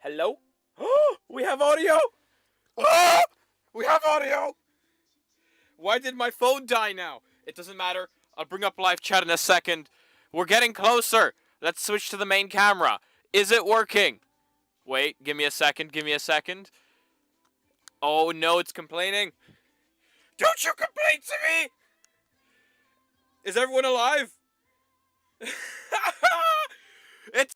Hello? We have audio! Ah! We have audio! Why did my phone die now? It doesn't matter. I'll bring up live chat in a second. We're getting closer. Let's switch to the main camera. Is it working? Wait, give me a second, give me a second. Oh no, it's complaining. Don't you complain to me! Is everyone alive? It's...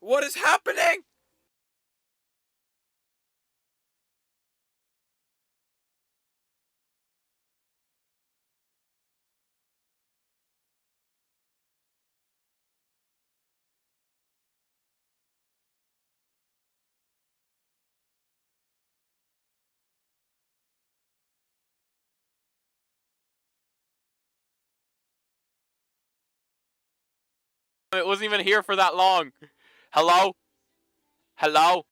What is happening? It wasn't even here for that long. Hello? Hello?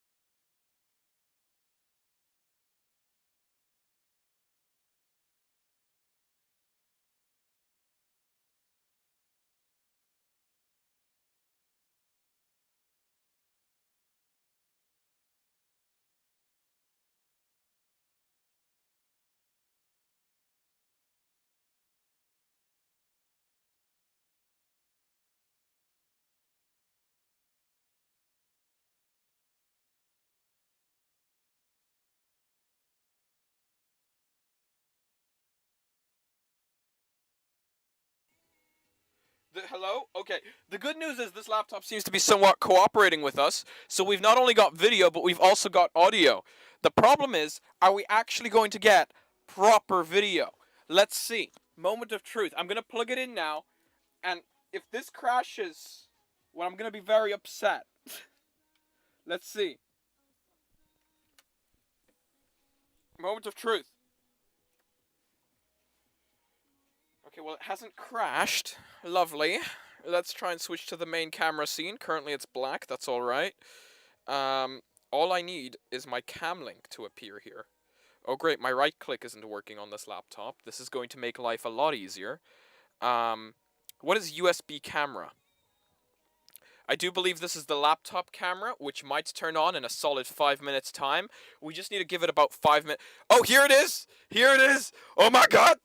Hello? Okay. The good news is this laptop seems to be somewhat cooperating with us. So we've not only got video, but we've also got audio. The problem is, are we actually going to get proper video? Let's see. Moment of truth. I'm going to plug it in now. And if this crashes, well, I'm going to be very upset. Let's see. Moment of truth. Okay, well, it hasn't crashed. Lovely. Let's try and switch to the main camera scene. Currently it's black, that's alright. All I need is my cam link to appear here. Oh great, my right click isn't working on this laptop. This is going to make life a lot easier. What is USB camera? I do believe this is the laptop camera, which might turn on in a solid 5 minutes time. We just need to give it about 5 minutes. Oh, here it is! Here it is! Oh my god!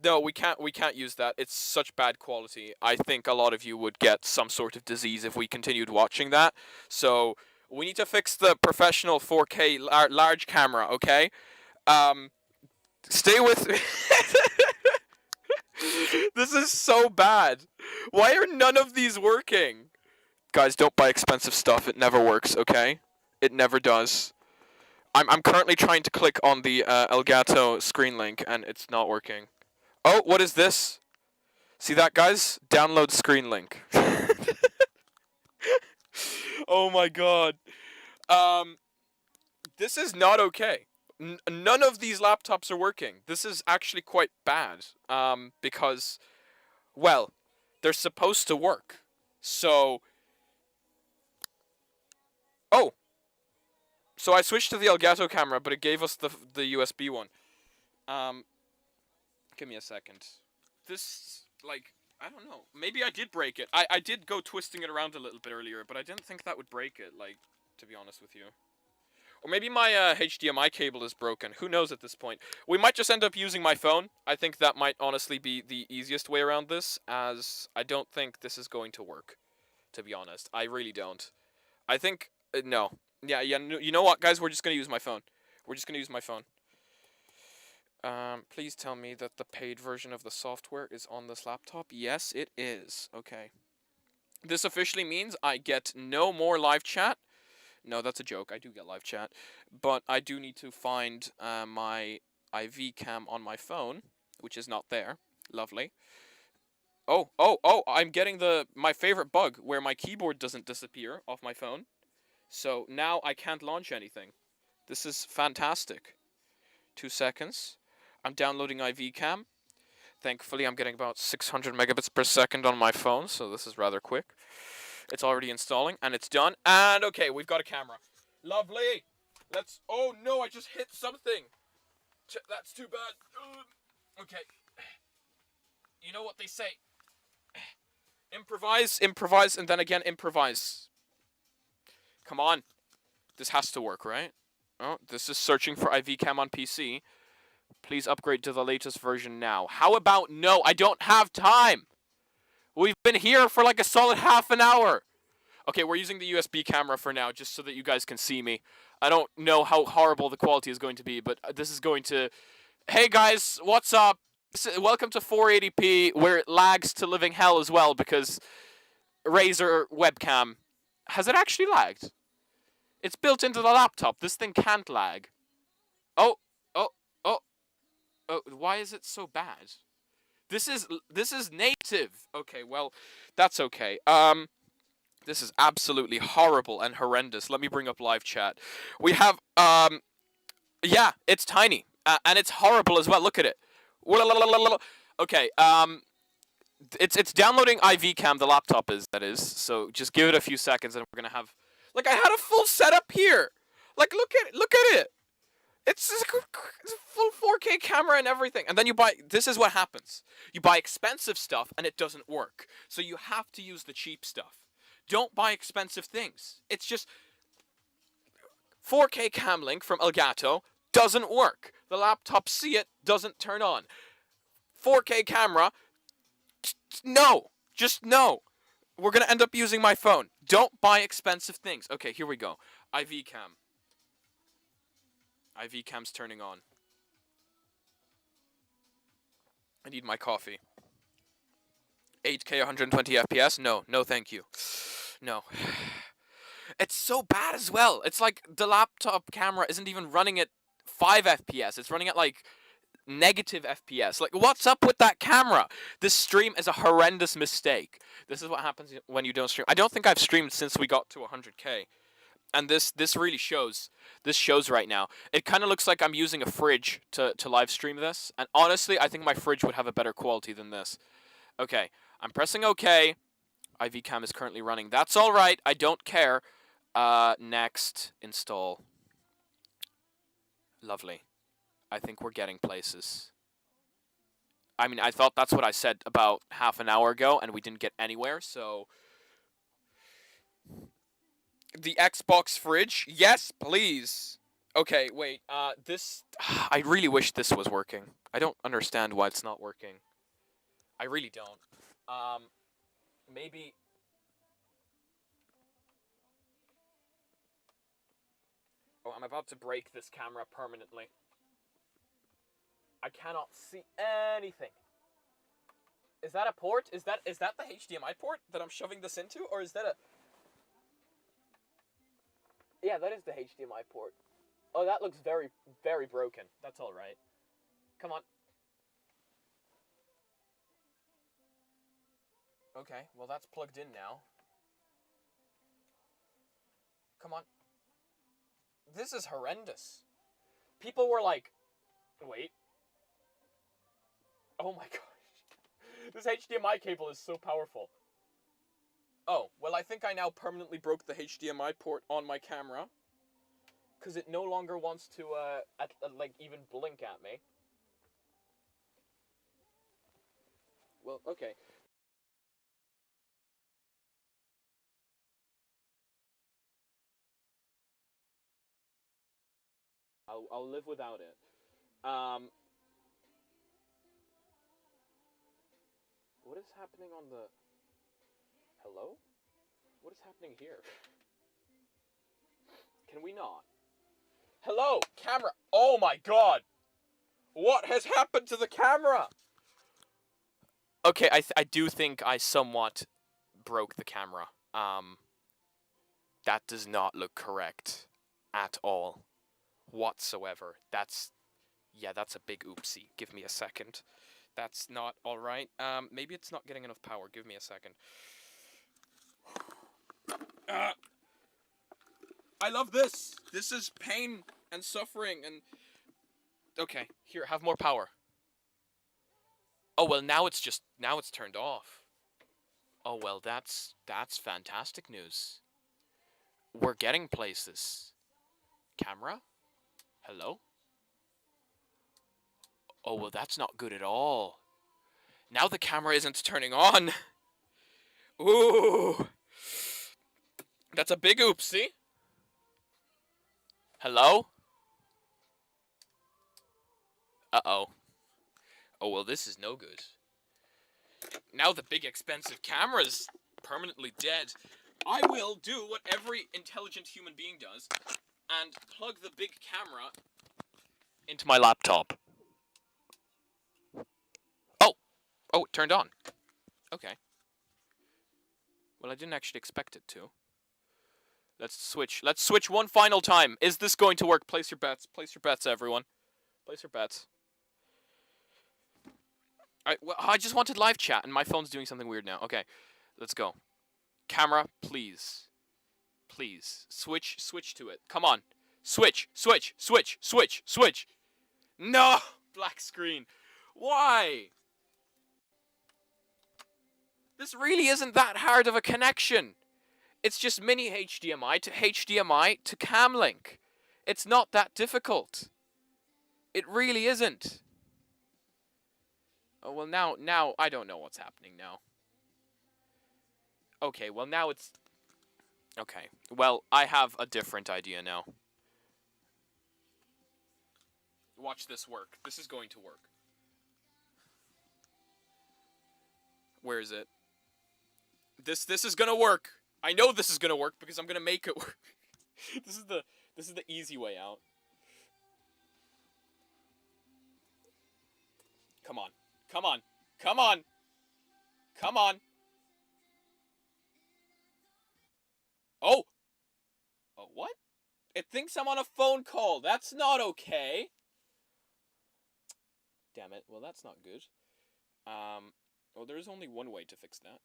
No, we can't use that. It's such bad quality. I think a lot of you would get some sort of disease if we continued watching that. So, we need to fix the professional 4K large camera, okay? Stay with me. This is so bad. Why are none of these working? Guys, don't buy expensive stuff. It never works, okay? It never does. I'm currently trying to click on the Elgato screen link, and it's not working. Oh, what is this? See that, guys? Download screen link. Oh my god. This is not okay. None of these laptops are working. This is actually quite bad. Because, well, they're supposed to work. So... Oh! So I switched to the Elgato camera, but it gave us the USB one. Give me a second. This, like, I don't know. Maybe I did break it. I did go twisting it around a little bit earlier, but I didn't think that would break it, like, to be honest with you. Or maybe my HDMI cable is broken. Who knows at this point? We might just end up using my phone. I think that might honestly be the easiest way around this, as I don't think this is going to work, to be honest. I really don't. I think, no. Yeah, you know what, guys? We're just going to use my phone. We're just going to use my phone. Please tell me that the paid version of the software is on this laptop. Yes, it is. Okay. This officially means I get no more live chat. No, that's a joke. I do get live chat. But I do need to find my IV cam on my phone, which is not there. Lovely. Oh, I'm getting my favorite bug, where my keyboard doesn't disappear off my phone. So now I can't launch anything. This is fantastic. 2 seconds. I'm downloading IV Cam. Thankfully, I'm getting about 600 megabits per second on my phone, so this is rather quick. It's already installing, and it's done. And okay, we've got a camera. Lovely. Let's... Oh no, I just hit something. That's too bad. Okay. You know what they say. Improvise, improvise, and then again improvise. Come on. This has to work, right? Oh, this is searching for IV Cam on PC. Please upgrade to the latest version now. How about no? I don't have time. We've been here for like a solid half an hour. Okay, we're using the USB camera for now, just so that you guys can see me. I don't know how horrible the quality is going to be, but this is going to... Hey guys, what's up? Welcome to 480p, where it lags to living hell as well, because Razer webcam... Has it actually lagged? It's built into the laptop. This thing can't lag. Oh, why is it so bad? This is native. Okay, well, that's okay. This is absolutely horrible and horrendous. Let me bring up live chat. We have, yeah, it's tiny. And it's horrible as well. Look at it. Okay, it's downloading IV Cam, the laptop that is. So just give it a few seconds and we're gonna have... Like, I had a full setup here. Like, look at it. It's a full 4K camera and everything. And then you buy... This is what happens. You buy expensive stuff and it doesn't work. So you have to use the cheap stuff. Don't buy expensive things. It's just... 4K cam link from Elgato doesn't work. The laptop see it, doesn't turn on. 4K camera... No. Just no. We're going to end up using my phone. Don't buy expensive things. Okay, here we go. IV Cam. IV Cam's turning on. I need my coffee. 8K 120 FPS? No, no thank you. No. It's so bad as well. It's like the laptop camera isn't even running at 5 FPS. It's running at like negative FPS. Like, what's up with that camera? This stream is a horrendous mistake. This is what happens when you don't stream. I don't think I've streamed since we got to 100K. And this really shows. This shows right now. It kind of looks like I'm using a fridge to live stream this. And honestly, I think my fridge would have a better quality than this. Okay, I'm pressing OK. IV Cam is currently running. That's all right. I don't care. Next, install. Lovely. I think we're getting places. I mean, I thought that's what I said about half an hour ago, and we didn't get anywhere, so... The Xbox fridge? Yes, please. Okay, wait. This... I really wish this was working. I don't understand why it's not working. I really don't. Maybe... Oh, I'm about to break this camera permanently. I cannot see anything. Is that a port? Is that the HDMI port that I'm shoving this into? Or is that a... Yeah, that is the HDMI port. Oh, that looks very, very broken. That's all right. Come on. Okay, well that's plugged in now. Come on. This is horrendous. People were like, wait. Oh my gosh. This HDMI cable is so powerful. Oh, well I think I now permanently broke the HDMI port on my camera. Because it no longer wants to, like, even blink at me. Well, okay. I'll live without it. What is happening on the... Hello? What is happening here? Can we not? Hello, camera! Oh my god! What has happened to the camera? Okay, I do think I somewhat broke the camera. That does not look correct at all. Whatsoever. That's a big oopsie. Give me a second. That's not alright. Maybe it's not getting enough power. Give me a second. I love this. This is pain and suffering and Okay, here, have more power. Oh, well, now it's turned off. Oh, well, that's fantastic news. We're getting places. Camera? Hello? Oh, well, that's not good at all. Now the camera isn't turning on. Ooh. That's a big oopsie. Hello? Uh-oh. Oh, well, this is no good. Now the big expensive camera's permanently dead. I will do what every intelligent human being does and plug the big camera into my laptop. Oh! Oh, it turned on. Okay. Well, I didn't actually expect it to. Let's switch. Let's switch one final time. Is this going to work? Place your bets. Place your bets, everyone. Place your bets. Alright, well, I just wanted live chat, and my phone's doing something weird now. Okay, let's go. Camera, please. Please. Switch to it. Come on. Switch. No! Black screen. Why? This really isn't that hard of a connection. It's just mini HDMI to cam link. It's not that difficult. It really isn't. Oh, well, now I don't know what's happening now. Okay, well, now it's... Okay, well, I have a different idea now. Watch this work. This is going to work. Where is it? This is gonna work. I know this is gonna work because I'm gonna make it work. This is the easy way out. Come on. Come on. Come on. Come on. Oh! Oh, what? It thinks I'm on a phone call. That's not okay. Damn it. Well, that's not good. Well, there is only one way to fix that.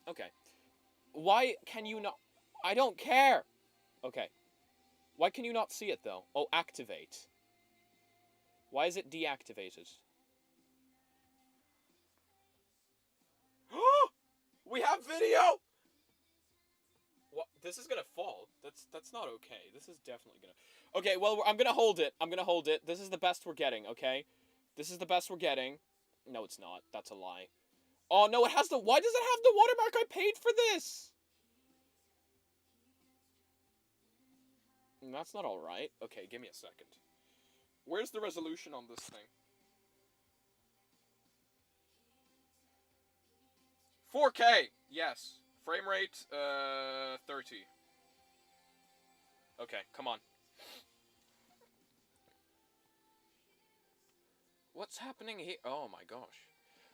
Okay. Why can you not... I don't care! Okay. Why can you not see it, though? Oh, activate. Why is it deactivated? We have video! What? This is gonna fall. That's not okay. This is definitely gonna... Okay, well, I'm gonna hold it. I'm gonna hold it. This is the best we're getting, okay? This is the best we're getting. No, it's not. That's a lie. Oh, no, it has the... Why does it have the watermark? I paid for this! That's not alright. Okay, give me a second. Where's the resolution on this thing? 4K! Yes. Frame rate, 30. Okay, come on. What's happening here? Oh my gosh.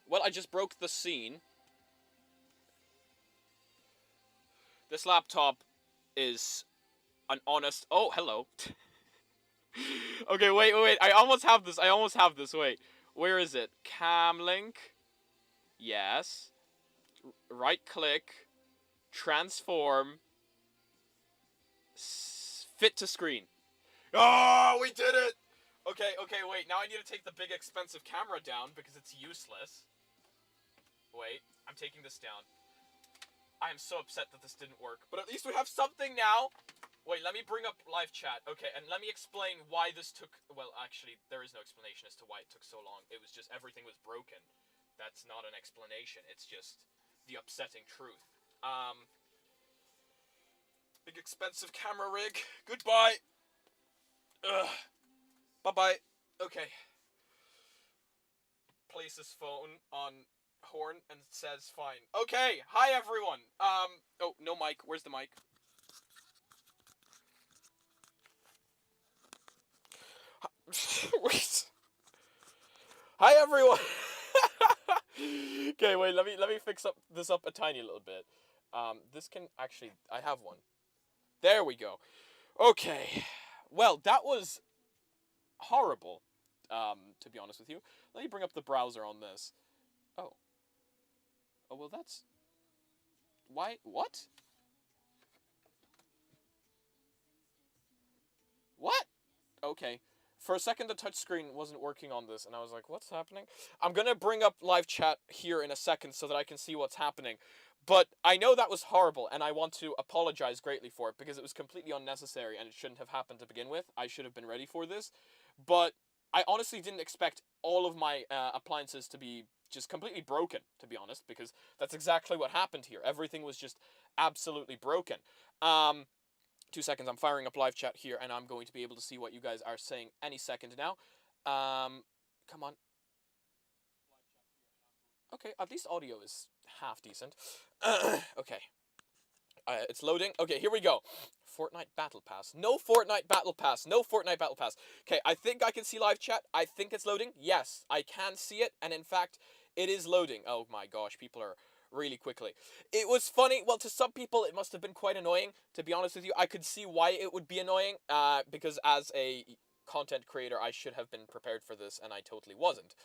Well, I just broke the scene. This laptop is an honest... Oh, hello. Okay, wait. I almost have this. Wait. Where is it? Cam link. Yes. Right click. Transform. Fit to screen. Oh, we did it! Okay, wait. Now I need to take the big expensive camera down because it's useless. Wait, I'm taking this down. I am so upset that this didn't work, but at least we have something now. Wait, let me bring up live chat. Okay, and let me explain why this took... Well, actually, there is no explanation as to why it took so long. It was just everything was broken. That's not an explanation. It's just the upsetting truth. Big expensive camera rig. Goodbye. Ugh. Bye-bye. Okay. Places phone on horn and says fine. Okay, hi everyone. Oh, no mic. Where's the mic? Wait. Hi everyone. Okay, wait. Let me fix this up a tiny little bit. This can actually... I have one. There we go. Okay. Well, that was horrible. To be honest with you. Let me bring up the browser on this. Oh. Oh, well, that's... Why? What? What? Okay. For a second, the touchscreen wasn't working on this, and I was like, what's happening? I'm gonna bring up live chat here in a second so that I can see what's happening. But I know that was horrible, and I want to apologize greatly for it, because it was completely unnecessary, and it shouldn't have happened to begin with. I should have been ready for this. But I honestly didn't expect all of my appliances to be just completely broken, to be honest, because that's exactly what happened here. Everything was just absolutely broken. 2 seconds, I'm firing up live chat here, and I'm going to be able to see what you guys are saying any second now. Come on. Okay, at least audio is half decent. Okay. It's loading. Okay, here we go. Fortnite Battle Pass. No Fortnite Battle Pass. No Fortnite Battle Pass. Okay, I think I can see live chat. I think it's loading. Yes, I can see it, and in fact, it is loading. Oh my gosh, people are really quickly. It was funny. Well, to some people, it must have been quite annoying. To be honest with you, I could see why it would be annoying. Because as a content creator, I should have been prepared for this, and I totally wasn't.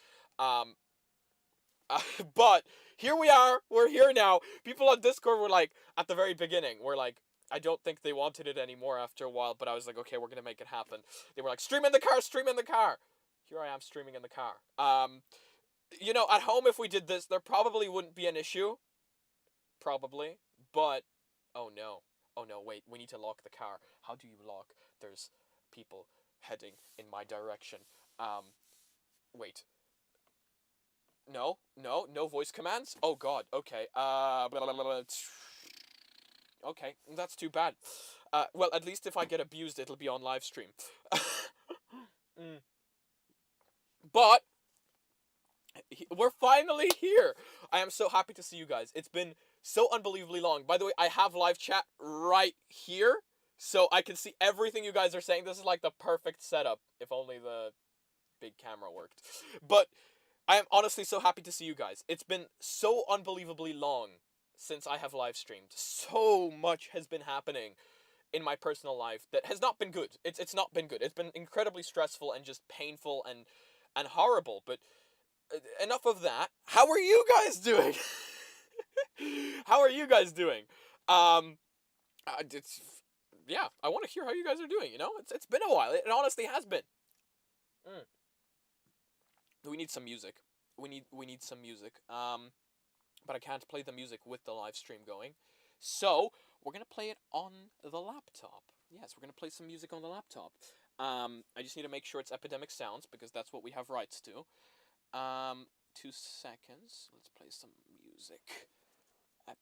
But here we are. We're here now. People on Discord were like, at the very beginning, were like, I don't think they wanted it anymore after a while. But I was like, okay, we're gonna make it happen. They were like, stream in the car, stream in the car. Here I am streaming in the car. You know, at home, if we did this, there probably wouldn't be an issue. Probably. But, oh no. Oh no, wait, we need to lock the car. How do you lock? There's people heading in my direction. Wait. No, no voice commands? Oh god, okay. Blah, blah, blah, blah. Okay, that's too bad. Well, at least if I get abused, it'll be on live stream. But we're finally here. I am so happy to see you guys. It's been so unbelievably long. By the way, I have live chat right here, so I can see everything you guys are saying. This is like the perfect setup, if only the big camera worked. But I am honestly so happy to see you guys. It's been so unbelievably long since I have live streamed. So much has been happening in my personal life that has not been good. It's not been good. It's been incredibly stressful and just painful and horrible. But enough of that. How are you guys doing? How are you guys doing? It's yeah. I want to hear how you guys are doing. You know, it's been a while. It honestly has been. We need some music. We need some music. But I can't play the music with the live stream going. So we're gonna play it on the laptop. Yes, we're gonna play some music on the laptop. I just need to make sure it's Epidemic Sounds because that's what we have rights to. 2 seconds. Let's play some music. I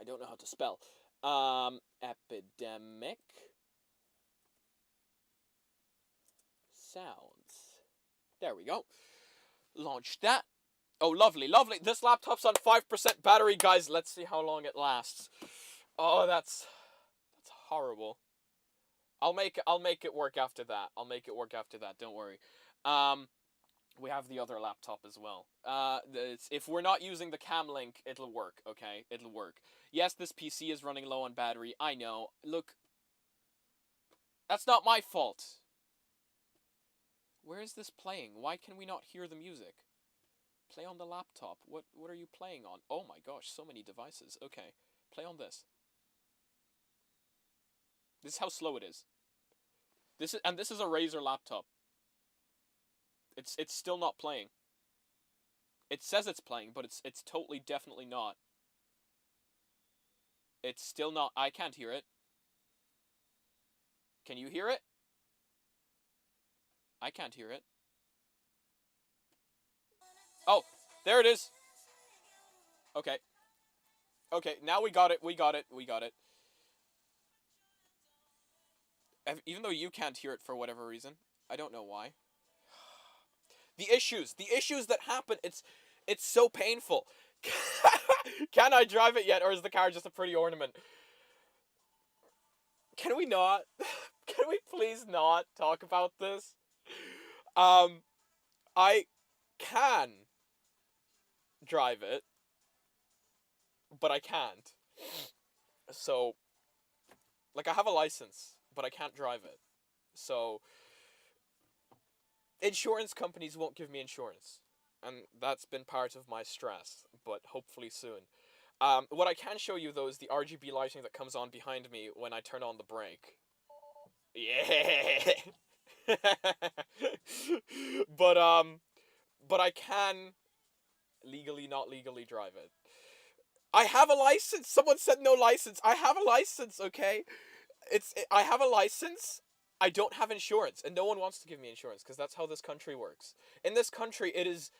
don't know how to spell. Epidemic Sounds. There we go. Launch that. Oh, lovely, lovely. This laptop's on 5% battery, guys. Let's see how long it lasts. Oh, that's horrible. I'll make it work after that. I'll make it work after that. Don't worry. We have the other laptop as well. If we're not using the cam link, it'll work, okay? It'll work. Yes, this PC is running low on battery. I know. Look. That's not my fault. Where is this playing? Why can we not hear the music? Play on the laptop. What are you playing on? Oh my gosh, so many devices. Okay. Play on this. This is how slow it is. This is a Razer laptop. It's still not playing. It says it's playing, but it's totally definitely not. It's still not. I can't hear it. Can you hear it? I can't hear it. Oh, there it is. Okay. Okay, now we got it. We got it. We got it. Even though you can't hear it for whatever reason. I don't know why. The issues that happen, it's so painful. Can I drive it yet, or is the car just a pretty ornament? Can we not? Can we please not talk about this? I can drive it, but I can't. So, like, I have a license, but I can't drive it. So, insurance companies won't give me insurance. And that's been part of my stress, but hopefully soon. What I can show you, though, is the RGB lighting that comes on behind me when I turn on the brake. Yeah. But I can legally, not legally drive it. I have a license. Someone said no license. I have a license, okay? I have a license. I don't have insurance, and no one wants to give me insurance because that's how this country works. In this country, it is.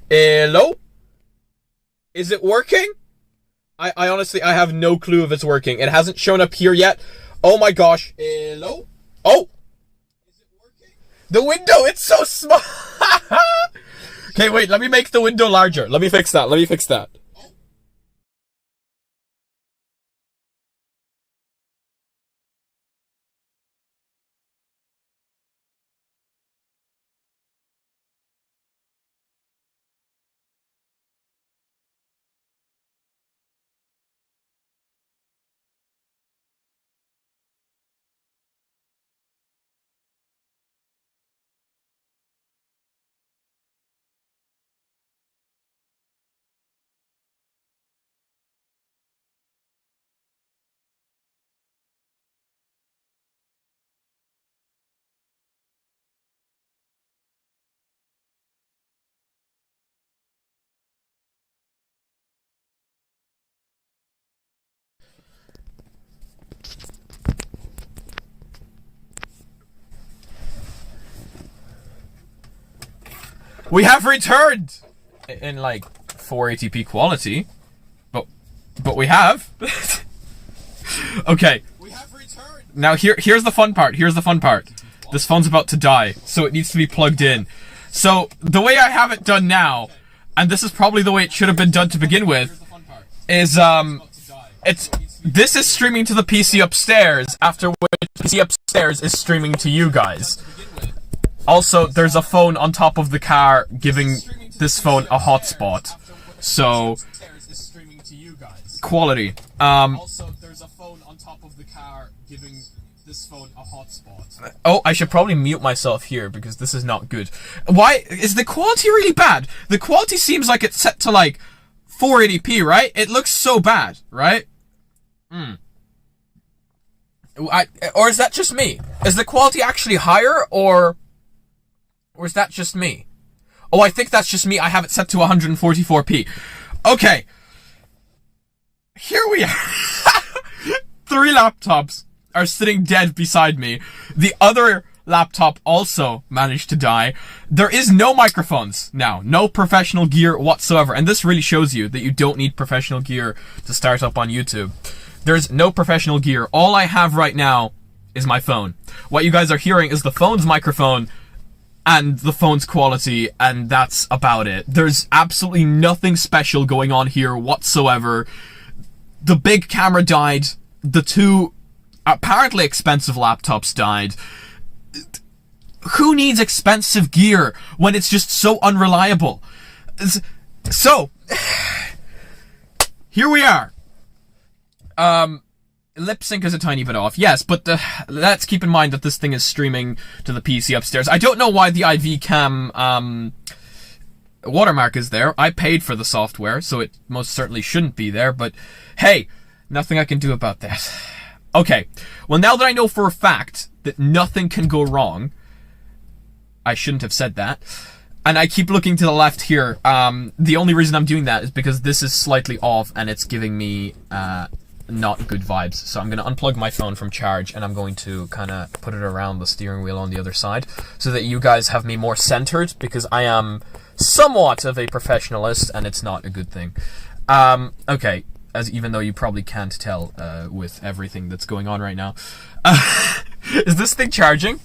Hello? Is it working? I honestly, I have no clue if it's working. It hasn't shown up here yet. Oh my gosh. Hello? Oh! Is it working? The window, it's so small! Okay, wait, let me make the window larger. Let me fix that. Let me fix that. We have returned in like 480p quality, but we have. Okay. We have returned. Now here's the fun part. Here's the fun part. This phone's about to die, so it needs to be plugged in. So the way I have it done now, and this is probably the way it should have been done to begin with, is this is streaming to the PC upstairs, after which PC upstairs is streaming to you guys. Also, there's a phone on top of the car giving this phone a hotspot. So, quality. Also, there's a phone on top of the car giving this phone a hotspot. Oh, I should probably mute myself here because this is not good. Why is the quality really bad? The quality seems like it's set to like 480p, right? It looks so bad, right? Or is that just me? Is the quality actually higher, or is that just me? Oh, I think that's just me. I have it set to 144p. Okay. Here we are. 3 laptops are sitting dead beside me. The other laptop also managed to die. There is no microphones now. No professional gear whatsoever. And this really shows you that you don't need professional gear to start up on YouTube. There's no professional gear. All I have right now is my phone. What you guys are hearing is the phone's microphone and the phone's quality, and that's about it. There's absolutely nothing special going on here whatsoever. The big camera died. The 2 apparently expensive laptops died. Who needs expensive gear when it's just so unreliable? So, here we are. Lip sync is a tiny bit off, yes, but let's keep in mind that this thing is streaming to the PC upstairs. I don't know why the IV cam watermark is there. I paid for the software, so it most certainly shouldn't be there, but hey, nothing I can do about that. Okay, well, now that I know for a fact that nothing can go wrong, I shouldn't have said that, and I keep looking to the left here. The only reason I'm doing that is because this is slightly off and it's giving me not good vibes. So I'm going to unplug my phone from charge and I'm going to kind of put it around the steering wheel on the other side so that you guys have me more centered, because I am somewhat of a professionalist and it's not a good thing. Okay, even though you probably can't tell with everything that's going on right now. Is this thing charging?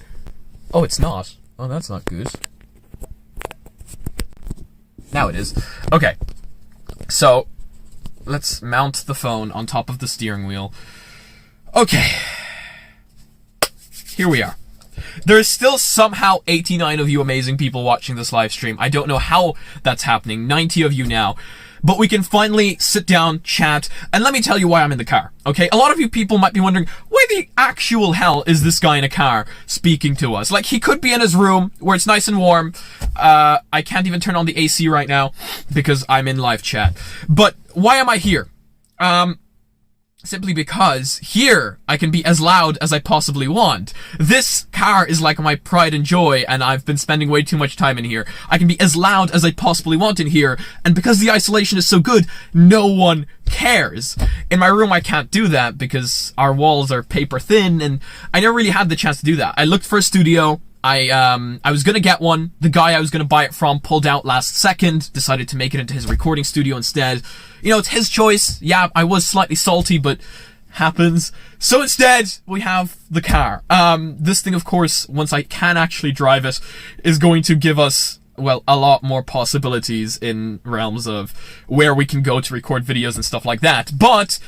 Oh, it's not. Oh, that's not good. Now it is. Okay, so let's mount the phone on top of the steering wheel. Okay. Here we are. There's still somehow 89 of you amazing people watching this live stream. I don't know how that's happening. 90 of you now. But we can finally sit down, chat, and let me tell you why I'm in the car, okay? A lot of you people might be wondering, why the actual hell is this guy in a car speaking to us? Like, he could be in his room, where it's nice and warm. I can't even turn on the AC right now, because I'm in live chat. But why am I here? Simply because here I can be as loud as I possibly want. This car is like my pride and joy, and I've been spending way too much time in here. I can be as loud as I possibly want in here, and because the isolation is so good, no one cares. In my room I can't do that because our walls are paper thin, and I never really had the chance to do that. I looked for a studio. I was gonna get one. The guy I was gonna buy it from pulled out last second, decided to make it into his recording studio instead. You know, it's his choice. Yeah, I was slightly salty, but happens. So instead, we have the car. This thing, of course, once I can actually drive it, is going to give us, well, a lot more possibilities in realms of where we can go to record videos and stuff like that. But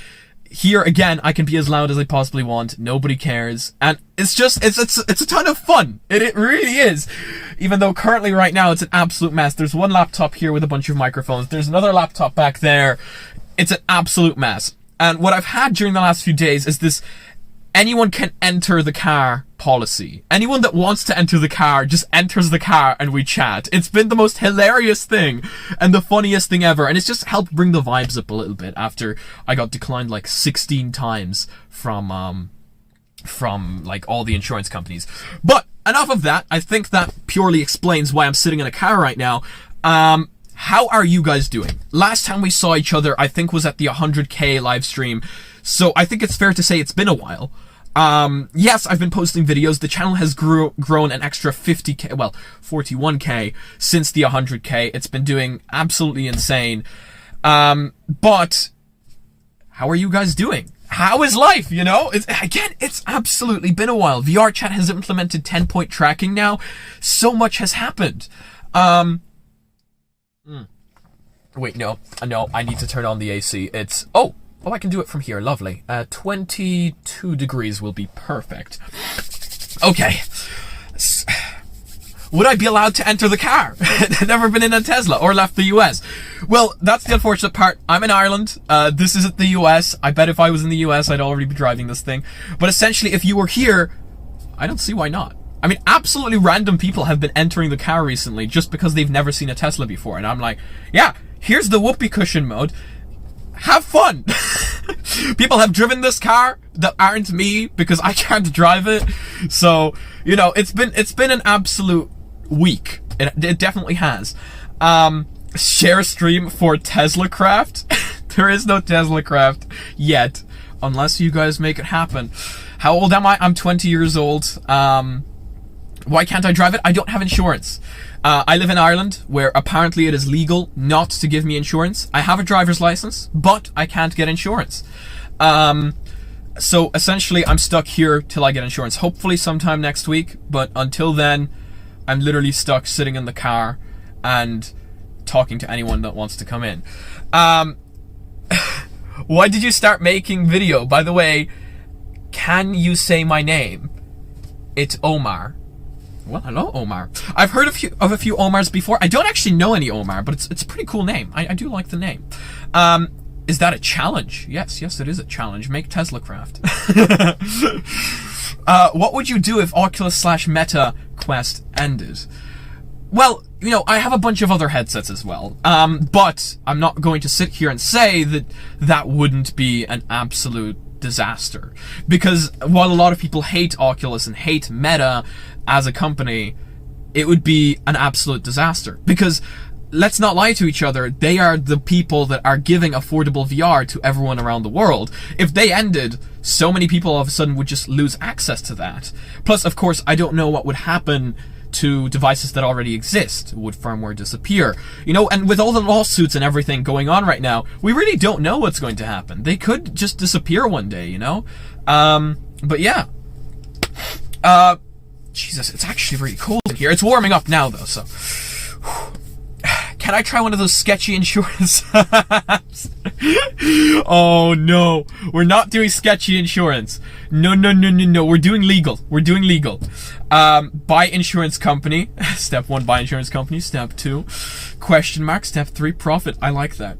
here again, I can be as loud as I possibly want. Nobody cares, and it's just it's a ton of fun. It really is. Even though currently right now it's an absolute mess. There's one laptop here with a bunch of microphones. There's another laptop back there. It's an absolute mess. And what I've had during the last few days is this anyone can enter the car policy. Anyone that wants to enter the car just enters the car and we chat. It's been the most hilarious thing and the funniest thing ever, and it's just helped bring the vibes up a little bit after I got declined like 16 times from like all the insurance companies. But enough of that. I think that purely explains why I'm sitting in a car right now. How are you guys doing? Last time we saw each other, I think, was at the 100k live stream. So I think it's fair to say it's been a while. Yes, I've been posting videos. The channel has grown an extra 50k, well, 41k since the 100k. It's been doing absolutely insane. But how are you guys doing? How is life, you know? It's absolutely been a while. VR chat has implemented 10-point tracking now. So much has happened. Wait, no, I need to turn on the AC. It's, oh, I can do it from here. Lovely. 22 degrees will be perfect. Okay. Would I be allowed to enter the car? I've never been in a Tesla or left the US. Well, that's the unfortunate part. I'm in Ireland. This isn't the US. I bet if I was in the US, I'd already be driving this thing. But essentially, if you were here, I don't see why not. I mean, absolutely random people have been entering the car recently just because they've never seen a Tesla before. And I'm like, yeah, here's the whoopee cushion mode. Have fun. People have driven this car that aren't me because I can't drive it. So, you know, it's been an absolute week. It definitely has. Share a stream for Tesla Craft. There is no Tesla Craft yet, unless you guys make it happen. How old am I? I'm 20 years old. Why can't I drive it? I don't have insurance. I live in Ireland, where apparently it is legal not to give me insurance. I have a driver's license, but I can't get insurance. So essentially, I'm stuck here till I get insurance. Hopefully sometime next week, but until then, I'm literally stuck sitting in the car and talking to anyone that wants to come in. Why did you start making video? By the way, can you say my name? It's Omar. Well, hello, Omar. I've heard of a few Omars before. I don't actually know any Omar, but it's a pretty cool name. I do like the name. Is that a challenge? Yes, it is a challenge. Make Tesla Craft. What would you do if Oculus/Meta Quest ended? Well, you know, I have a bunch of other headsets as well. But I'm not going to sit here and say that that wouldn't be an absolute disaster. Because while a lot of people hate Oculus and hate Meta as a company, it would be an absolute disaster. Because let's not lie to each other, they are the people that are giving affordable VR to everyone around the world. If they ended, so many people all of a sudden would just lose access to that. Plus, of course, I don't know what would happen to devices that already exist. Would firmware disappear? You know, and with all the lawsuits and everything going on right now, we really don't know what's going to happen. They could just disappear one day, you know? But yeah. Jesus, it's actually really cold in here. It's warming up now, though, so... Can I try one of those sketchy insurance apps? Oh, no. We're not doing sketchy insurance. No. We're doing legal. Buy insurance company. Step 1, buy insurance company. Step 2, question mark. Step 3, profit. I like that.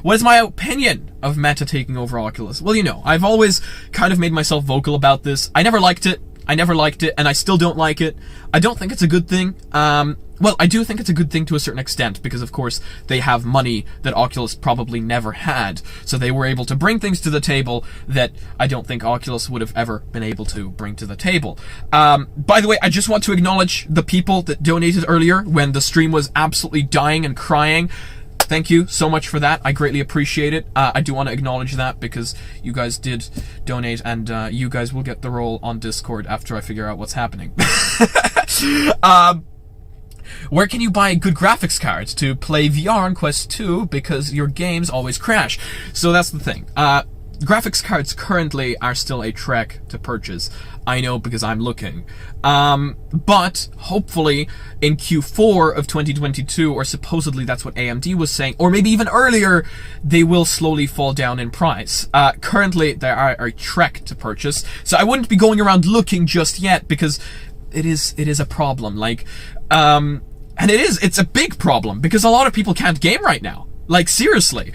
What is my opinion of Meta taking over Oculus? Well, you know, I've always kind of made myself vocal about this. I never liked it, and I still don't like it. I don't think it's a good thing. Well, I do think it's a good thing to a certain extent, because of course they have money that Oculus probably never had, so they were able to bring things to the table that I don't think Oculus would have ever been able to bring to the table. By the way, I just want to acknowledge the people that donated earlier when the stream was absolutely dying and crying. Thank you so much for that. I greatly appreciate it. I do want to acknowledge that because you guys did donate, and you guys will get the role on Discord after I figure out what's happening. Where can you buy good graphics cards to play VR on Quest 2 because your games always crash? So that's the thing. Graphics cards currently are still a trek to purchase. I know because I'm looking. But hopefully in Q4 of 2022, or supposedly that's what AMD was saying, or maybe even earlier, they will slowly fall down in price. Currently they are a trek to purchase, so I wouldn't be going around looking just yet because it is a problem. Like, and it's a big problem because a lot of people can't game right now. Like, seriously.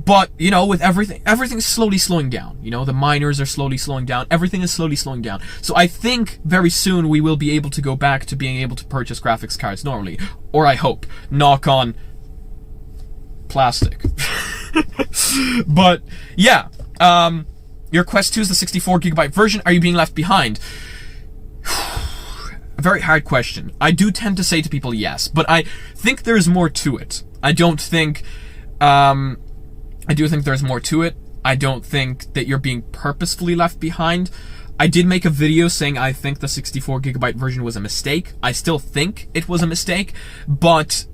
But, you know, with everything's slowly slowing down. You know, the miners are slowly slowing down. Everything is slowly slowing down. So I think very soon we will be able to go back to being able to purchase graphics cards normally. Or I hope. Knock on plastic. But, yeah. Your Quest 2 is the 64GB version. Are you being left behind? A very hard question. I do tend to say to people yes, but I think there's more to it. I do think there's more to it. I don't think that you're being purposefully left behind. I did make a video saying I think the 64GB version was a mistake. I still think it was a mistake, but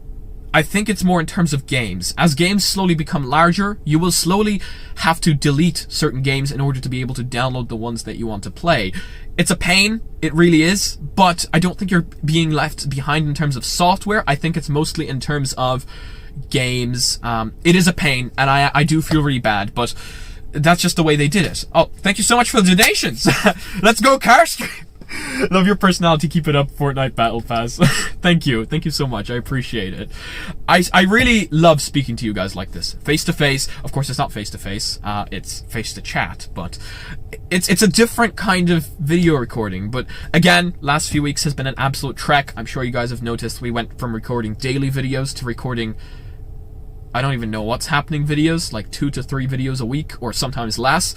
I think it's more in terms of games. As games slowly become larger, you will slowly have to delete certain games in order to be able to download the ones that you want to play. It's a pain, it really is, but I don't think you're being left behind in terms of software. I think it's mostly in terms of games. It is a pain, and I do feel really bad, but that's just the way they did it. Oh, thank you so much for the donations. Let's go, Carstream. Love your personality. Keep it up, Fortnite Battle Pass. Thank you so much. I appreciate it. I really love speaking to you guys like this, face to face. Of course, it's not face to face. It's face to chat, but it's a different kind of video recording. But again, last few weeks has been an absolute trek. I'm sure you guys have noticed we went from recording daily videos to recording, I don't even know what's happening, videos, like 2 to 3 videos a week, or sometimes less.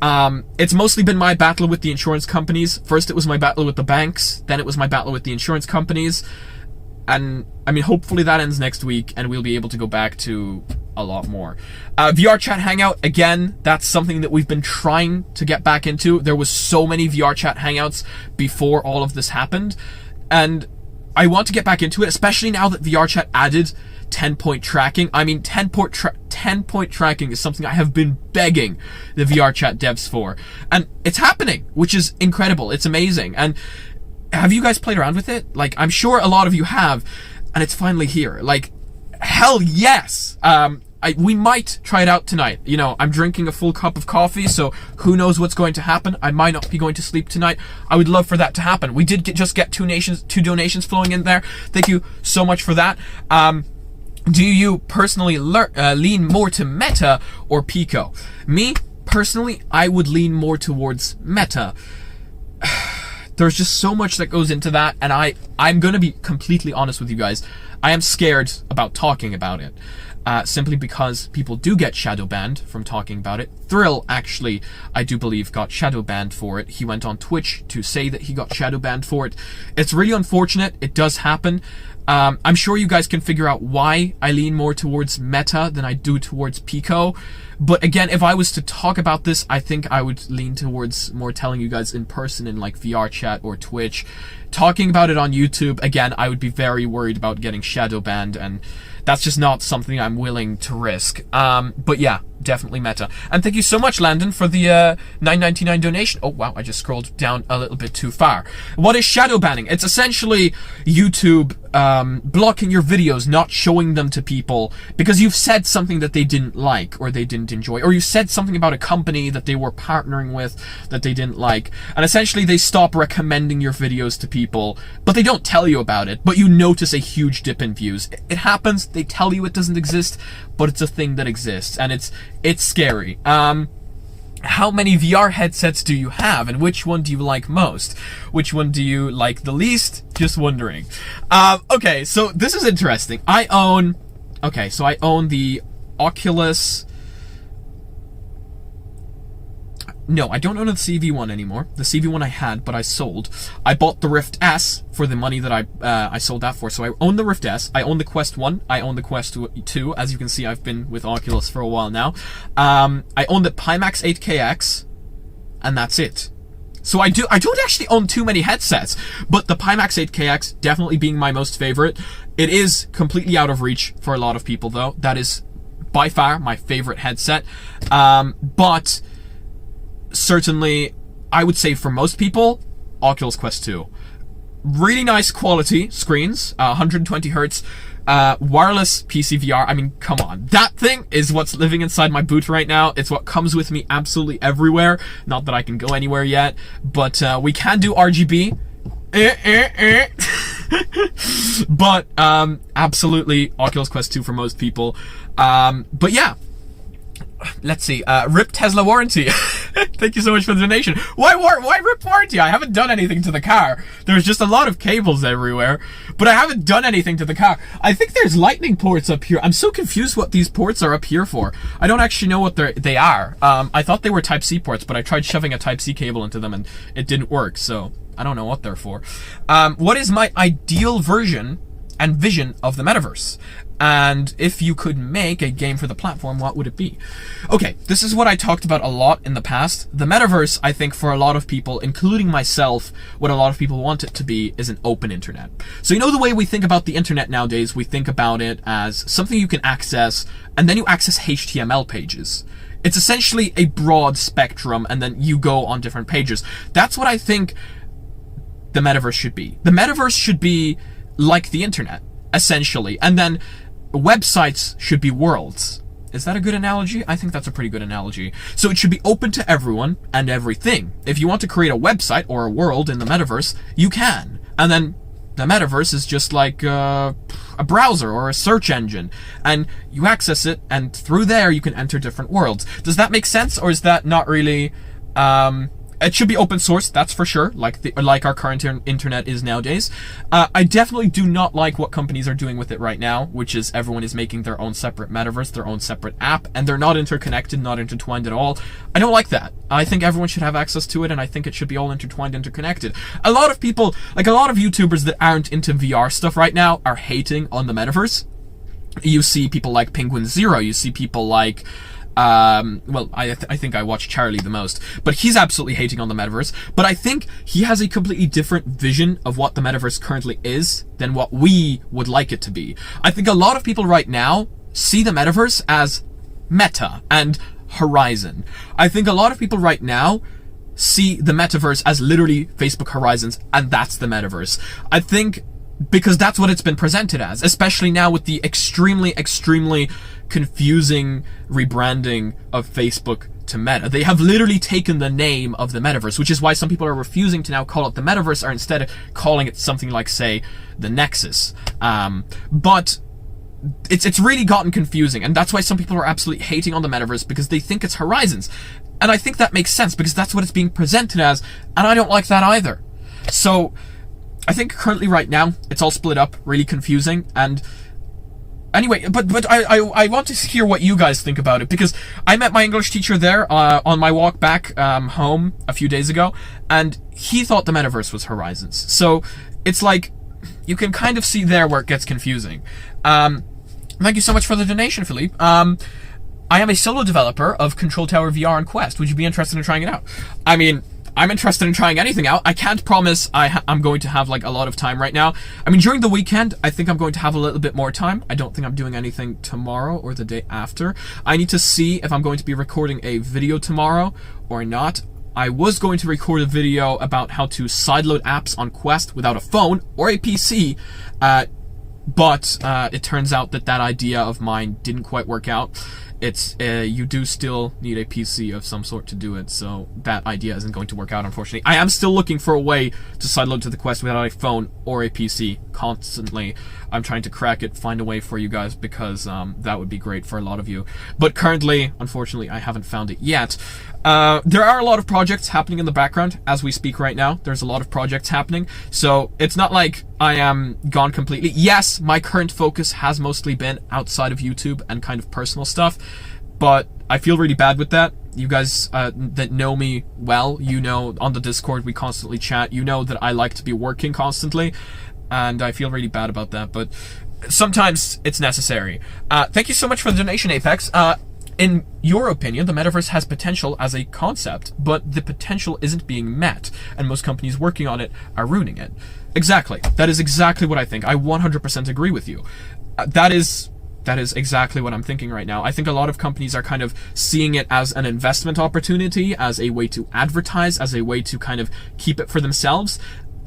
It's mostly been my battle with the insurance companies. First it was my battle with the banks, then it was my battle with the insurance companies. And, I mean, hopefully that ends next week, and we'll be able to go back to a lot more. VR Chat Hangout, again, that's something that we've been trying to get back into. There was so many VR Chat Hangouts before all of this happened, and I want to get back into it, especially now that VR Chat added 10-point tracking. I mean, 10-point tracking is something I have been begging the VR Chat devs for. And it's happening, which is incredible. It's amazing. And have you guys played around with it? Like, I'm sure a lot of you have, and it's finally here. Like, hell yes! We might try it out tonight. You know, I'm drinking a full cup of coffee, so who knows what's going to happen. I might not be going to sleep tonight. I would love for that to happen. We did just get two donations flowing in there. Thank you so much for that. Do you personally lean more to meta or Pico? Me, personally, I would lean more towards meta. There's just so much that goes into that, and I'm going to be completely honest with you guys. I am scared about talking about it. Simply because people do get shadow banned from talking about it. Thrill, actually, I do believe, got shadow banned for it. He went on Twitch to say that he got shadow banned for it. It's really unfortunate. It does happen. I'm sure you guys can figure out why I lean more towards meta than I do towards Pico. But again, if I was to talk about this, I think I would lean towards more telling you guys in person in like VR chat or Twitch. Talking about it on YouTube, again, I would be very worried about getting shadow banned, and that's just not something I'm willing to risk. But yeah, definitely meta. And thank you so much, Landon, for the $9.99 donation. Oh, wow, I just scrolled down a little bit too far. What is shadow banning? It's essentially YouTube blocking your videos, not showing them to people because you've said something that they didn't like or they didn't enjoy, or you said something about a company that they were partnering with that they didn't like, and essentially they stop recommending your videos to people, but they don't tell you about it, but you notice a huge dip in views. It happens. They tell you it doesn't exist, but it's a thing that exists, and it's scary. How many VR headsets do you have, and which one do you like most? Which one do you like the least? Just wondering. Okay, so this is interesting. I own the Oculus. No, I don't own the CV1 anymore. The CV1 I had, but I sold. I bought the Rift S for the money that I sold that for. So I own the Rift S. I own the Quest 1. I own the Quest 2. As you can see, I've been with Oculus for a while now. I own the Pimax 8KX, and that's it. So I don't actually own too many headsets, but the Pimax 8KX definitely being my most favorite. It is completely out of reach for a lot of people, though. That is by far my favorite headset. But certainly, I would say for most people, Oculus Quest 2. Really nice quality screens, 120 hertz, wireless PC VR. I mean, come on. That thing is what's living inside my boot right now. It's what comes with me absolutely everywhere. Not that I can go anywhere yet, but we can do RGB. But absolutely Oculus Quest 2 for most people. But yeah. Let's see. RIP Tesla warranty. Thank you so much for the donation. Why RIP warranty? I haven't done anything to the car. There's just a lot of cables everywhere, but I haven't done anything to the car. I think there's lightning ports up here. I'm so confused what these ports are up here for. I don't actually know what they are. I thought they were Type-C ports, but I tried shoving a Type-C cable into them and it didn't work, so I don't know what they're for. What is my ideal version and vision of the metaverse? And if you could make a game for the platform, what would it be? Okay, this is what I talked about a lot in the past. The metaverse, I think for a lot of people, including myself, what a lot of people want it to be is an open internet. So you know the way we think about the internet nowadays, we think about it as something you can access, and then you access HTML pages. It's essentially a broad spectrum, and then you go on different pages. That's what I think the metaverse should be. The metaverse should be like the internet, essentially, and then websites should be worlds. Is that a good analogy? I think that's a pretty good analogy. So it should be open to everyone and everything. If you want to create a website or a world in the metaverse, you can. And then the metaverse is just like a browser or a search engine. And you access it, and through there you can enter different worlds. Does that make sense, or is that not really... It should be open source, that's for sure, like our current internet is nowadays. I definitely do not like what companies are doing with it right now, which is everyone is making their own separate metaverse, their own separate app, and they're not interconnected, not intertwined at all. I don't like that. I think everyone should have access to it, and I think it should be all intertwined, interconnected. A lot of people, like a lot of YouTubers that aren't into VR stuff right now, are hating on the metaverse. You see people like Penguin Zero, you see people like... I think I watch Charlie the most, but he's absolutely hating on the metaverse. But I think he has a completely different vision of what the metaverse currently is than what we would like it to be. I think a lot of people right now see the metaverse as Meta and Horizon. I think a lot of people right now see the metaverse as literally Facebook Horizons, and that's the metaverse. I think because that's what it's been presented as, especially now with the extremely confusing rebranding of Facebook to Meta. They have literally taken the name of the metaverse, which is why some people are refusing to now call it the metaverse, or instead calling it something like, say, the Nexus. But it's really gotten confusing, and that's why some people are absolutely hating on the metaverse, because they think it's Horizons. And I think that makes sense, because that's what it's being presented as, and I don't like that either. So I think currently right now it's all split up, really confusing, and anyway, but I want to hear what you guys think about it, because I met my English teacher there on my walk back home a few days ago, and he thought the metaverse was Horizons. So it's like, you can kind of see there where it gets confusing. Thank you so much for the donation, Philippe. I am a solo developer of Control Tower VR and Quest. Would you be interested in trying it out? I mean, I'm interested in trying anything out. I can't promise I'm going to have like a lot of time right now. I mean, during the weekend, I think I'm going to have a little bit more time. I don't think I'm doing anything tomorrow or the day after. I need to see if I'm going to be recording a video tomorrow or not. I was going to record a video about how to sideload apps on Quest without a phone or a PC, but it turns out that idea of mine didn't quite work out. It's you do still need a PC of some sort to do it, so that idea isn't going to work out, unfortunately. I am still looking for a way to sideload to the Quest without a phone or a PC constantly. I'm trying to crack it, find a way for you guys, because that would be great for a lot of you. But currently, unfortunately, I haven't found it yet. There are a lot of projects happening in the background as we speak right now. There's a lot of projects happening, so it's not like I am gone completely. Yes, my current focus has mostly been outside of YouTube and kind of personal stuff, but I feel really bad with that. You guys that know me well, you know on the Discord we constantly chat, you know that I like to be working constantly, and I feel really bad about that, but sometimes it's necessary. Thank you so much for the donation, Apex. In your opinion, the metaverse has potential as a concept, but the potential isn't being met, and most companies working on it are ruining it. Exactly. That is exactly what I think. I 100% agree with you. That is exactly what I'm thinking right now. I think a lot of companies are kind of seeing it as an investment opportunity, as a way to advertise, as a way to kind of keep it for themselves.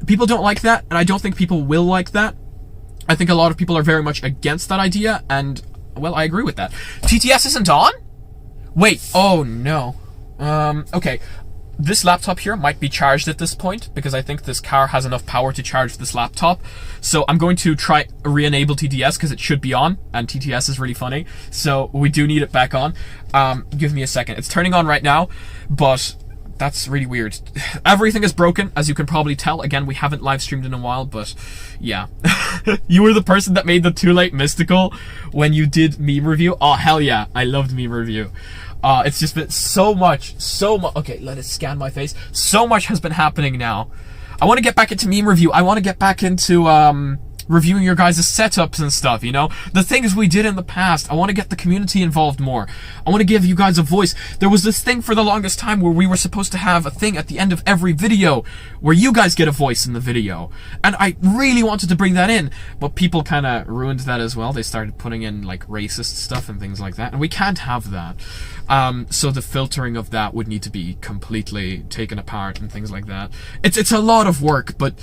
People don't like that, and I don't think people will like that. I think a lot of people are very much against that idea, and, well, I agree with that. TTS isn't on? Wait, oh no. Okay. This laptop here might be charged at this point, because I think this car has enough power to charge this laptop. So I'm going to try re-enable TTS, because it should be on, and TTS is really funny. So we do need it back on. Give me a second. It's turning on right now, but that's really weird. Everything is broken, as you can probably tell. Again, we haven't live streamed in a while, but yeah. You were the person that made the Too Late Mysticle when you did meme review. Oh, hell yeah. I loved meme review. It's just been so much. Okay, let it scan my face. So much has been happening now. I want to get back into meme review. I want to get back into reviewing your guys' setups and stuff, you know? The things we did in the past. I want to get the community involved more. I want to give you guys a voice. There was this thing for the longest time where we were supposed to have a thing at the end of every video where you guys get a voice in the video. And I really wanted to bring that in, but people kind of ruined that as well. They started putting in, like, racist stuff and things like that, and we can't have that. So the filtering of that would need to be completely taken apart and things like that. It's a lot of work, but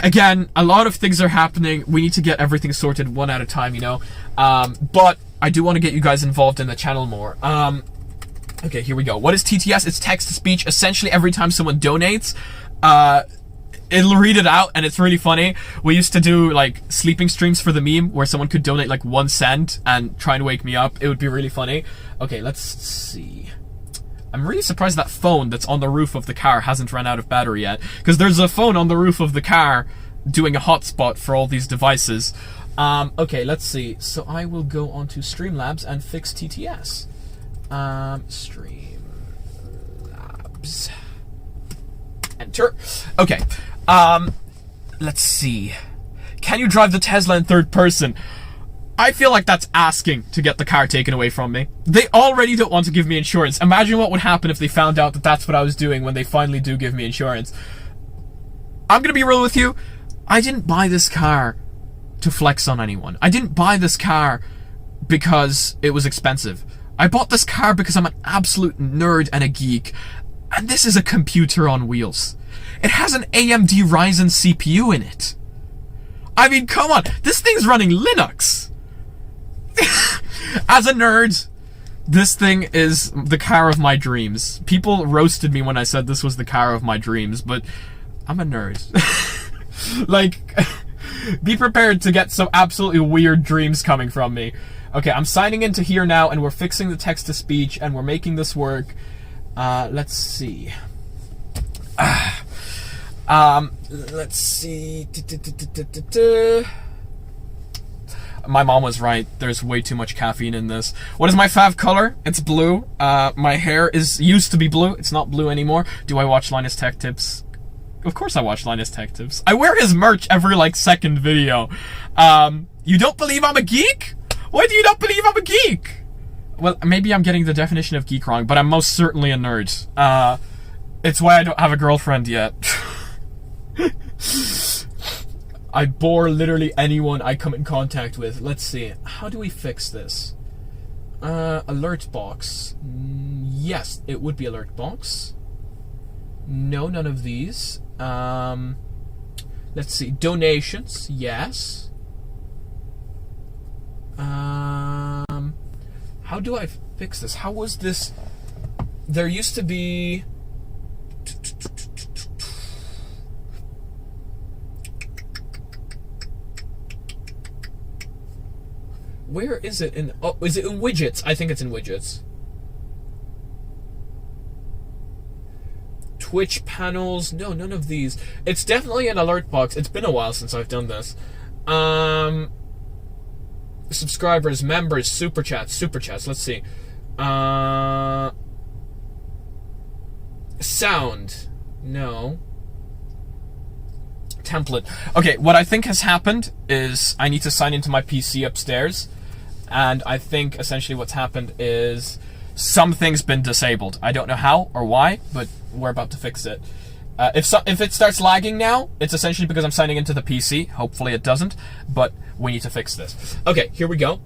again, a lot of things are happening. We need to get everything sorted one at a time, you know? But I do want to get you guys involved in the channel more. Okay, here we go. What is TTS? It's text-to-speech. Essentially, every time someone donates, it'll read it out, and it's really funny. We used to do, like, sleeping streams for the meme, where someone could donate, like, 1 cent and try and wake me up. It would be really funny. Okay, let's see. I'm really surprised that phone that's on the roof of the car hasn't run out of battery yet, because there's a phone on the roof of the car doing a hotspot for all these devices. Okay, let's see. So I will go onto Streamlabs and fix TTS. Streamlabs. Enter. Okay. Let's see. Can you drive the Tesla in third person? I feel like that's asking to get the car taken away from me. They already don't want to give me insurance. Imagine what would happen if they found out that that's what I was doing when they finally do give me insurance. I'm gonna be real with you. I didn't buy this car to flex on anyone. I didn't buy this car because it was expensive. I bought this car because I'm an absolute nerd and a geek. And this is a computer on wheels. It has an AMD Ryzen CPU in it. I mean, come on. This thing's running Linux. As a nerd, this thing is the car of my dreams. People roasted me when I said this was the car of my dreams, but I'm a nerd. Like, be prepared to get some absolutely weird dreams coming from me. Okay, I'm signing into here now, and we're fixing the text-to-speech, and we're making this work. Let's see. Let's see. My mom was right. There's way too much caffeine in this. What is my fav color? It's blue. My hair used to be blue. It's not blue anymore. Do I watch Linus Tech Tips? Of course I watch Linus Tech Tips. I wear his merch every, like, second video. You don't believe I'm a geek? Why do you not believe I'm a geek? Well, maybe I'm getting the definition of geek wrong, but I'm most certainly a nerd. It's why I don't have a girlfriend yet. I bore literally anyone I come in contact with. Let's see. How do we fix this? Alert box. Yes, it would be alert box. No, none of these. Let's see. Donations. Yes. How do I fix this? How was this? There used to be... Where is it in... Oh, is it in widgets? I think it's in widgets. Twitch panels. No, none of these. It's definitely an alert box. It's been a while since I've done this. Subscribers, members, super chats. Let's see. Sound. No. Template. Okay, what I think has happened is I need to sign into my PC upstairs. And I think essentially what's happened is something's been disabled. I don't know how or why, but we're about to fix it. If it starts lagging now, it's essentially because I'm signing into the PC. Hopefully it doesn't, but we need to fix this. Okay, here we go.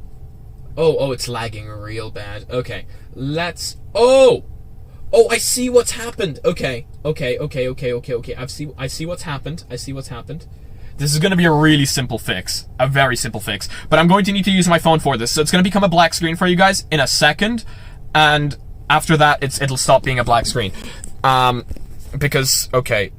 Oh, it's lagging real bad. Okay, let's... Oh, I see what's happened. Okay. I see what's happened. This is going to be a really simple fix. A very simple fix. But I'm going to need to use my phone for this. So it's going to become a black screen for you guys in a second. And after that, it'll stop being a black screen. Because, okay,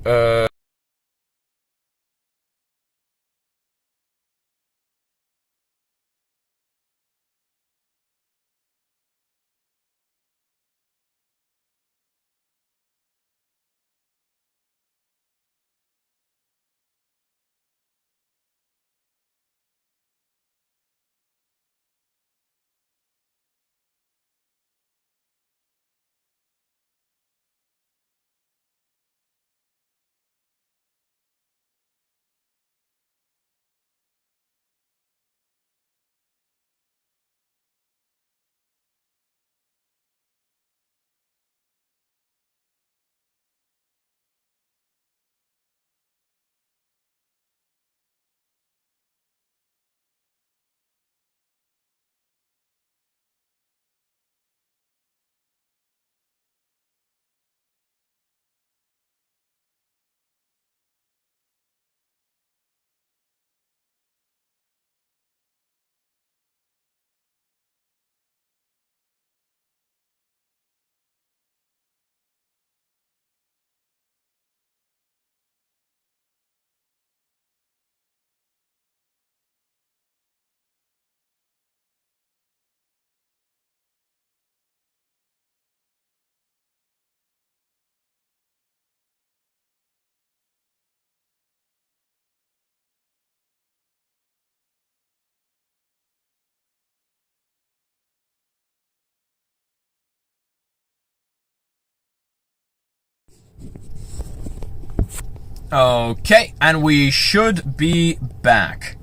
Okay, and we should be back.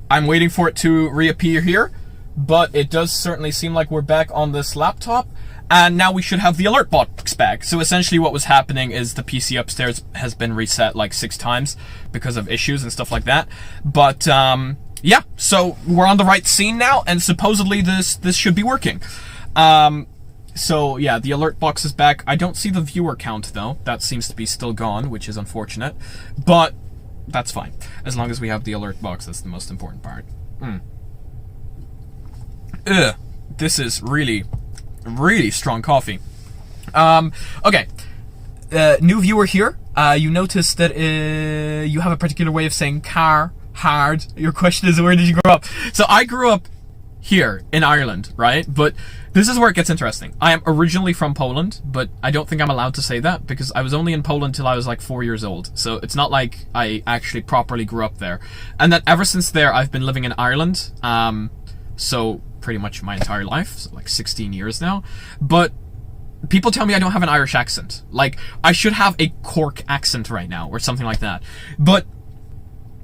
I'm waiting for it to reappear here, but it does certainly seem like we're back on this laptop. And now we should have the alert box back. So essentially what was happening is the PC upstairs has been reset like 6 times because of issues and stuff like that. But yeah, so we're on the right scene now, and supposedly this should be working. So yeah, the alert box is back. I don't see the viewer count though. That seems to be still gone, which is unfortunate. But that's fine. As long as we have the alert box, that's the most important part. This is really strong coffee. Okay. New viewer here. You notice that you have a particular way of saying car, hard. Your question is, where did you grow up? So I grew up here in Ireland, right? But this is where it gets interesting. I am originally from Poland, but I don't think I'm allowed to say that because I was only in Poland till I was like 4 years old. So it's not like I actually properly grew up there. And then ever since there, I've been living in Ireland. So pretty much my entire life, so like 16 years now. But people tell me I don't have an Irish accent. Like, I should have a Cork accent right now, or something like that. But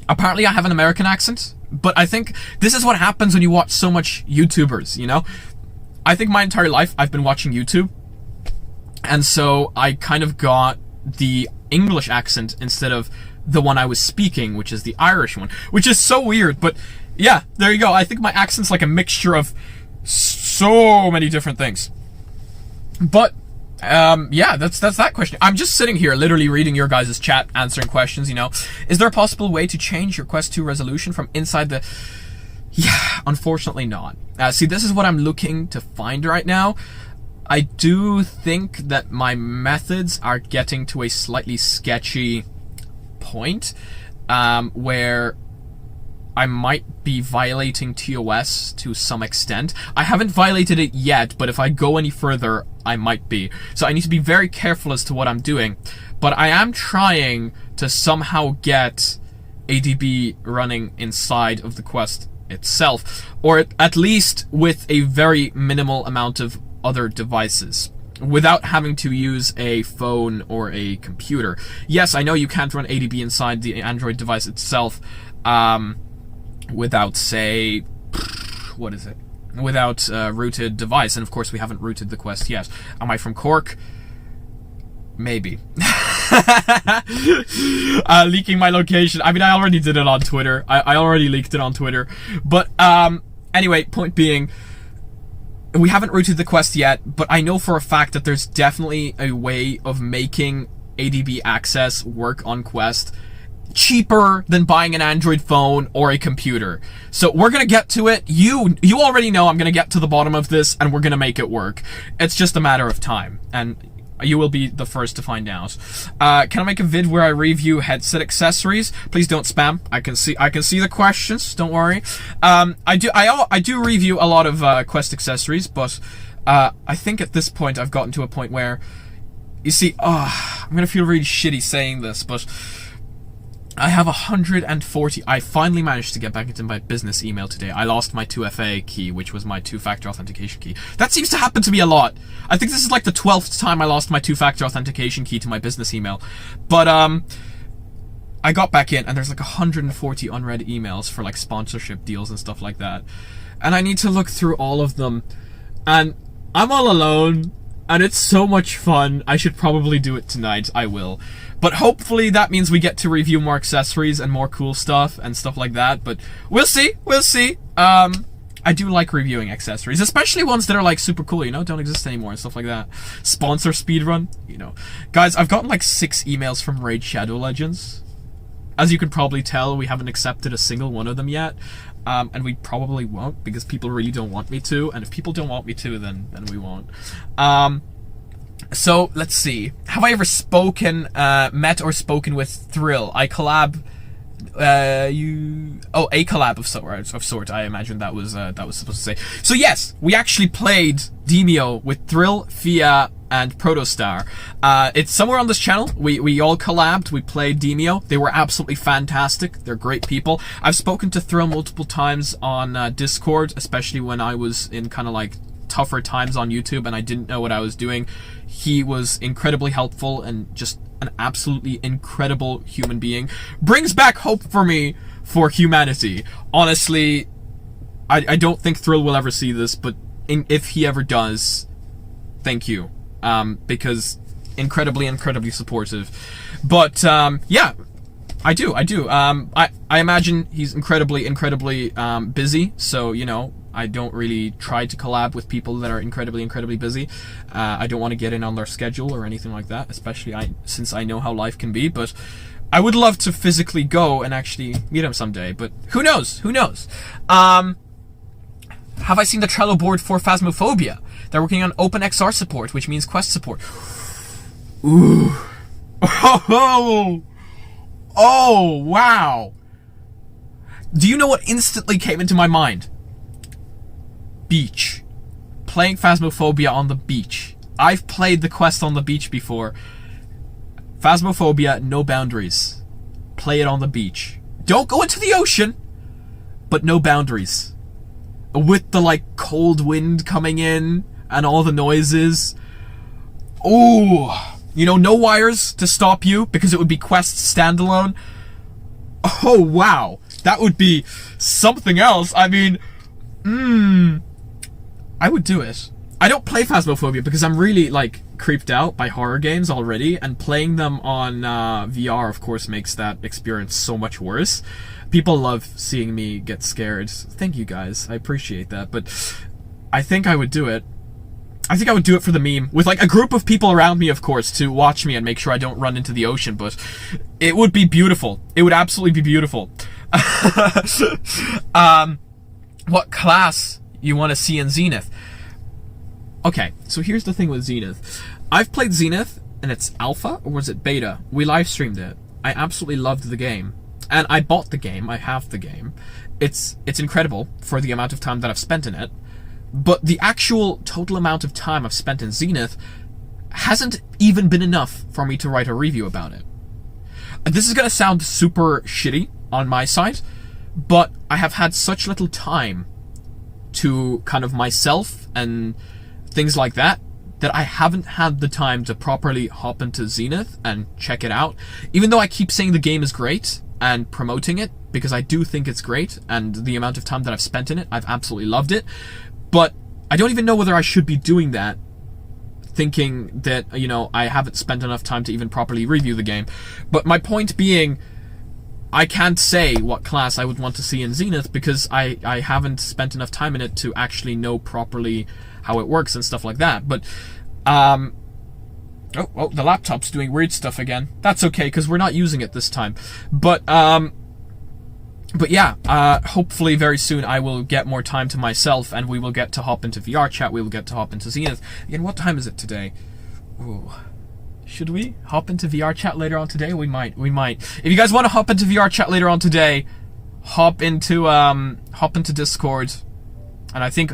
apparently I have an American accent. But I think this is what happens when you watch so much YouTubers, you know? I think my entire life I've been watching YouTube. And so I kind of got the English accent instead of the one I was speaking, which is the Irish one. Which is so weird, but yeah, there you go. I think my accent's like a mixture of so many different things. But, yeah, that's that question. I'm just sitting here literally reading your guys' chat, answering questions, you know. Is there a possible way to change your Quest 2 resolution from inside the... Yeah, unfortunately not. See, this is what I'm looking to find right now. I do think that my methods are getting to a slightly sketchy point, where I might be violating TOS to some extent. I haven't violated it yet, but if I go any further, I might be. So I need to be very careful as to what I'm doing. But I am trying to somehow get ADB running inside of the Quest itself, or at least with a very minimal amount of other devices, without having to use a phone or a computer. Yes, I know you can't run ADB inside the Android device itself, without, say, what is it? Without a rooted device, and of course we haven't rooted the Quest yet. Am I from Cork? Maybe. Leaking my location. I mean, I already did it on Twitter. I already leaked it on Twitter. But, anyway, point being, we haven't rooted the Quest yet, but I know for a fact that there's definitely a way of making ADB access work on Quest cheaper than buying an Android phone or a computer. So we're gonna get to it. You already know I'm gonna get to the bottom of this, and we're gonna make it work. It's just a matter of time, and you will be the first to find out. Can I make a vid where I review headset accessories? Please don't spam. I can see the questions. Don't worry. I do review a lot of Quest accessories, but I think at this point I've gotten to a point where, you see, I'm gonna feel really shitty saying this, but I have 140. I finally managed to get back into my business email today. I lost my 2FA key, which was my two-factor authentication key. That seems to happen to me a lot. I think this is like the 12th time I lost my two-factor authentication key to my business email. But, I got back in, and there's like 140 unread emails for like sponsorship deals and stuff like that. And I need to look through all of them. And I'm all alone, and it's so much fun. I should probably do it tonight. I will. But hopefully that means we get to review more accessories and more cool stuff and stuff like that. But we'll see. We'll see. I do like reviewing accessories, especially ones that are like super cool, you know, don't exist anymore and stuff like that. Sponsor speedrun, you know. Guys, I've gotten like 6 emails from Raid Shadow Legends. As you can probably tell, we haven't accepted a single one of them yet. And we probably won't, because people really don't want me to. And if people don't want me to, then we won't. So, let's see. Have I ever met or spoken with Thrill? I collab, a collab of sort, I imagine that was supposed to say. So yes, we actually played Demio with Thrill, Fia, and Protostar. It's somewhere on this channel. We all collabed, we played Demio. They were absolutely fantastic. They're great people. I've spoken to Thrill multiple times on Discord, especially when I was in kind of like tougher times on YouTube and I didn't know what I was doing, he was incredibly helpful and just an absolutely incredible human being. Brings back hope for me for humanity. Honestly, I don't think Thrill will ever see this, but if he ever does, thank you. Because incredibly supportive. But, yeah, I do. I imagine he's incredibly busy, so, you know, I don't really try to collab with people that are incredibly busy. I don't want to get in on their schedule or anything like that, especially since I know how life can be, but I would love to physically go and actually meet him someday, but who knows? Have I seen the Trello board for Phasmophobia? They're working on OpenXR support, which means Quest support. Ooh. Oh, wow. Do you know what instantly came into my mind? Beach. Playing Phasmophobia on the beach. I've played the Quest on the beach before. Phasmophobia, no boundaries. Play it on the beach. Don't go into the ocean, but no boundaries. With the, like, cold wind coming in and all the noises. Ooh. You know, no wires to stop you because it would be Quest standalone. Oh, wow. That would be something else. I mean, I would do it. I don't play Phasmophobia because I'm really, like, creeped out by horror games already, and playing them on VR, of course, makes that experience so much worse. People love seeing me get scared. Thank you, guys. I appreciate that, but I think I would do it. I think I would do it for the meme, with, like, a group of people around me, of course, to watch me and make sure I don't run into the ocean, but it would be beautiful. It would absolutely be beautiful. What class you want to see in Zenith? Okay, so here's the thing with Zenith. I've played Zenith, and it's alpha, or was it beta? We live streamed it. I absolutely loved the game. And I bought the game, I have the game. It's incredible for the amount of time that I've spent in it. But the actual total amount of time I've spent in Zenith hasn't even been enough for me to write a review about it. This is going to sound super shitty on my side, but I have had such little time to kind of myself and things like that, that I haven't had the time to properly hop into Zenith and check it out. Even though I keep saying the game is great and promoting it, because I do think it's great, and the amount of time that I've spent in it, I've absolutely loved it. But I don't even know whether I should be doing that, thinking that, you know, I haven't spent enough time to even properly review the game. But my point being, I can't say what class I would want to see in Zenith because I haven't spent enough time in it to actually know properly how it works and stuff like that. But, oh, the laptop's doing weird stuff again. That's okay, because we're not using it this time. But yeah, hopefully very soon I will get more time to myself and we will get to hop into VR chat, we will get to hop into Zenith. Again, what time is it today? Ooh. Should we hop into VR chat later on today? We might. If you guys want to hop into VR chat later on today, hop into Discord. And I think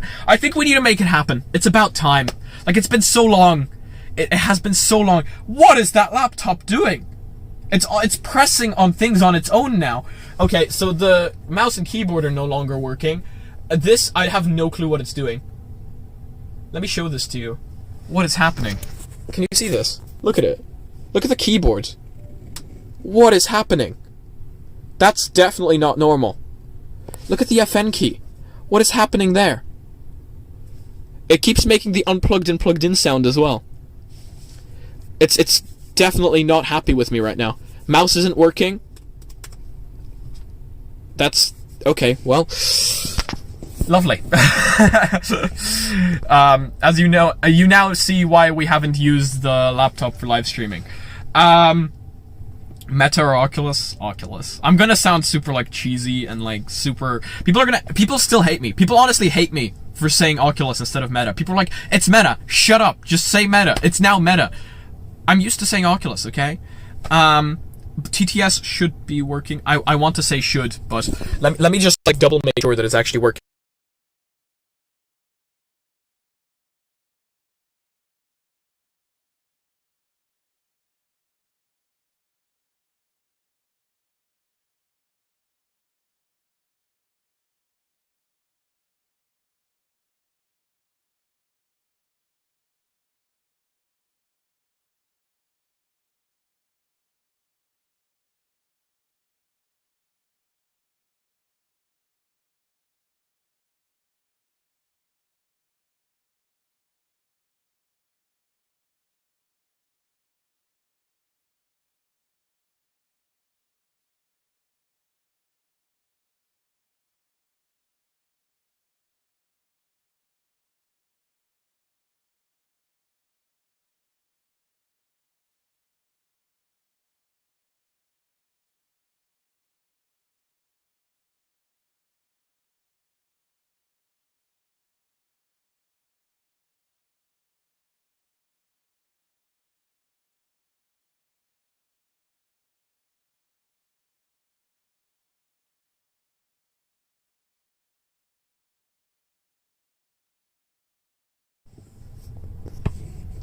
we need to make it happen. It's about time. Like, it's been so long. It has been so long. What is that laptop doing? It's pressing on things on its own now. Okay, so the mouse and keyboard are no longer working. This, I have no clue what it's doing. Let me show this to you. What is happening? Can you see this? Look at it. Look at the keyboard. What is happening? That's definitely not normal. Look at the FN key. What is happening there? It keeps making the unplugged and plugged in sound as well. It's definitely not happy with me right now. Mouse isn't working. That's okay, well, lovely. As you know, you now see why we haven't used the laptop for live streaming. Meta or Oculus? Oculus. I'm gonna sound super, like, cheesy and, like, super... People still hate me. People honestly hate me for saying Oculus instead of Meta. People are like, it's Meta. Shut up. Just say Meta. It's now Meta. I'm used to saying Oculus, okay? TTS should be working. I want to say should, but let me just, like, double make sure that it's actually working.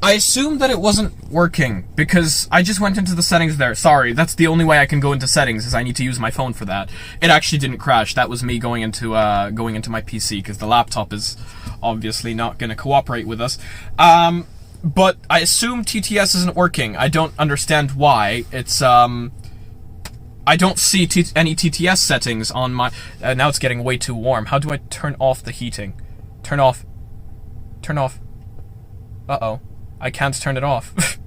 I assumed that it wasn't working because I just went into the settings there. Sorry, that's the only way I can go into settings is I need to use my phone for that. It actually didn't crash. That was me going into my PC because the laptop is obviously not going to cooperate with us. But I assume TTS isn't working. I don't understand why. It's I don't see any TTS settings on my... now it's getting way too warm. How do I turn off the heating? Turn off. Turn off. Uh-oh. I can't turn it off.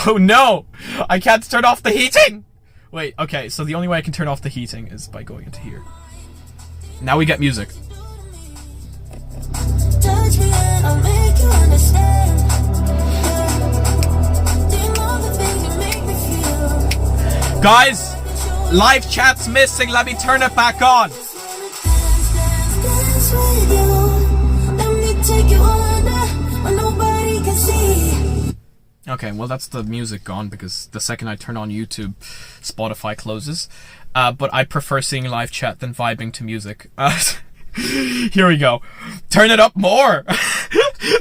Oh no! I can't turn off the heating! Wait, okay, so the only way I can turn off the heating is by going into here. Now we get music. Touch me and I'll make you understand. Do you know the things you make me feel? Guys! Live chat's missing, let me turn it back on! Dance with you. Let me take you under where nobody can see. Okay, well that's the music gone because the second I turn on YouTube, Spotify closes. But I prefer seeing live chat than vibing to music. Here we go. Turn it up more!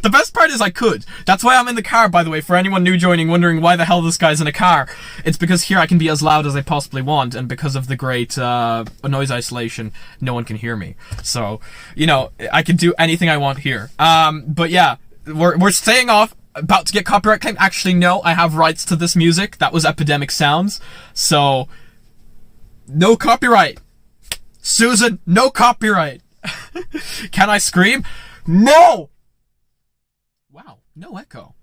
The best part is I could. That's why I'm in the car, by the way, for anyone new joining wondering why the hell this guy's in a car. It's because here I can be as loud as I possibly want, and because of the great noise isolation, no one can hear me. So, you know, I can do anything I want here. But yeah, we're staying off. About to get copyright claim. Actually, no, I have rights to this music. That was Epidemic Sounds. So, no copyright. Susan, no copyright. Can I scream? No! Wow, no echo.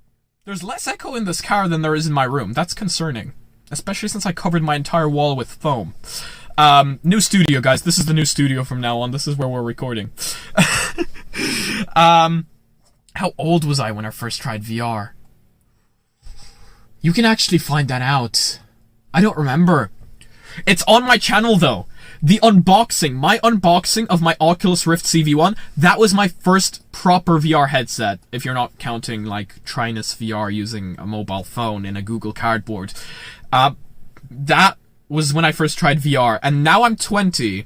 There's less echo in this car than there is in my room. That's concerning. Especially since I covered my entire wall with foam. New studio, guys. This is the new studio from now on. This is where we're recording. How old was I when I first tried VR? You can actually find that out. I don't remember. It's on my channel, though. The unboxing, my unboxing of my Oculus Rift CV1, that was my first proper VR headset, if you're not counting, like, Trinus VR using a mobile phone in a Google Cardboard. That was when I first tried VR, and now I'm 20.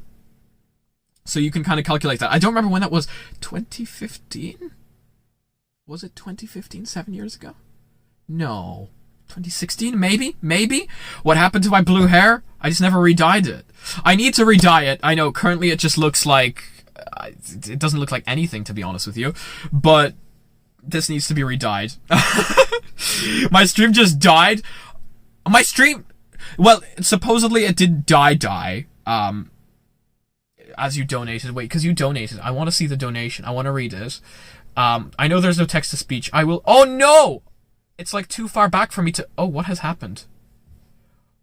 So you can kind of calculate that. I don't remember when that was. 2015? Was it 2015, 7 years ago? No. 2016, maybe? Maybe? What happened to my blue hair? I just never re-dyed it. I need to re-dye it. I know, currently it just looks like... it doesn't look like anything, to be honest with you. But this needs to be re-dyed. My stream just died. My stream... Well, supposedly it did die. As you donated. Wait, because you donated. I want to see the donation. I want to read it. I know there's no text-to-speech. I will... Oh, no! It's like too far back for me to... Oh, what has happened?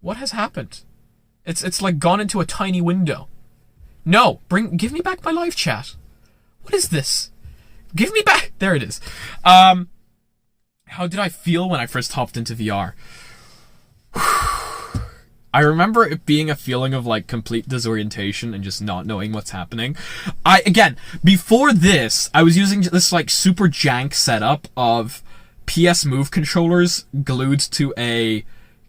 What has happened? It's like gone into a tiny window. No! Give me back my live chat. What is this? Give me back... There it is. How did I feel when I first hopped into VR? I remember it being a feeling of, like, complete disorientation and just not knowing what's happening. Again, before this, I was using this, like, super jank setup of PS Move controllers glued to a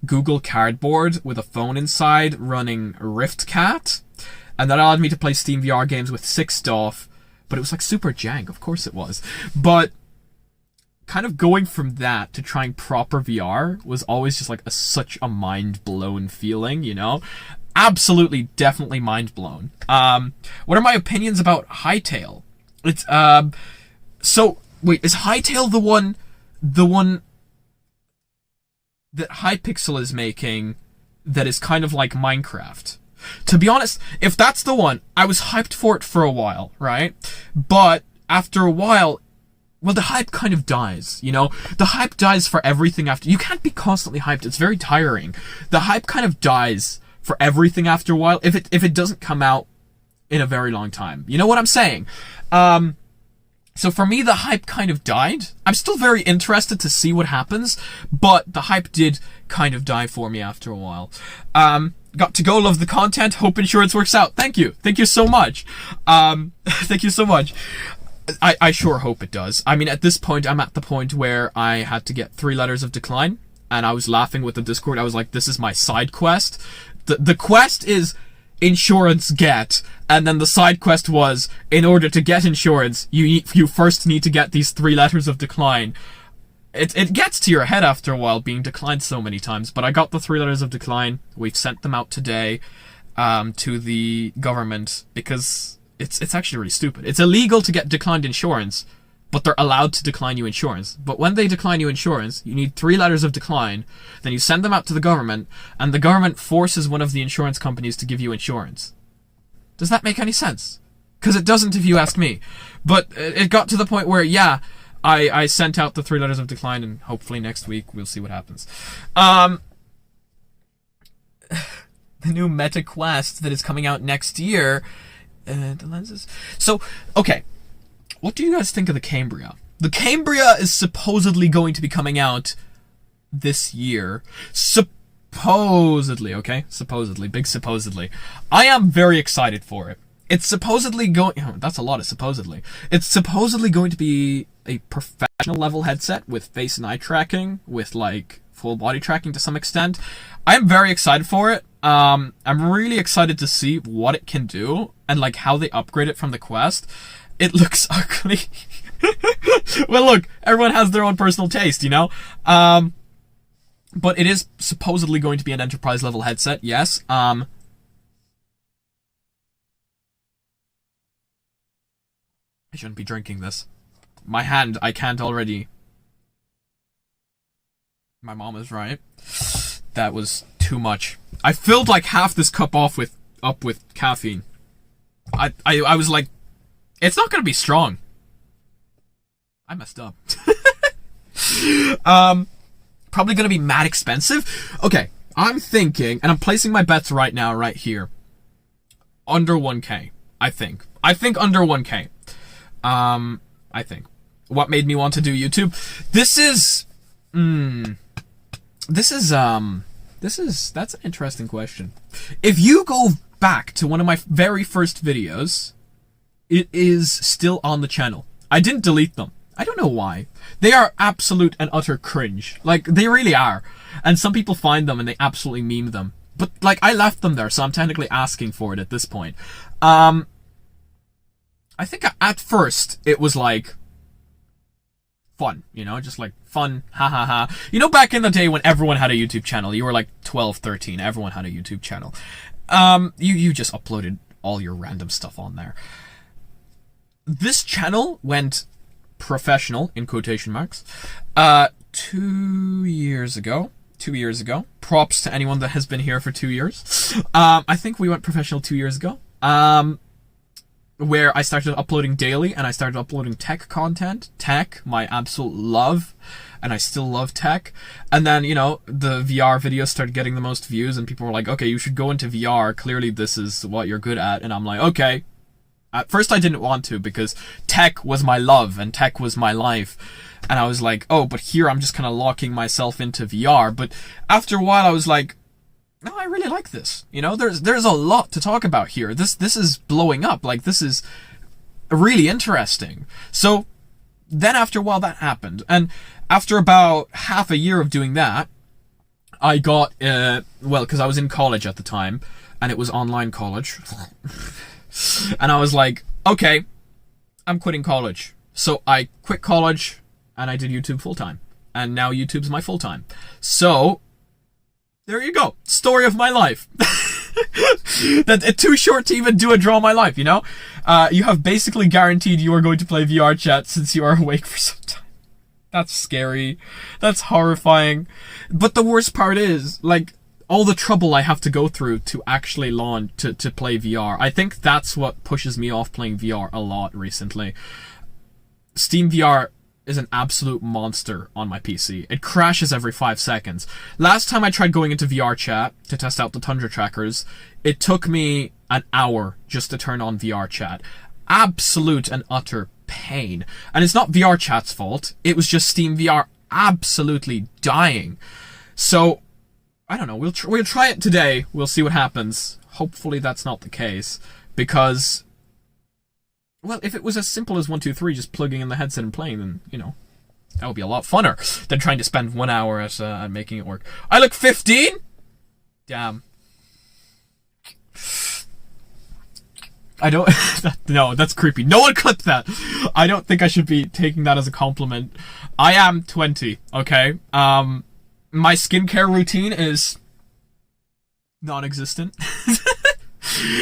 Google Cardboard with a phone inside running RiftCat. And that allowed me to play Steam VR games with 6 stuff. But it was, like, super jank. Of course it was. But kind of going from that to trying proper VR was always just like such a mind-blown feeling, you know? Absolutely, definitely mind-blown. What are my opinions about Hytale? It's, so, wait, is Hytale the one that Hypixel is making that is kind of like Minecraft? To be honest, if that's the one, I was hyped for it for a while, right? But after a while, well, the hype kind of dies, you know? The hype dies for everything after... You can't be constantly hyped. It's very tiring. The hype kind of dies for everything after a while if it doesn't come out in a very long time. You know what I'm saying? So for me, the hype kind of died. I'm still very interested to see what happens, but the hype did kind of die for me after a while. Got to go, love the content, hope insurance works out. Thank you. Thank you so much. Thank you so much. I sure hope it does. I mean, at this point, I'm at the point where I had to get 3 letters of decline, and I was laughing with the Discord. I was like, this is my side quest. The quest is insurance get, and then the side quest was, in order to get insurance, you first need to get these 3 letters of decline. it gets to your head after a while being declined so many times. But I got the 3 letters of decline. We've sent them out today to the government because it's actually really stupid. It's illegal to get declined insurance, but they're allowed to decline you insurance. But when they decline you insurance, you need 3 letters of decline, then you send them out to the government, and the government forces one of the insurance companies to give you insurance. Does that make any sense? Because it doesn't if you ask me. But it got to the point where, yeah, I sent out the 3 letters of decline, and hopefully next week we'll see what happens. The new Meta Quest that is coming out next year, the lenses. So, okay, what do you guys think of the Cambria? The Cambria is supposedly going to be coming out this year. Supposedly, okay? Supposedly, big supposedly. I am very excited for it. It's supposedly going... Oh, that's a lot of supposedly. It's supposedly going to be a professional level headset with face and eye tracking, with like full body tracking to some extent. I'm very excited for it. I'm really excited to see what it can do and like how they upgrade it from the Quest. It looks ugly. Well, look, everyone has their own personal taste, you know? But it is supposedly going to be an enterprise level headset, yes. I shouldn't be drinking this. My hand, I can't already. My mom is right. That was too much. I filled like half this cup up with caffeine. I was like, it's not gonna be strong. I messed up. Probably gonna be mad expensive. Okay, I'm thinking, and I'm placing my bets right now, right here. Under 1K, I think. I think under 1K. I think. What made me want to do YouTube? That's an interesting question. If you go back to one of my very first videos, it is still on the channel. I didn't delete them. I don't know why. They are absolute and utter cringe. Like, they really are. And some people find them and they absolutely meme them. But, like, I left them there, so I'm technically asking for it at this point. I think at first it was like fun, you know, just like fun, ha ha ha. You know, back in the day when everyone had a YouTube channel, you were like 12, 13, everyone had a YouTube channel. You just uploaded all your random stuff on there. This channel went professional, in quotation marks, 2 years ago. 2 years ago. Props to anyone that has been here for 2 years. I think we went professional 2 years ago. Where I started uploading daily, and I started uploading tech content. Tech, my absolute love, and I still love tech. And then, you know, the VR videos started getting the most views, and people were like, okay, you should go into VR. Clearly this is what you're good at. And I'm like, okay. At first I didn't want to, because tech was my love, and tech was my life. And I was like, oh, but here I'm just kind of locking myself into VR. But after a while I was like, no, I really like this. You know, there's a lot to talk about here. This is blowing up. Like, this is really interesting. So then after a while that happened. And after about half a year of doing that, I got, well, because I was in college at the time, and it was online college. And I was like, okay, I'm quitting college. So I quit college, and I did YouTube full-time. And now YouTube's my full-time. So there you go. Story of my life. That's too short to even do a draw my life, you know? You have basically guaranteed you are going to play VR chat since you are awake for some time. That's scary. That's horrifying. But the worst part is, like, all the trouble I have to go through to actually launch, to play VR. I think that's what pushes me off playing VR a lot recently. Steam VR is an absolute monster on my PC. It crashes every 5 seconds. Last time I tried going into VR chat to test out the Tundra trackers, it took me an hour just to turn on VR chat. Absolute and utter pain. And it's not VR chat's fault. It was just Steam VR absolutely dying. So, I don't know. We'll try it today. We'll see what happens. Hopefully that's not the case. Because, well, if it was as simple as 1, 2, 3, just plugging in the headset and playing, then, you know, that would be a lot funner than trying to spend 1 hour at making it work. I look 15? Damn. I don't... no, that's creepy. No one clip that! I don't think I should be taking that as a compliment. I am 20, okay? My skincare routine is... non-existent.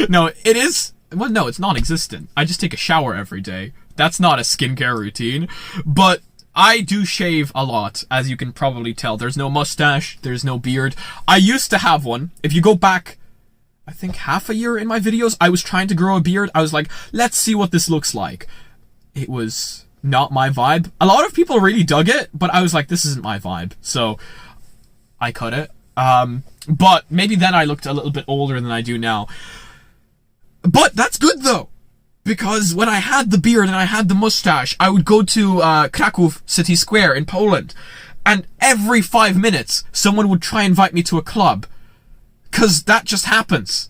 No, it is... well, no, it's non-existent. I just take a shower every day. That's not a skincare routine. But I do shave a lot, as you can probably tell. There's no mustache. There's no beard. I used to have one. If you go back... I think half a year in my videos, I was trying to grow a beard. I was like, let's see what this looks like. It was not my vibe. A lot of people really dug it, but I was like, this isn't my vibe. So, I cut it. But maybe then I looked a little bit older than I do now. But that's good though. Because when I had the beard and I had the mustache, I would go to Kraków City Square in Poland. And every 5 minutes, someone would try and invite me to a club. Because that just happens.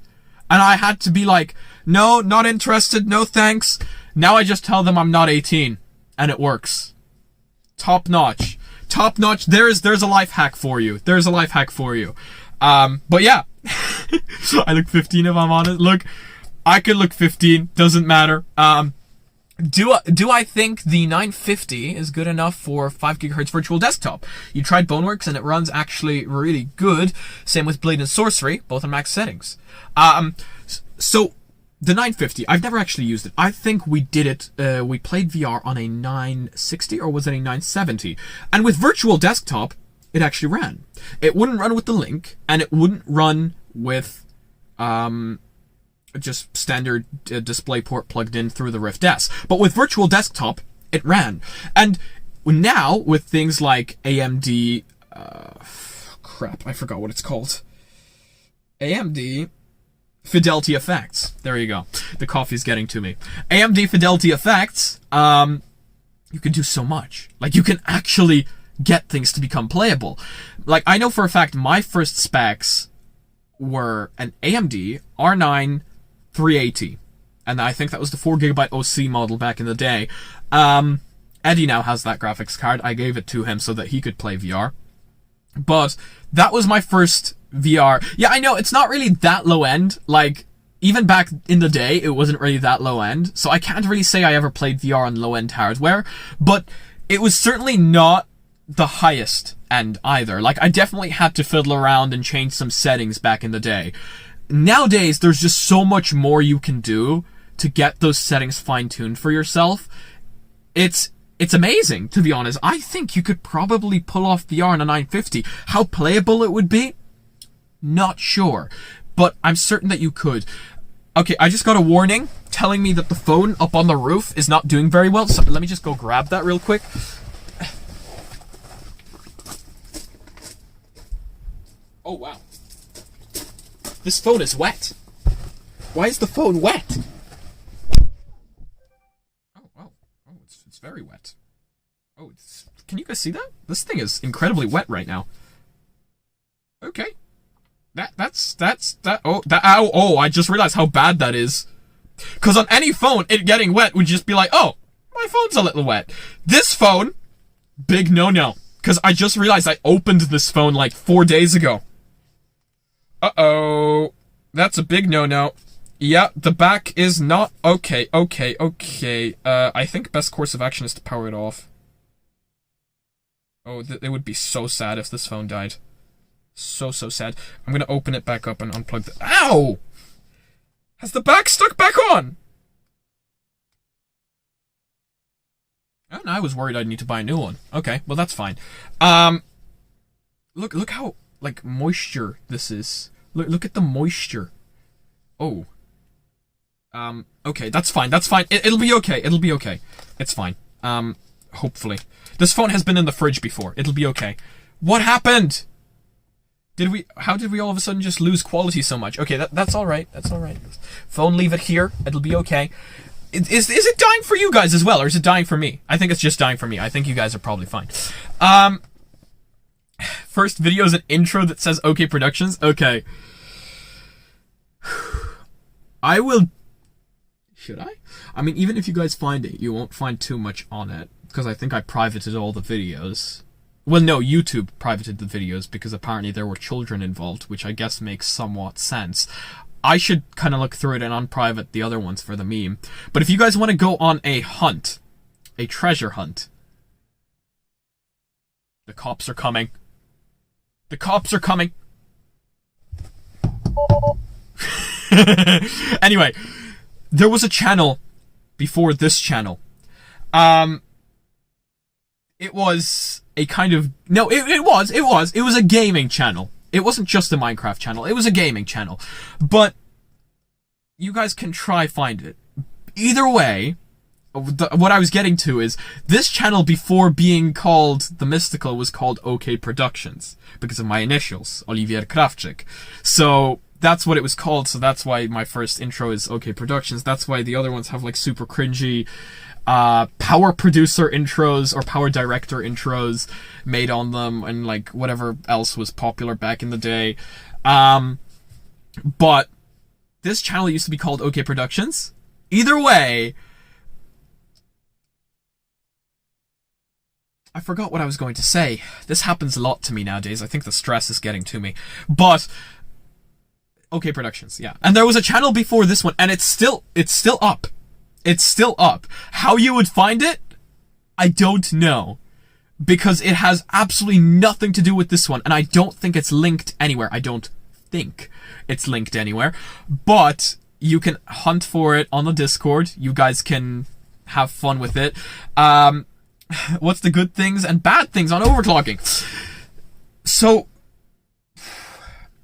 And I had to be like, no, not interested, no thanks. Now I just tell them I'm not 18. And it works. Top notch. Top notch. There's a life hack for you. There's a life hack for you. But yeah. I look 15 if I'm honest. Look, I could look 15. Doesn't matter. Do I think the 950 is good enough for 5 GHz virtual desktop? You tried Boneworks and it runs actually really good. Same with Blade and Sorcery, both on max settings. So the 950, I've never actually used it. I think we did it, we played VR on a 960 or was it a 970? And with virtual desktop, it actually ran. It wouldn't run with the link and it wouldn't run with, just standard display port plugged in through the Rift S. But with virtual desktop, it ran. And now, with things like AMD... crap, I forgot what it's called. AMD Fidelity Effects. There you go. The coffee's getting to me. AMD Fidelity Effects, you can do so much. Like, you can actually get things to become playable. Like, I know for a fact my first specs were an AMD R9 380, and I think that was the 4GB OC model back in the day. Eddie now has that graphics card. I gave it to him so that he could play VR. But that was my first VR. Yeah, I know, it's not really that low end. Like, even back in the day, it wasn't really that low end. So I can't really say I ever played VR on low end hardware. But it was certainly not the highest end either. Like, I definitely had to fiddle around and change some settings back in the day. Nowadays, there's just so much more you can do to get those settings fine-tuned for yourself. It's amazing, to be honest. I think you could probably pull off VR on a 950. How playable it would be? Not sure. But I'm certain that you could. Okay, I just got a warning telling me that the phone up on the roof is not doing very well. So let me just go grab that real quick. Oh, wow. This phone is wet. Why is the phone wet? Oh, it's very wet. Oh, can you guys see that? This thing is incredibly wet right now. Okay. Oh, I just realized how bad that is. Because on any phone, it getting wet would just be like, oh, my phone's a little wet. This phone, big no-no. Because I just realized I opened this phone like 4 days ago. Uh-oh. That's a big no-no. Yeah, the back is not... Okay. I think best course of action is to power it off. Oh, it would be so sad if this phone died. So sad. I'm gonna open it back up and unplug the... Ow! Has the back stuck back on? Oh, no, I was worried I'd need to buy a new one. Okay, well, that's fine. Look how, like, moisture this is. Look at the moisture. Oh. Okay, that's fine. It'll be okay. It's fine. Hopefully. This phone has been in the fridge before. It'll be okay. What happened? How did we all of a sudden just lose quality so much? Okay, that's alright. Phone, leave it here. It'll be okay. Is it dying for you guys as well, or is it dying for me? I think it's just dying for me. I think you guys are probably fine. First video is an intro that says OK Productions. Okay. I will... Should I? I mean, even if you guys find it, you won't find too much on it. Because I think I privated all the videos. Well, no, YouTube privated the videos because apparently there were children involved, which I guess makes somewhat sense. I should kind of look through it and unprivate the other ones for the meme. But if you guys want to go on a hunt, a treasure hunt, the cops are coming. The cops are coming. Anyway, there was a channel before this channel. It was a kind of... No, it was a gaming channel. It wasn't just a Minecraft channel. It was a gaming channel. But you guys can try find it. Either way, what I was getting to is this channel before being called The Mysticle was called OK Productions because of my initials, Olivier Krawczyk. So that's what it was called. So that's why my first intro is OK Productions. That's why the other ones have like super cringy power producer intros or power director intros made on them and like whatever else was popular back in the day. But this channel used to be called OK Productions. Either way, I forgot what I was going to say. This happens a lot to me nowadays. I think the stress is getting to me. But OK Productions, yeah. And there was a channel before this one, and it's still up. It's still up. How you would find it, I don't know. Because it has absolutely nothing to do with this one, and I don't think it's linked anywhere. I don't think it's linked anywhere. But you can hunt for it on the Discord. You guys can have fun with it. What's the good things and bad things on overclocking? So,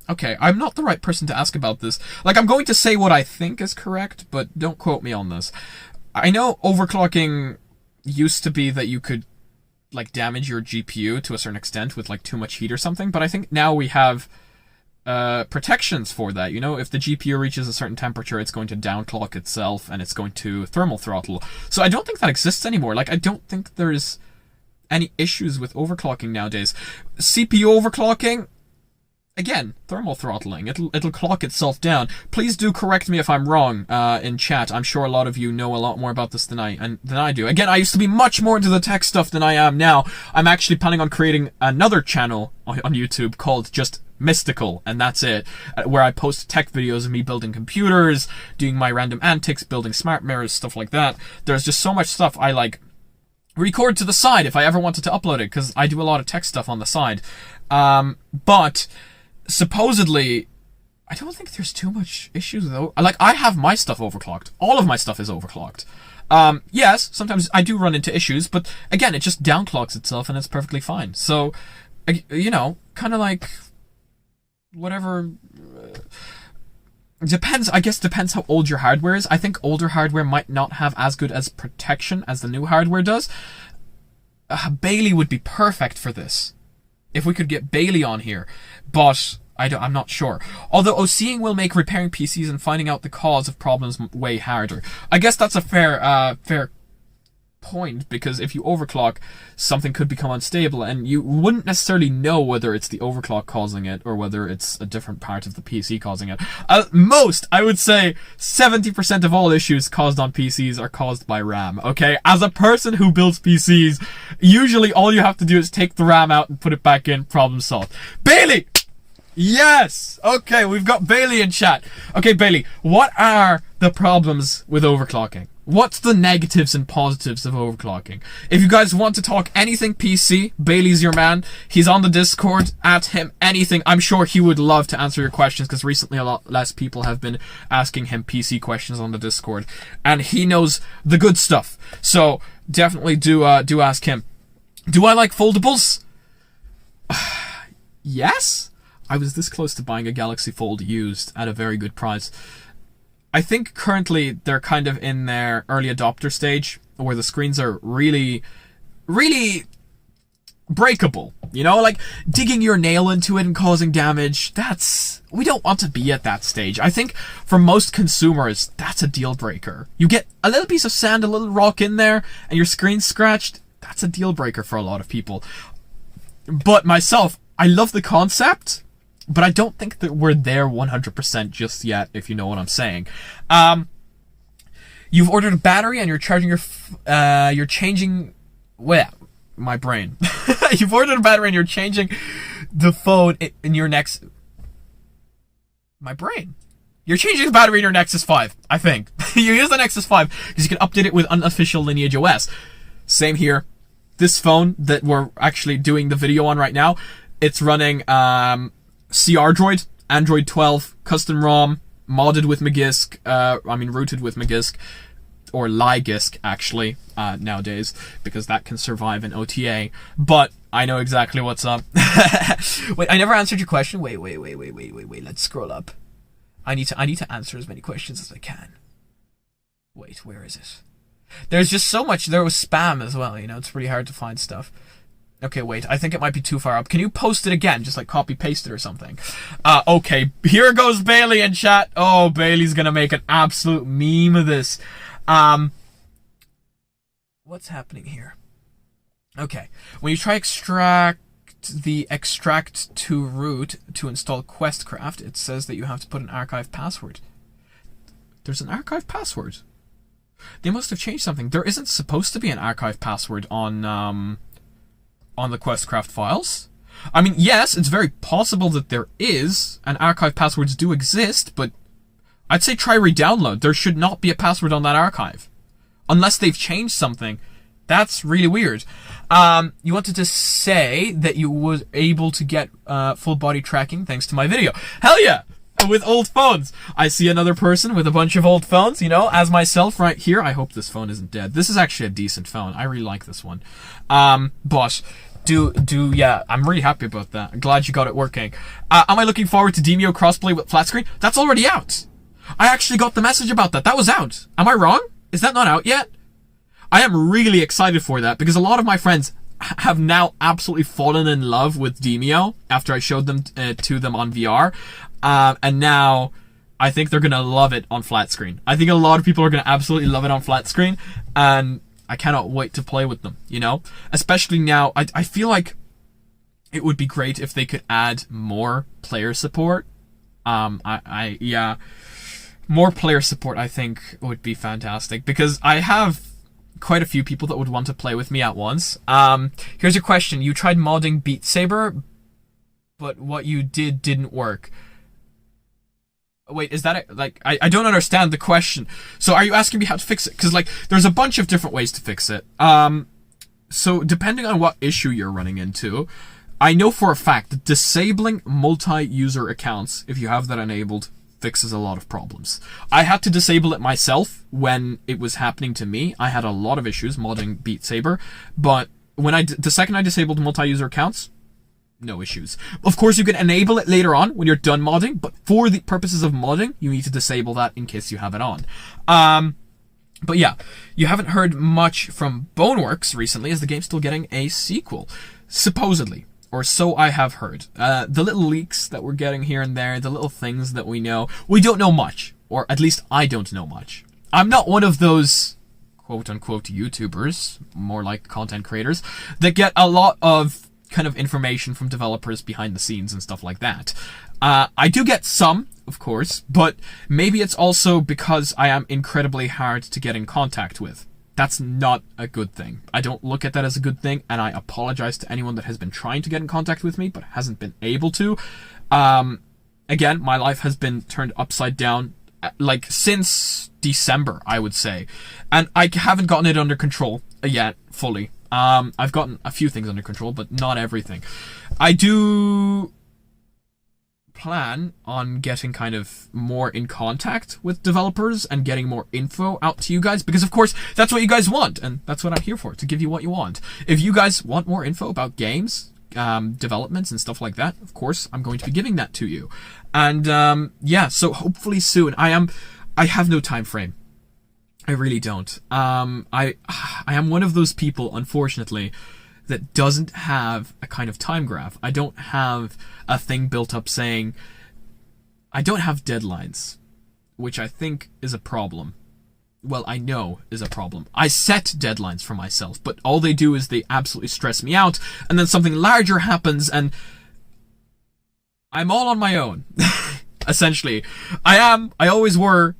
okay, I'm not the right person to ask about this. Like, I'm going to say what I think is correct, but don't quote me on this. I know overclocking used to be that you could, like, damage your GPU to a certain extent with, like, too much heat or something, but I think now we have protections for that. You know, if the GPU reaches a certain temperature, it's going to downclock itself, and it's going to thermal throttle. So I don't think that exists anymore. Like, I don't think there's any issues with overclocking nowadays. CPU overclocking, again, thermal throttling. It'll clock itself down. Please do correct me if I'm wrong in chat. I'm sure a lot of you know a lot more about this than I do. Again, I used to be much more into the tech stuff than I am now. I'm actually planning on creating another channel on YouTube called just Mysticle, and that's it, where I post tech videos of me building computers, doing my random antics, building smart mirrors, stuff like that. There's just so much stuff I like record to the side if I ever wanted to upload it, because I do a lot of tech stuff on the side. But supposedly, I don't think there's too much issues though. Like, I have my stuff overclocked. All of my stuff is overclocked. Yes, sometimes I do run into issues, but again, it just downclocks itself and it's perfectly fine. So, you know, kind of like whatever. Depends, I guess depends how old your hardware is. I think older hardware might not have as good as protection as the new hardware does. Bailey would be perfect for this. If we could get Bailey on here. But I'm not sure. Although OCing will make repairing PCs and finding out the cause of problems way harder. I guess that's a fair point, because if you overclock, something could become unstable, and you wouldn't necessarily know whether it's the overclock causing it or whether it's a different part of the PC causing it. I would say 70% of all issues caused on PCs are caused by RAM, okay? As a person who builds PCs, usually all you have to do is take the RAM out and put it back in, problem solved. Bailey! Yes! Okay, we've got Bailey in chat. Okay, Bailey, what are the problems with overclocking? What's the negatives and positives of overclocking? If you guys want to talk anything PC, Bailey's your man. He's on the Discord. At him anything. I'm sure he would love to answer your questions, because recently a lot less people have been asking him PC questions on the Discord, and he knows the good stuff. So definitely do ask him. Do I like foldables? Yes. I was this close to buying a Galaxy Fold used at a very good price. I think currently they're kind of in their early adopter stage, where the screens are really, really breakable. You know, like digging your nail into it and causing damage. We don't want to be at that stage. I think for most consumers, that's a deal breaker. You get a little piece of sand, a little rock in there, and your screen's scratched. That's a deal breaker for a lot of people. But myself, I love the concept, but I don't think that we're there 100% just yet, if you know what I'm saying. You've ordered a battery and you're charging you're changing, well, my brain. You've ordered a battery and you're changing the phone in your next, my brain. You're changing the battery in your Nexus 5, I think. You use the Nexus 5 because you can update it with unofficial Lineage OS. Same here. This phone that we're actually doing the video on right now, it's running CR Droid, Android 12, custom ROM, modded with Magisk, rooted with Magisk, or Ligisk, actually, nowadays, because that can survive an OTA. But I know exactly what's up. Wait, I never answered your question. Wait. Let's scroll up. I need to answer as many questions as I can. Wait, where is it? There's just so much. There was spam as well, it's pretty hard to find stuff. Okay, wait, I think it might be too far up. Can you post it again? Just like copy paste it or something. Okay, here goes Bailey in chat. Oh, Bailey's gonna make an absolute meme of this. What's happening here? Okay, when you try extract to root to install Questcraft, it says that you have to put an archive password. There's an archive password. They must have changed something. There isn't supposed to be an archive password on the Questcraft files. I mean, yes, it's very possible that there is, and archive passwords do exist, but I'd say try re-download. There should not be a password on that archive. Unless they've changed something. That's really weird. You wanted to say that you were able to get full body tracking thanks to my video. Hell yeah! With old phones. I see another person with a bunch of old phones, as myself right here. I hope this phone isn't dead. This is actually a decent phone. I really like this one. But yeah, I'm really happy about that. I'm glad you got it working. Am I looking forward to Demio crossplay with flat screen? That's already out. I actually got the message about that. That was out. Am I wrong? Is that not out yet? I am really excited for that because a lot of my friends have now absolutely fallen in love with Demio after I showed them to them on VR. And now I think they're going to love it on flat screen. I think a lot of people are going to absolutely love it on flat screen. And I cannot wait to play with them, Especially now, I feel like it would be great if they could add more player support. Yeah. More player support, I think, would be fantastic. Because I have quite a few people that would want to play with me at once. Here's a question. You tried modding Beat Saber, but what you did didn't work. Wait, is that it? Like, I don't understand the question. So are you asking me how to fix it? Because, there's a bunch of different ways to fix it. So depending on what issue you're running into, I know for a fact that disabling multi-user accounts, if you have that enabled, fixes a lot of problems. I had to disable it myself when it was happening to me. I had a lot of issues modding Beat Saber, but when the second I disabled multi-user accounts, no issues. Of course, you can enable it later on when you're done modding, but for the purposes of modding, you need to disable that in case you have it on. But yeah, you haven't heard much from Boneworks recently. Is the game still getting a sequel? Supposedly. Or so I have heard. The little leaks that we're getting here and there, the little things that we know, we don't know much. Or at least I don't know much. I'm not one of those quote-unquote YouTubers, more like content creators, that get a lot of kind of information from developers behind the scenes and stuff like that. I do get some, of course, but maybe it's also because I am incredibly hard to get in contact with. That's not a good thing. I don't look at that as a good thing, and I apologize to anyone that has been trying to get in contact with me, but hasn't been able to. Again, my life has been turned upside down, since December, I would say. And I haven't gotten it under control yet, fully. I've gotten a few things under control, but not everything. I do plan on getting kind of more in contact with developers and getting more info out to you guys, because of course that's what you guys want, and that's what I'm here for, to give you what you want. If you guys want more info about games, developments and stuff like that, of course I'm going to be giving that to you. And yeah, so hopefully soon. I have no time frame. I really don't. I am one of those people, unfortunately, that doesn't have a kind of time graph. I don't have a thing built up saying... I don't have deadlines, which I think is a problem. Well, I know is a problem. I set deadlines for myself, but all they do is they absolutely stress me out, and then something larger happens, and I'm all on my own. Essentially. I always were...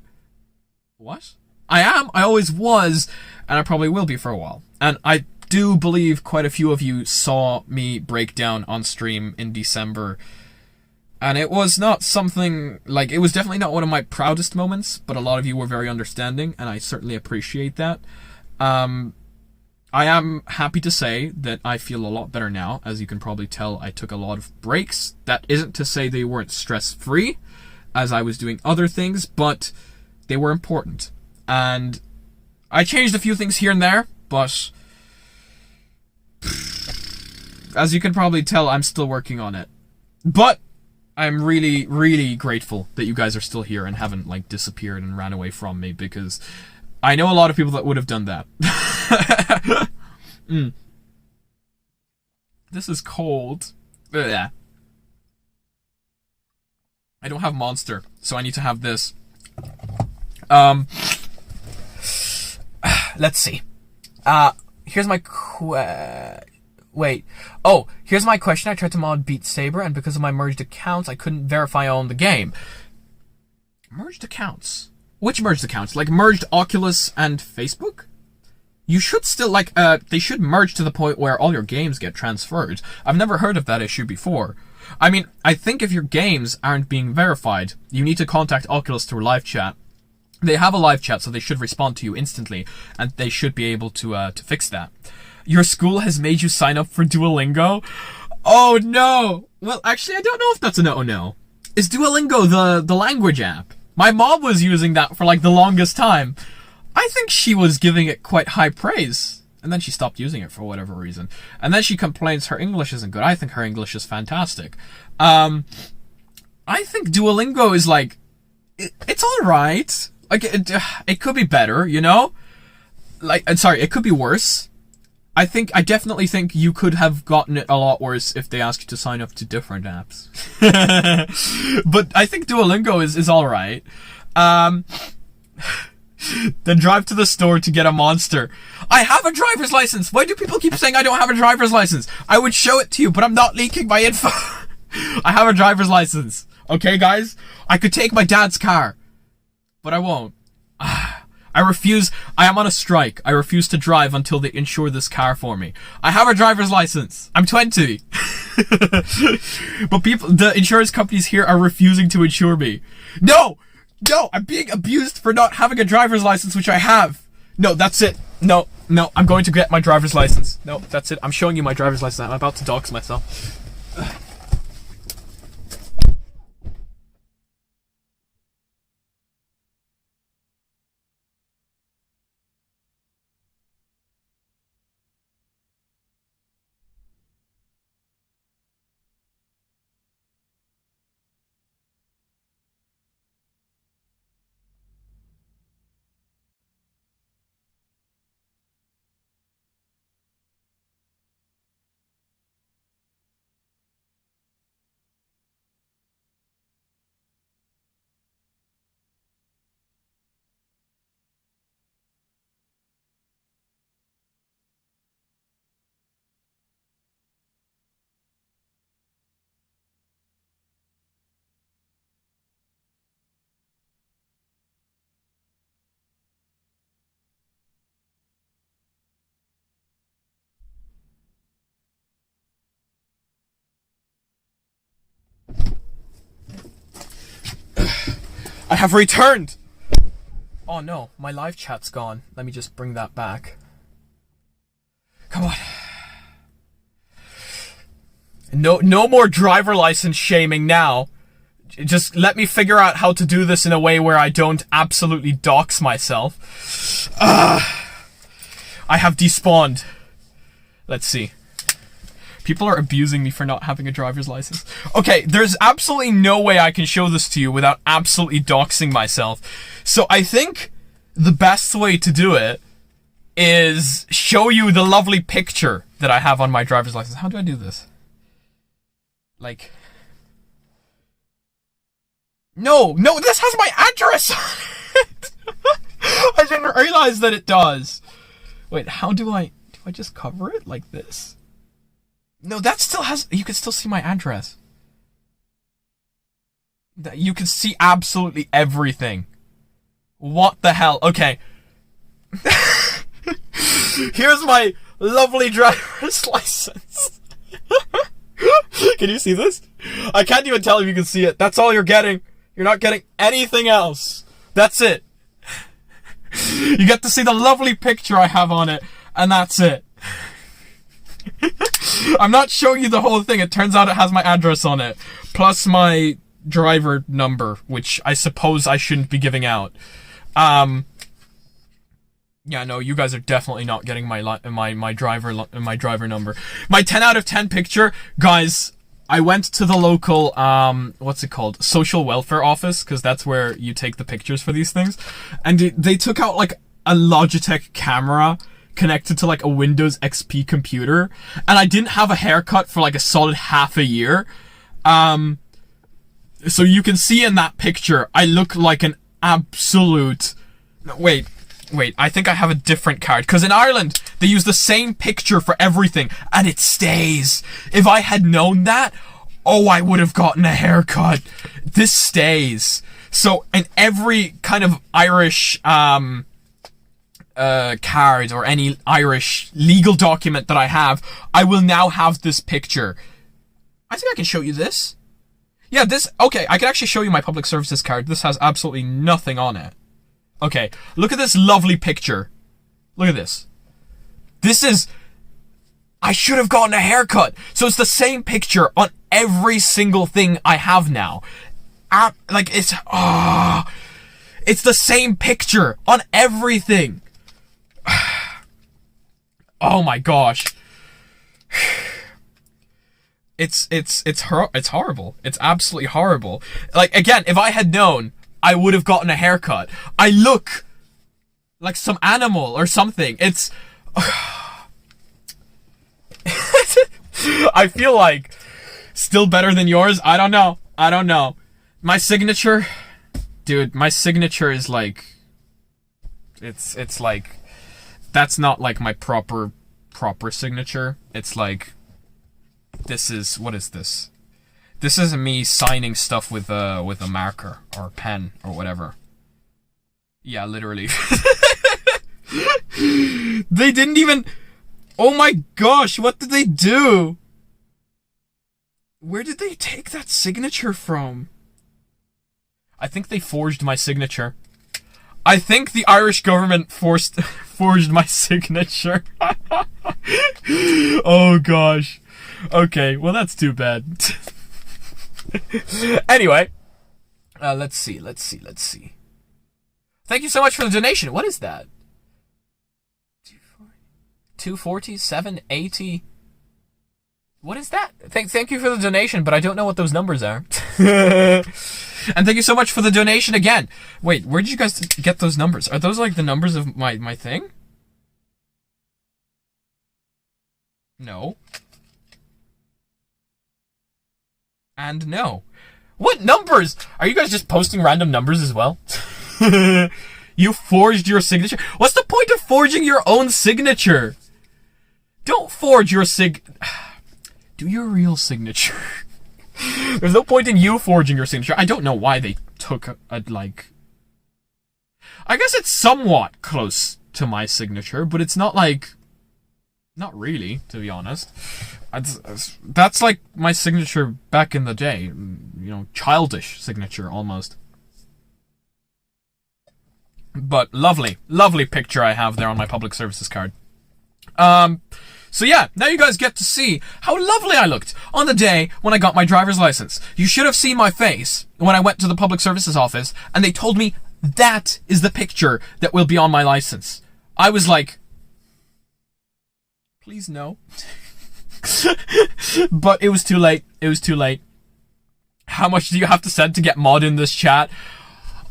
What? I always was, and I probably will be for a while. And I do believe quite a few of you saw me break down on stream in December And it was not something, like, it was definitely not one of my proudest moments, but a lot of you were very understanding, and I certainly appreciate that. I am happy to say that I feel a lot better now. As you can probably tell, I took a lot of breaks. That isn't to say they weren't stress-free, as I was doing other things, but they were important. And I changed a few things here and there, but as you can probably tell, I'm still working on it. But I'm really, really grateful that you guys are still here and haven't, like, disappeared and ran away from me, because I know a lot of people that would have done that. This is cold. Ugh. I don't have Monster, so I need to have this. Let's see. Here's my here's my question. I tried to mod Beat Saber, and because of my merged accounts, I couldn't verify I owned the game. Merged accounts? Which merged accounts? Like, merged Oculus and Facebook? You should still, like, they should merge to the point where all your games get transferred. I've never heard of that issue before. I mean, I think if your games aren't being verified, you need to contact Oculus through live chat. They have a live chat, so they should respond to you instantly, and they should be able to fix that. Your school has made you sign up for Duolingo? Oh no! Well, actually, I don't know if that's a no. Is Duolingo the language app? My mom was using that for, like, the longest time. I think she was giving it quite high praise. And then she stopped using it for whatever reason. And then she complains her English isn't good. I think her English is fantastic. I think Duolingo is, like, it's alright. Like, it could be better, you know? Like, sorry, it could be worse. I definitely think you could have gotten it a lot worse if they asked you to sign up to different apps. But I think Duolingo is alright. Then drive to the store to get a Monster. I have a driver's license! Why do people keep saying I don't have a driver's license? I would show it to you, but I'm not leaking my info. I have a driver's license. Okay, guys? I could take my dad's car. But I won't. I refuse. I am on a strike. I refuse to drive until they insure this car for me. I have a driver's license. I'm 20. But the insurance companies here are refusing to insure me. No, I'm being abused for not having a driver's license, which I have. No, that's it. No, I'm going to get my driver's license. No, that's it. I'm showing you my driver's license. I'm about to dox myself. I have returned! Oh no, my live chat's gone. Let me just bring that back. Come on. No more driver license shaming now. Just let me figure out how to do this in a way where I don't absolutely dox myself. I have despawned. Let's see. People are abusing me for not having a driver's license. Okay, there's absolutely no way I can show this to you without absolutely doxing myself. So I think the best way to do it is show you the lovely picture that I have on my driver's license. How do I do this? Like... No, this has my address on it! I didn't realize that it does. Wait, how do I just cover it like this? No, that still has... You can still see my address. You can see absolutely everything. What the hell? Okay. Here's my lovely driver's license. Can you see this? I can't even tell if you can see it. That's all you're getting. You're not getting anything else. That's it. You get to see the lovely picture I have on it, and that's it. I'm not showing you the whole thing. It turns out it has my address on it, plus my driver number, which I suppose I shouldn't be giving out. Yeah, no, you guys are definitely not getting my driver number. My 10 out of 10 picture, guys. I went to the local what's it called, social welfare office, because that's where you take the pictures for these things, and they took out like a Logitech camera connected to like a Windows XP computer, and I didn't have a haircut for like a solid half a year. So you can see in that picture, I look like an absolute... Wait, I think I have a different card. Because in Ireland, they use the same picture for everything, and it stays. If I had known that, oh, I would have gotten a haircut. This stays. So in every kind of Irish card or any Irish legal document that I have, I will now have this picture. I think I can show you this. Yeah, this... Okay, I can actually show you my public services card. This has absolutely nothing on it. Okay, look at this lovely picture. Look at this. This is... I should have gotten a haircut. So it's the same picture on every single thing I have now. Like, it's... it's the same picture on everything. Oh my gosh. It's horrible. It's absolutely horrible. Like, again, if I had known, I would have gotten a haircut. I look like some animal or something. It's... I feel like still better than yours. I don't know. My signature... Dude, my signature is like... It's like... That's not like my proper signature. It's like... This is... What is this? This is me signing stuff with a marker or a pen or whatever. Yeah, literally. They didn't even... Oh my gosh, what did they do? Where did they take that signature from? I think they forged my signature. I think the Irish government forged my signature. Oh gosh. Okay, well that's too bad. Anyway, let's see. Thank you so much for the donation. What is that? 240, 780. What is that? Thank you for the donation, but I don't know what those numbers are. And thank you so much for the donation again. Wait, where did you guys get those numbers? Are those like the numbers of my thing? No. And no. What numbers? Are you guys just posting random numbers as well? You forged your signature? What's the point of forging your own signature? Don't forge your Do your real signature. There's no point in you forging your signature. I don't know why they took a like... I guess it's somewhat close to my signature, but it's not like... Not really, to be honest. That's like my signature back in the day. You know, childish signature, almost. But lovely picture I have there on my public services card. So yeah, now you guys get to see how lovely I looked on the day when I got my driver's license. You should have seen my face when I went to the public services office and they told me that is the picture that will be on my license. I was like, please no. But it was too late. How much do you have to send to get mod in this chat?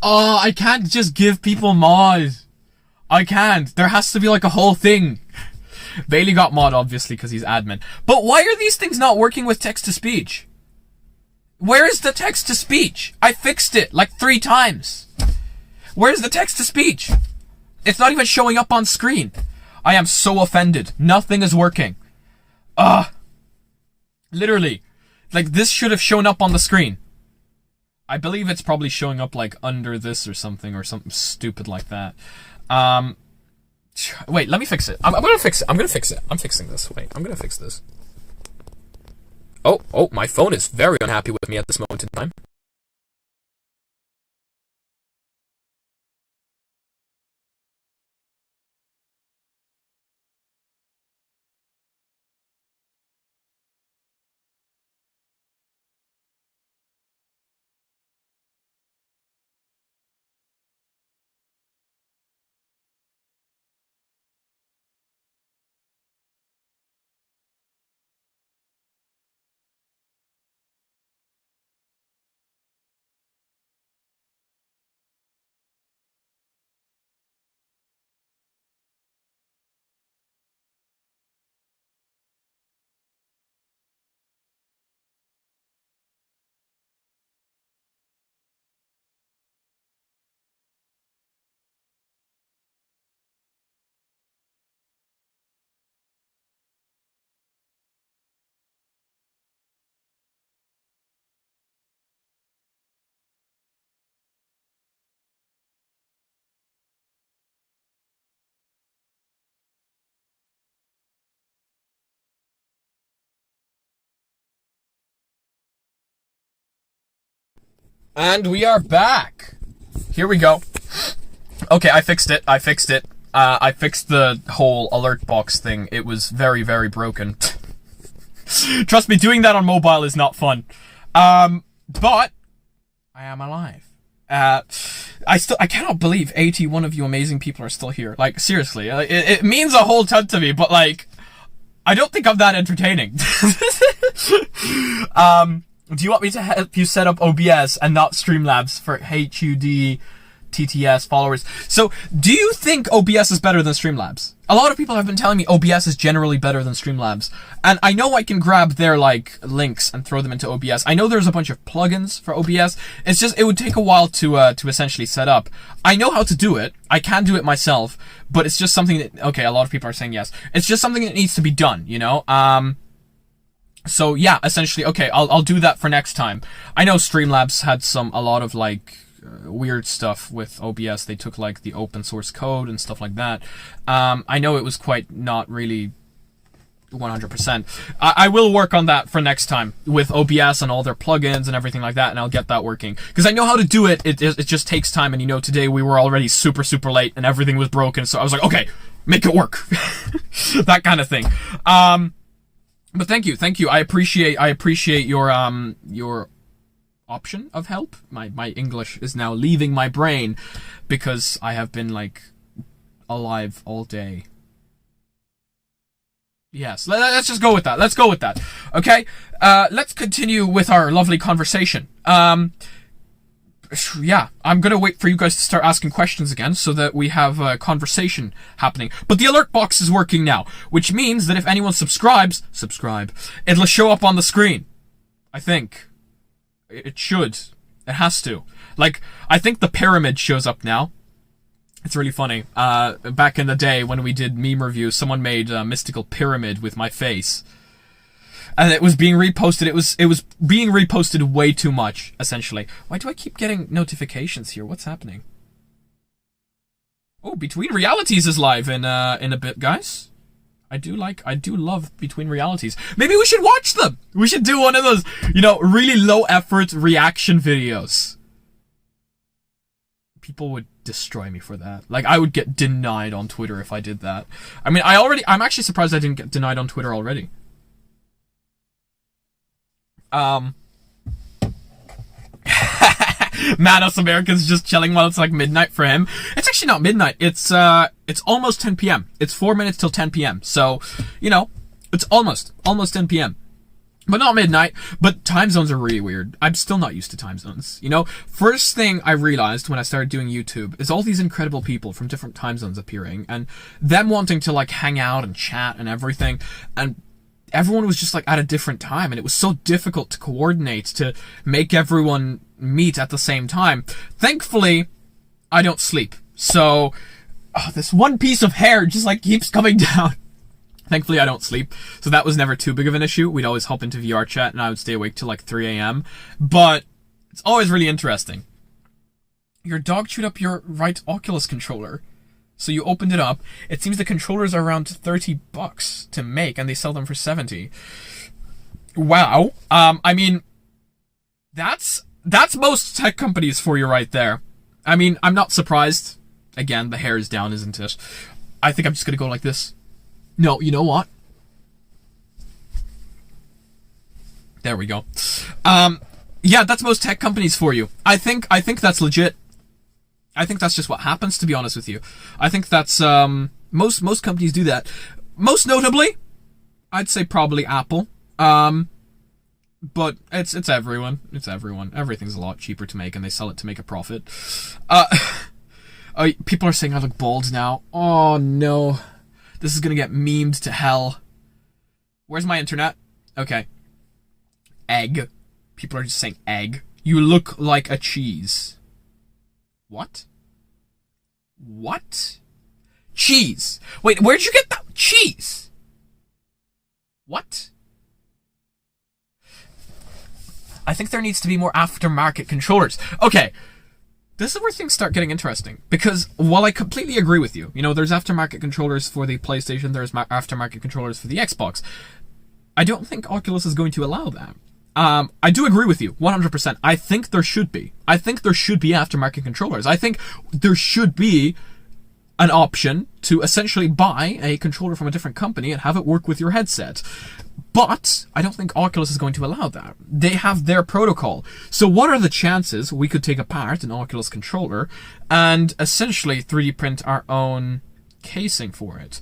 Oh, I can't just give people mod. I can't. There has to be like a whole thing. Bailey got mod, obviously, because he's admin. But why are these things not working with text-to-speech? Where is the text-to-speech? I fixed it like 3 times. Where's the text-to-speech? It's not even showing up on screen. I am so offended. Nothing is working. Literally. Like, this should have shown up on the screen. I believe it's probably showing up, like, under this or something stupid like that. Wait, let me fix it. I'm gonna fix it. I'm fixing this. Wait, I'm gonna fix this. Oh, my phone is very unhappy with me at this moment in time. And we are back. Here we go. Okay, I fixed it. I fixed the whole alert box thing. It was very, very broken. Trust me, doing that on mobile is not fun. But I am alive. I cannot believe 81 of you amazing people are still here. Like, seriously, it means a whole ton to me, but like, I don't think I'm that entertaining. Do you want me to help you set up OBS and not Streamlabs for HUD TTS followers? So, do you think OBS is better than Streamlabs? A lot of people have been telling me OBS is generally better than Streamlabs. And I know I can grab their, like, links and throw them into OBS. I know there's a bunch of plugins for OBS. It's just, it would take a while to essentially set up. I know how to do it. I can do it myself. But it's just something that, okay, a lot of people are saying yes. It's just something that needs to be done, you know? So yeah, essentially, okay, I'll do that for next time. I know Streamlabs had a lot of like weird stuff with OBS. They took like the open source code and stuff like that. I know it was quite not really 100%. I will work on that for next time with OBS and all their plugins and everything like that, and I'll get that working. Because I know how to do it. It just takes time, and you know, today we were already super, super late and everything was broken, so I was like, okay, make it work. That kind of thing. But thank you. I appreciate your option of help. My English is now leaving my brain because I have been like alive all day. Yes, let's just go with that. Let's go with that. Okay, let's continue with our lovely conversation. Yeah, I'm gonna wait for you guys to start asking questions again so that we have a conversation happening. But the alert box is working now, which means that if anyone subscribe, it'll show up on the screen. I think. It should. It has to. Like, I think the pyramid shows up now. It's really funny. Back in the day when we did meme reviews, someone made a mystical pyramid with my face. And it was being reposted. It was being reposted way too much, essentially. Why do I keep getting notifications here? What's happening? Oh, Between Realities is live in a bit, guys. I do love Between Realities. Maybe we should watch them. We should do one of those, you know, really low effort reaction videos. People would destroy me for that. Like, I would get denied on Twitter if I did that. I mean, I'm actually surprised I didn't get denied on Twitter already. Manos American's just chilling while it's like midnight for him. It's actually not midnight. It's almost 10 p.m. It's 4 minutes till 10 p.m. So, you know, it's almost 10 p.m. But not midnight. But time zones are really weird. I'm still not used to time zones. You know, first thing I realized when I started doing YouTube is all these incredible people from different time zones appearing and them wanting to like hang out and chat and everything. And everyone was just like at a different time, and it was so difficult to coordinate to make everyone meet at the same time. Thankfully, I don't sleep. So, this one piece of hair just like keeps coming down. Thankfully, I don't sleep. So that was never too big of an issue. We'd always hop into VR chat and I would stay awake till like 3 a.m. But it's always really interesting. Your dog chewed up your right Oculus controller. So you opened it up. It seems the controllers are around $30 to make, and they sell them for $70. Wow. I mean, that's most tech companies for you right there. I mean, I'm not surprised. Again, the hair is down, isn't it? I think I'm just gonna go like this. No, you know what? There we go. Yeah, that's most tech companies for you. I think that's legit. I think that's just what happens, to be honest with you. I think that's, most companies do that. Most notably, I'd say probably Apple. But it's everyone. It's everyone. Everything's a lot cheaper to make, and they sell it to make a profit. People are saying I look bald now. Oh no. This is gonna get memed to hell. Where's my internet? Okay. Egg. People are just saying egg. You look like a cheese. What? What? Cheese. Wait, where'd you get that? Cheese. What? I think there needs to be more aftermarket controllers. Okay. This is where things start getting interesting. Because while I completely agree with you, there's aftermarket controllers for the PlayStation, there's aftermarket controllers for the Xbox. I don't think Oculus is going to allow that. I do agree with you, 100%. I think there should be. I think there should be aftermarket controllers. I think there should be an option to essentially buy a controller from a different company and have it work with your headset. But I don't think Oculus is going to allow that. They have their protocol. So what are the chances we could take apart an Oculus controller and essentially 3D print our own casing for it?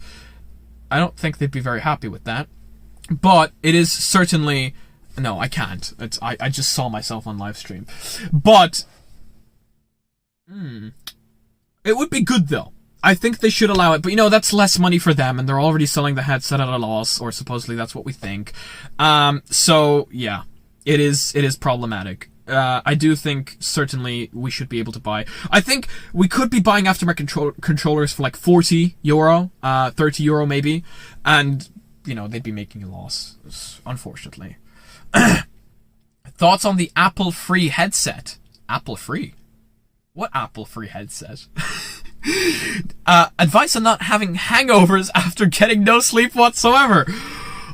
I don't think they'd be very happy with that. But it is certainly... No, I can't. I just saw myself on live stream. But... It would be good, though. I think they should allow it, but that's less money for them, and they're already selling the headset at a loss, or supposedly that's what we think. So, yeah. It is problematic. I do think, certainly, we should be able to buy... I think we could be buying aftermarket controllers for like €40, €30 maybe, and, they'd be making a loss, unfortunately. Thoughts on the Apple free headset? Apple free? What Apple free headset? Advice on not having hangovers after getting no sleep whatsoever.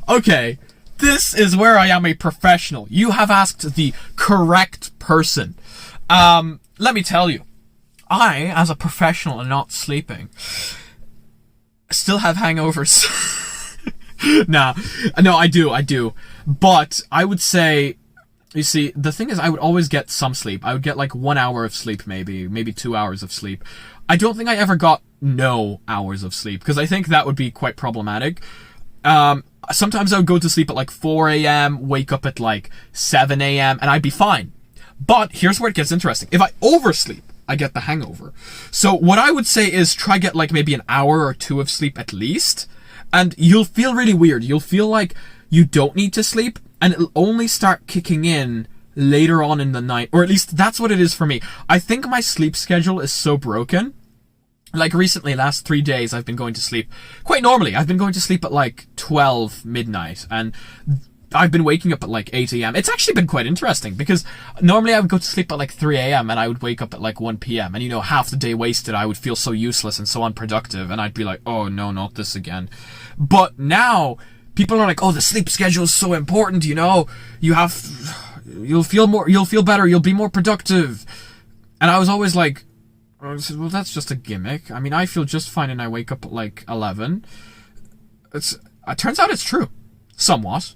Okay, this is where I am a professional. You have asked the correct person. Let me tell you, I, as a professional and not sleeping, still have hangovers. No, I do. But I would say, you see, the thing is I would always get some sleep. I would get like 1 hour of sleep maybe 2 hours of sleep. I don't think I ever got no hours of sleep, because I think that would be quite problematic. Sometimes I would go to sleep at like 4 a.m., wake up at like 7 a.m., and I'd be fine. But here's where it gets interesting. If I oversleep, I get the hangover. So what I would say is try get like maybe an hour or two of sleep at least, and you'll feel really weird. You'll feel like you don't need to sleep, and it'll only start kicking in later on in the night, or at least that's what it is for me. I think my sleep schedule is so broken. Like recently, last 3 days, I've been going to sleep quite normally. I've been going to sleep at like 12 midnight, and I've been waking up at like 8 a.m. It's actually been quite interesting, because normally I would go to sleep at like 3 a.m. and I would wake up at like 1 p.m. And half the day wasted, I would feel so useless and so unproductive, and I'd be like, oh no, not this again. But now, people are like, oh, the sleep schedule is so important, you'll feel better, you'll be more productive. And I was always like, well, that's just a gimmick. I mean, I feel just fine and I wake up at like 11. It turns out it's true. Somewhat.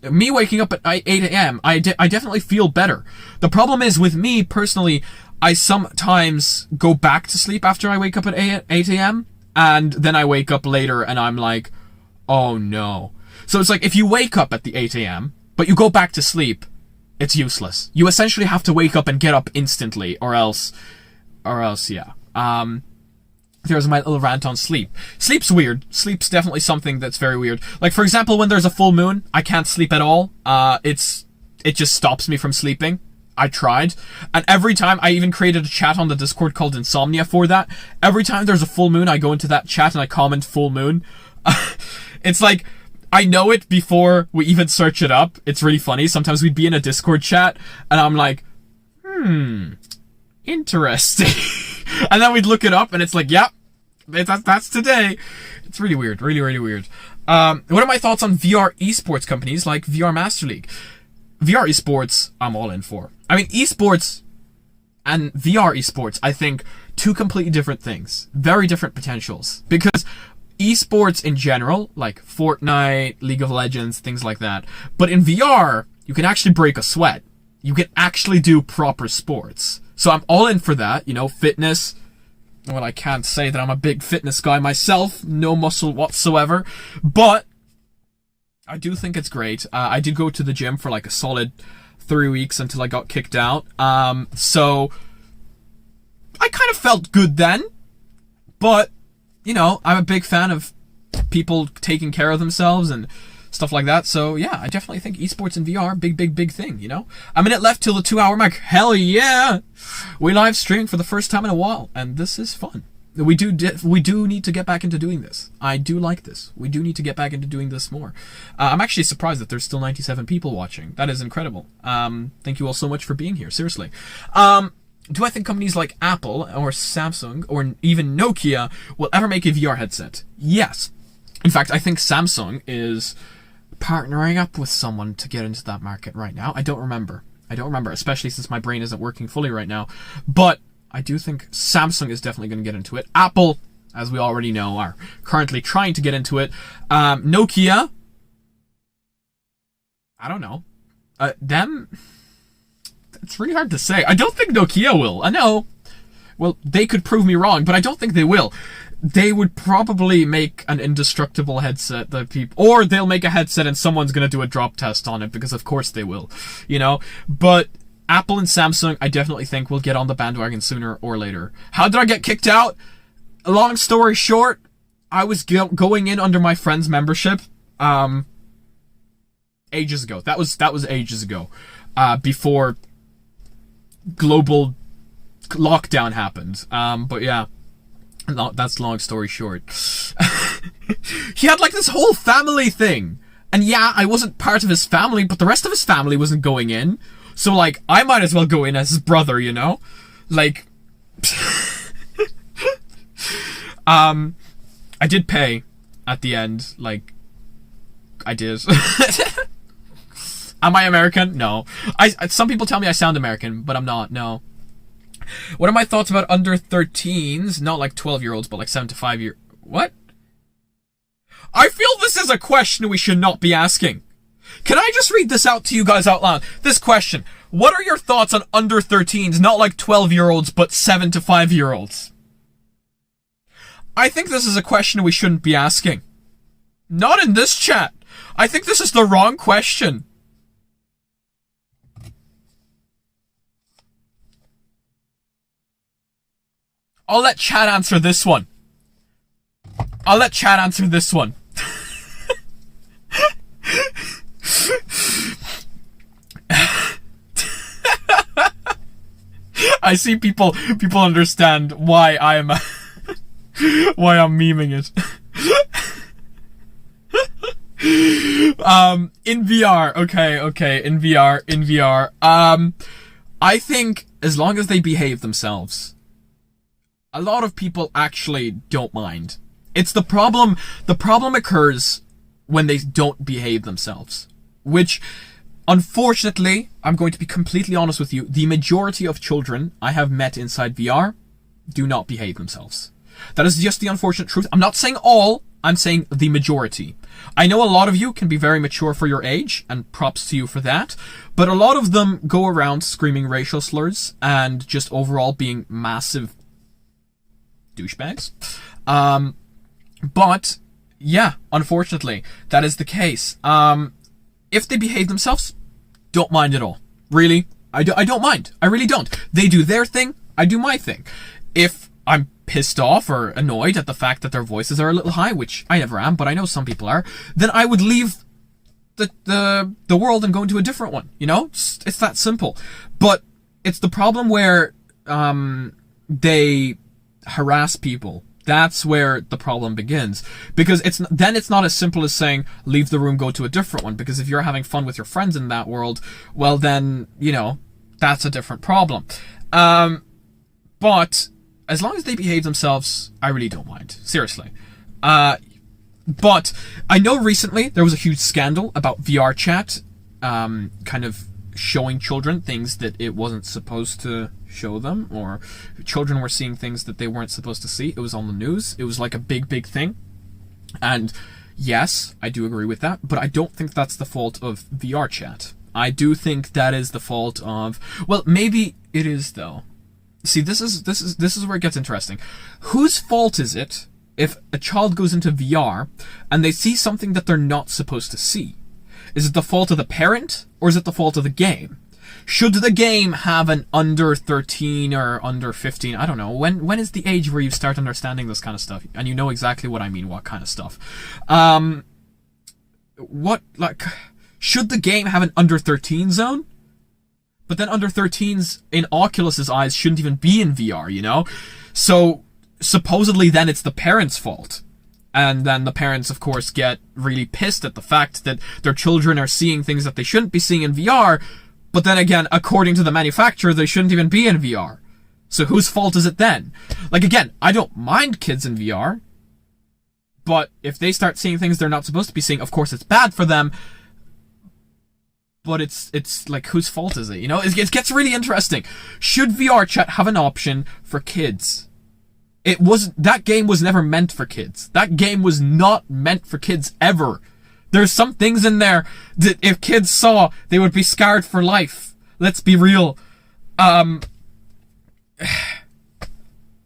Me waking up at 8 a.m., I definitely feel better. The problem is, with me personally, I sometimes go back to sleep after I wake up at 8 a.m., and then I wake up later and I'm like, oh no. So it's like, if you wake up at the 8 a.m., but you go back to sleep, it's useless. You essentially have to wake up and get up instantly, or else, yeah. There's my little rant on sleep. Sleep's weird. Sleep's definitely something that's very weird. Like, for example, when there's a full moon, I can't sleep at all. It just stops me from sleeping. I tried. And every time, I even created a chat on the Discord called Insomnia for that. Every time there's a full moon, I go into that chat and I comment full moon. It's like, I know it before we even search it up. It's really funny. Sometimes we'd be in a Discord chat and I'm like, interesting. And then we'd look it up and it's like, yep, That's today. It's really weird. Really, really weird. What are my thoughts on VR esports companies like VR Master League? VR esports, I'm all in for. I mean, esports and VR esports, I think, two completely different things. Very different potentials. Because esports in general, like Fortnite, League of Legends, things like that. But in VR, you can actually break a sweat. You can actually do proper sports. So I'm all in for that. You know, fitness. Well, I can't say that I'm a big fitness guy myself. No muscle whatsoever. But I do think it's great. I did go to the gym for like a solid 3 weeks until I got kicked out. So I kind of felt good then. But, you know, I'm a big fan of people taking care of themselves and stuff like that. So yeah, I definitely think esports and VR, big thing, you know? A minute left till the 2-hour mark. Hell yeah! We live streaming for the first time in a while, and this is fun. We do need to get back into doing this. I do like this. We do need to get back into doing this more. I'm actually surprised that there's still 97 people watching. That is incredible. Thank you all so much for being here, seriously. Do I think companies like Apple or Samsung or even Nokia will ever make a VR headset? Yes. In fact, I think Samsung is partnering up with someone to get into that market right now. I don't remember, especially since my brain isn't working fully right now. But I do think Samsung is definitely going to get into it. Apple, as we already know, are currently trying to get into it. Nokia, I don't know. Them, it's really hard to say. I don't think Nokia will. I know. Well, they could prove me wrong, but I don't think they will. They would probably make an indestructible headset that or they'll make a headset and someone's going to do a drop test on it, because of course they will, you know? But Apple and Samsung, I definitely think will get on the bandwagon sooner or later. How did I get kicked out? Long story short, I was going in under my friend's membership, ages ago. That was ages ago, before global lockdown happened. But yeah. That's long story short. He had like this whole family thing. And yeah, I wasn't part of his family, but the rest of his family wasn't going in. So like, I might as well go in as his brother, you know? Like, I did pay at the end. Like, I did. Am I American? No. Some people tell me I sound American, but I'm not, no. What are my thoughts about under 13s? Not like 12-year-olds, but like 7 to 5 year... What? I feel this is a question we should not be asking. Can I just read this out to you guys out loud? This question. What are your thoughts on under 13s? Not like 12-year-olds, but 7 to 5-year-olds. I think this is a question we shouldn't be asking. Not in this chat. I think this is the wrong question. I'll let chat answer this one. I see people understand why I'm memeing it. In VR, okay, in VR. I think as long as they behave themselves, a lot of people actually don't mind. It's the problem occurs when they don't behave themselves, which, unfortunately, I'm going to be completely honest with you, the majority of children I have met inside VR do not behave themselves. That is just the unfortunate truth. I'm not saying all, I'm saying the majority. I know a lot of you can be very mature for your age, and props to you for that, but a lot of them go around screaming racial slurs and just overall being massive douchebags. But yeah, unfortunately, that is the case. If they behave themselves, don't mind at all. Really, I don't mind. I really don't. They do their thing, I do my thing. If I'm pissed off or annoyed at the fact that their voices are a little high, which I never am, but I know some people are, then I would leave the world and go into a different one. You know, it's that simple. But it's the problem where they harass people. That's where the problem begins, because it's not as simple as saying leave the room, go to a different one, because if you're having fun with your friends in that world, well then, you know, that's a different problem. But as long as they behave themselves, I really don't mind. Seriously. But I know recently there was a huge scandal about VR chat, kind of showing children things that it wasn't supposed to show them, or children were seeing things that they weren't supposed to see. It was on the news. It was like a big thing. And yes, I do agree with that, but I don't think that's the fault of VR chat. I do think that is the fault of, well, maybe it is though. See, this is where it gets interesting. Whose fault is it if a child goes into VR and they see something that they're not supposed to see? Is it the fault of the parent, or is it the fault of the game? Should the game have an under 13 or under 15? I don't know. When is the age where you start understanding this kind of stuff? And you know exactly what I mean, what kind of stuff. Should the game have an under 13 zone? But then under 13s, in Oculus's eyes, shouldn't even be in VR, you know? So, supposedly then it's the parents' fault. And then the parents, of course, get really pissed at the fact that their children are seeing things that they shouldn't be seeing in VR. But then again, according to the manufacturer, they shouldn't even be in VR. So whose fault is it then? Like, again, I don't mind kids in VR. But if they start seeing things they're not supposed to be seeing, of course it's bad for them. But it's like, whose fault is it? You know, it gets really interesting. Should VR chat have an option for kids? That game was never meant for kids. That game was not meant for kids ever. There's some things in there that if kids saw, they would be scarred for life. Let's be real.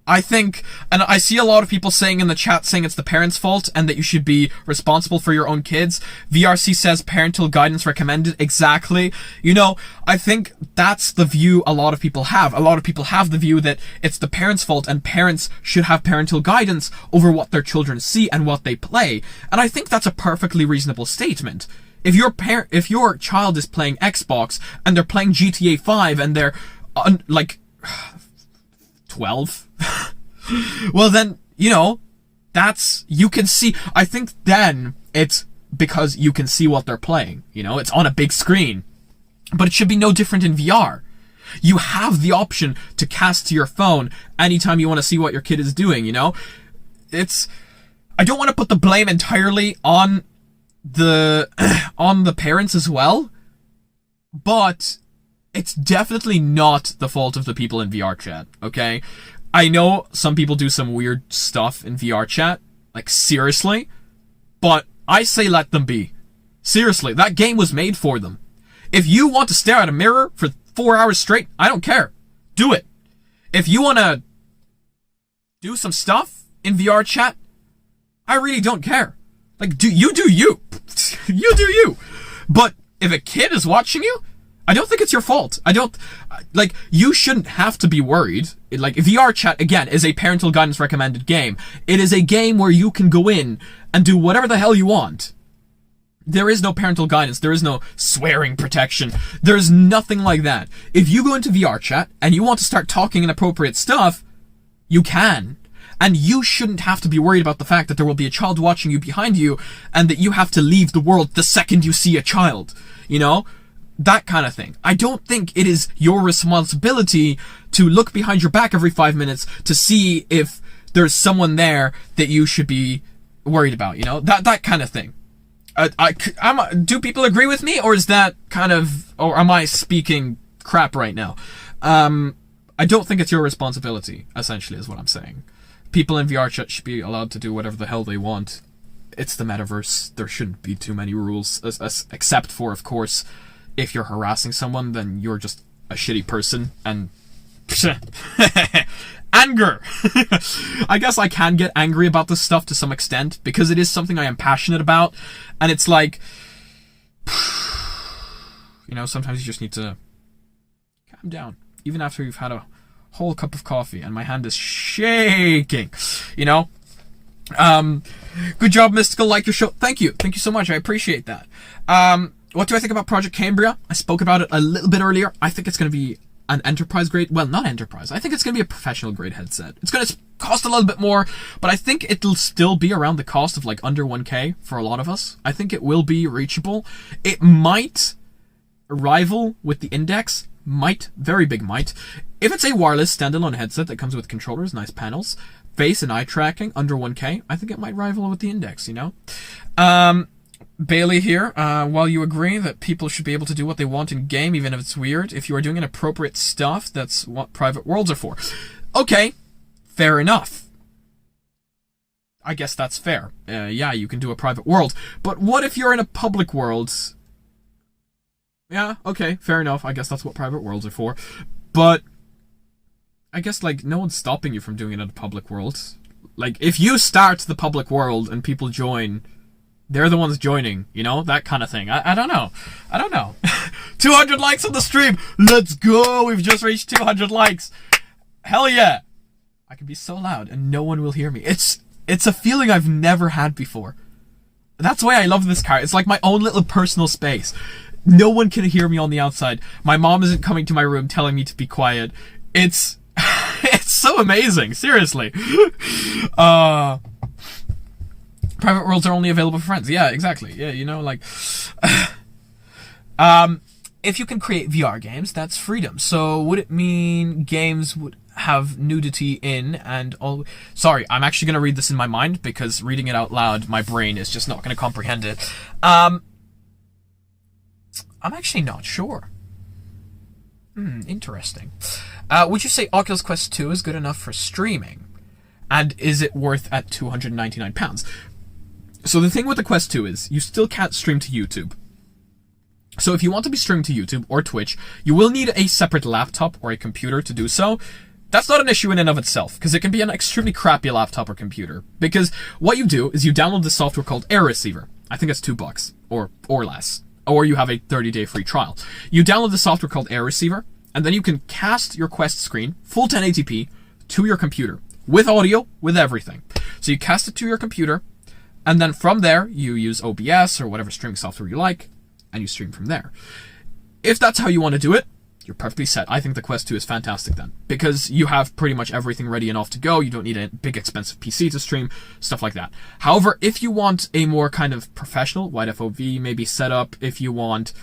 I think, and I see a lot of people saying in the chat saying it's the parents' fault and that you should be responsible for your own kids. VRC says parental guidance recommended. Exactly. You know, I think that's the view a lot of people have. A lot of people have the view that it's the parents' fault and parents should have parental guidance over what their children see and what they play. And I think that's a perfectly reasonable statement. If your child is playing Xbox and they're playing GTA 5 and they're like 12, well then, you know, you can see, I think then it's because you can see what they're playing, you know, it's on a big screen. But it should be no different in VR. You have the option to cast to your phone anytime you want to see what your kid is doing, you know? I don't want to put the blame entirely on the parents as well, but it's definitely not the fault of the people in VR chat, okay? I know some people do some weird stuff in VR chat, like seriously, but I say let them be. Seriously, that game was made for them. If you want to stare at a mirror for 4 hours straight, I don't care. Do it. If you want to do some stuff in VR chat, I really don't care. Like, do you. You do you. But if a kid is watching you, I don't think it's your fault. You shouldn't have to be worried. Like, VR chat, again, is a parental guidance recommended game. It is a game where you can go in and do whatever the hell you want. There is no parental guidance. There is no swearing protection. There's nothing like that. If you go into VR chat and you want to start talking inappropriate stuff, you can. And you shouldn't have to be worried about the fact that there will be a child watching you behind you and that you have to leave the world the second you see a child. You know? That kind of thing. I don't think it is your responsibility to look behind your back every 5 minutes to see if there's someone there that you should be worried about, you know? That kind of thing. Do people agree with me, or is that kind of, or am I speaking crap right now? I don't think it's your responsibility, essentially, is what I'm saying. People in VR chat should be allowed to do whatever the hell they want. It's the metaverse. There shouldn't be too many rules, except for, of course, if you're harassing someone, then you're just a shitty person, and anger. I guess I can get angry about this stuff to some extent, because it is something I am passionate about, and it's like, you know, sometimes you just need to calm down, even after you've had a whole cup of coffee, and my hand is shaking, you know? Good job, Mysticle, like your show. Thank you so much, I appreciate that. What do I think about Project Cambria? I spoke about it a little bit earlier. I think it's going to be an enterprise grade, well, not enterprise, I think it's going to be a professional grade headset. It's going to cost a little bit more, but I think it'll still be around the cost of like under 1K for a lot of us. I think it will be reachable. It might rival with the Index. might, very big might. If it's a wireless standalone headset that comes with controllers, nice panels, face and eye tracking under 1K, I think it might rival with the Index, you know? Bailey here, while you agree that people should be able to do what they want in game, even if it's weird, if you are doing inappropriate stuff, that's what private worlds are for. Okay, fair enough. I guess that's fair. Yeah, you can do a private world. But what if you're in a public world? Yeah, okay, fair enough. I guess that's what private worlds are for. But I guess, like, no one's stopping you from doing it in a public world. Like, if you start the public world and people join, they're the ones joining, you know? That kind of thing. I don't know. I don't know. 200 likes on the stream! Let's go! We've just reached 200 likes! Hell yeah! I can be so loud and no one will hear me. It's a feeling I've never had before. That's why I love this car. It's like my own little personal space. No one can hear me on the outside. My mom isn't coming to my room telling me to be quiet. It's it's so amazing, seriously. Private worlds are only available for friends. Yeah, exactly. Yeah, you know, like if you can create VR games, that's freedom. So would it mean games would have nudity in and all? Sorry, I'm actually going to read this in my mind because reading it out loud, my brain is just not going to comprehend it. I'm actually not sure. Interesting. Would you say Oculus Quest 2 is good enough for streaming? And is it worth at £299? So the thing with the Quest 2 is you still can't stream to YouTube. So if you want to be streamed to YouTube or Twitch, you will need a separate laptop or a computer to do so. That's not an issue in and of itself, because it can be an extremely crappy laptop or computer. Because what you do is you download this software called Air Receiver. I think it's $2 or less. Or you have a 30-day free trial. You download the software called Air Receiver, and then you can cast your Quest screen, full 1080p, to your computer. With audio, with everything. So you cast it to your computer, and then from there, you use OBS or whatever streaming software you like, and you stream from there. If that's how you want to do it, you're perfectly set. I think the Quest 2 is fantastic then, because you have pretty much everything ready and off to go. You don't need a big expensive PC to stream, stuff like that. However, if you want a more kind of professional, wide FOV maybe setup, if you want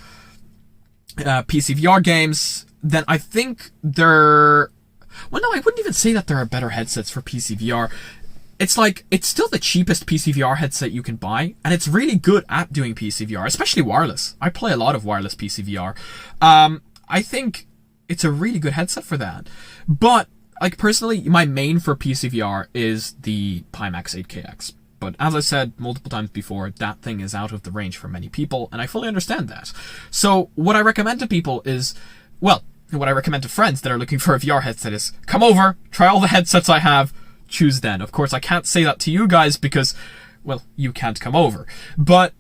PC VR games, then I think well, no, I wouldn't even say that there are better headsets for PC VR. It's like, it's still the cheapest PC VR headset you can buy, and it's really good at doing PC VR, especially wireless. I play a lot of wireless PC VR. I think it's a really good headset for that. But, like, personally, my main for PC VR is the Pimax 8KX. But as I said multiple times before, that thing is out of the range for many people, and I fully understand that. So, what I recommend to people is, well, what I recommend to friends that are looking for a VR headset is, come over, try all the headsets I have, choose then. Of course, I can't say that to you guys because, well, you can't come over. But,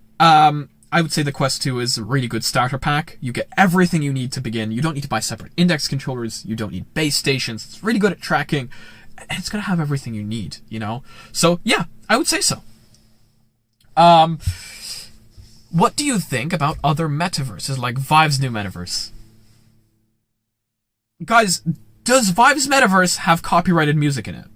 I would say the Quest 2 is a really good starter pack. You get everything you need to begin. You don't need to buy separate index controllers. You don't need base stations. It's really good at tracking. And it's going to have everything you need, you know? So, yeah, I would say so. What do you think about other metaverses, like Vive's new metaverse? Guys, does Vive's metaverse have copyrighted music in it?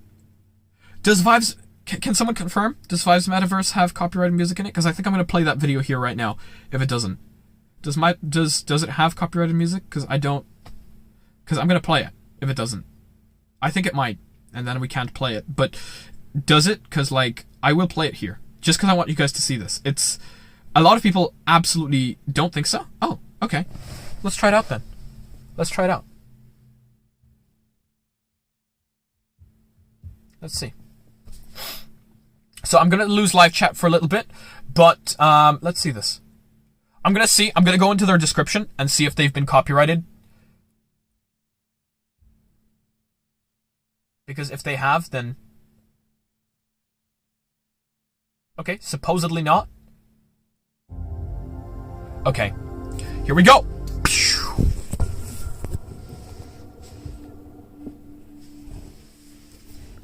Does Vive's... Can someone confirm? Does Vive's metaverse have copyrighted music in it? Because I think I'm going to play that video here right now, if it doesn't. Does it have copyrighted music? Because I don't... Because I'm going to play it, if it doesn't. I think it might, and then we can't play it. But does it? Because, like, I will play it here. Just because I want you guys to see this. It's... A lot of people absolutely don't think so. Oh, okay. Let's try it out then. Let's try it out. Let's see. So I'm going to lose live chat for a little bit, but let's see this. I'm going to go into their description and see if they've been copyrighted. Because if they have, then... Okay, supposedly not. Okay, here we go.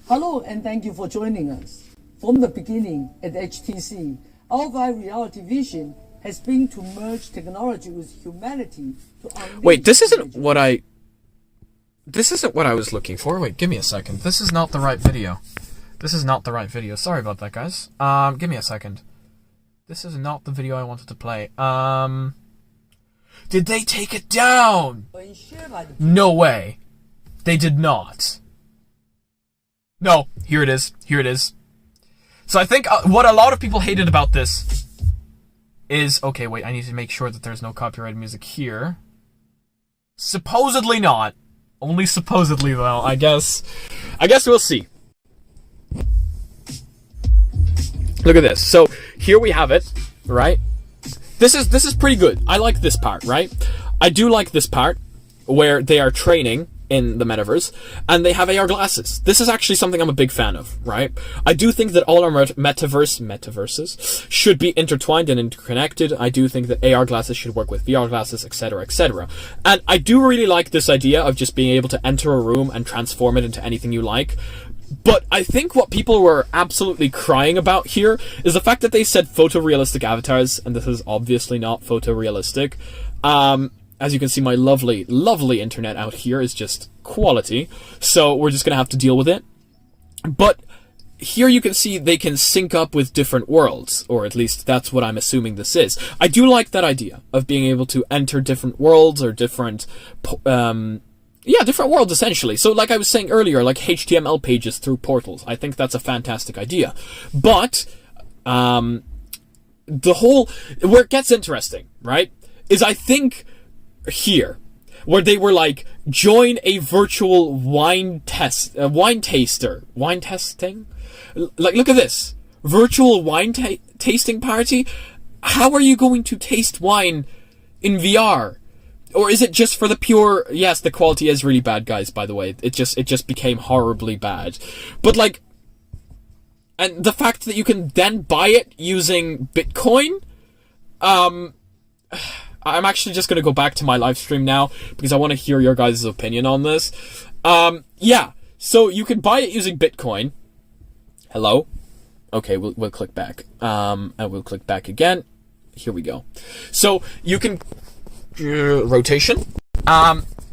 Hello and thank you for joining us. From the beginning at HTC, our reality vision has been to merge technology with humanity to unleash... Wait, this isn't what I was looking for. Wait, give me a second. This is not the right video. This is not the right video. Sorry about that, guys. Give me a second. This is not the video I wanted to play. Did they take it down? Ensured by the No way. They did not. No, here it is. Here it is. So I think what a lot of people hated about this is... Okay, wait, I need to make sure that there's no copyrighted music here. Supposedly not. Only supposedly, though. I guess we'll see. Look at this. So here we have it, right? This is pretty good. I like this part, right? I do like this part where they are training in the metaverse and they have AR glasses. This is actually something I'm a big fan of, right? I do think that all our metaverses should be intertwined and interconnected. I do think that AR glasses should work with VR glasses, etc., etc. And I do really like this idea of just being able to enter a room and transform it into anything you like. But I think what people were absolutely crying about here is the fact that they said photorealistic avatars, and this is obviously not photorealistic. As you can see, my lovely, lovely internet out here is just quality, so we're just gonna have to deal with it. But here you can see they can sync up with different worlds, or at least that's what I'm assuming this is. I do like that idea of being able to enter different worlds or different different worlds, essentially. So like I was saying earlier, like HTML pages through portals. I think that's a fantastic idea. But, where it gets interesting, right, is I think here, where they were like, join a virtual wine tasting? Like, look at this. Virtual wine tasting party? How are you going to taste wine in VR? Or is it just for the pure... Yes, the quality is really bad, guys, by the way. It just became horribly bad. But, like... And the fact that you can then buy it using Bitcoin... I'm actually just gonna go back to my live stream now, because I want to hear your guys' opinion on this. Yeah. So, you can buy it using Bitcoin. Hello? Okay, we'll click back. And we'll click back again. Here we go. So, you can... rotation.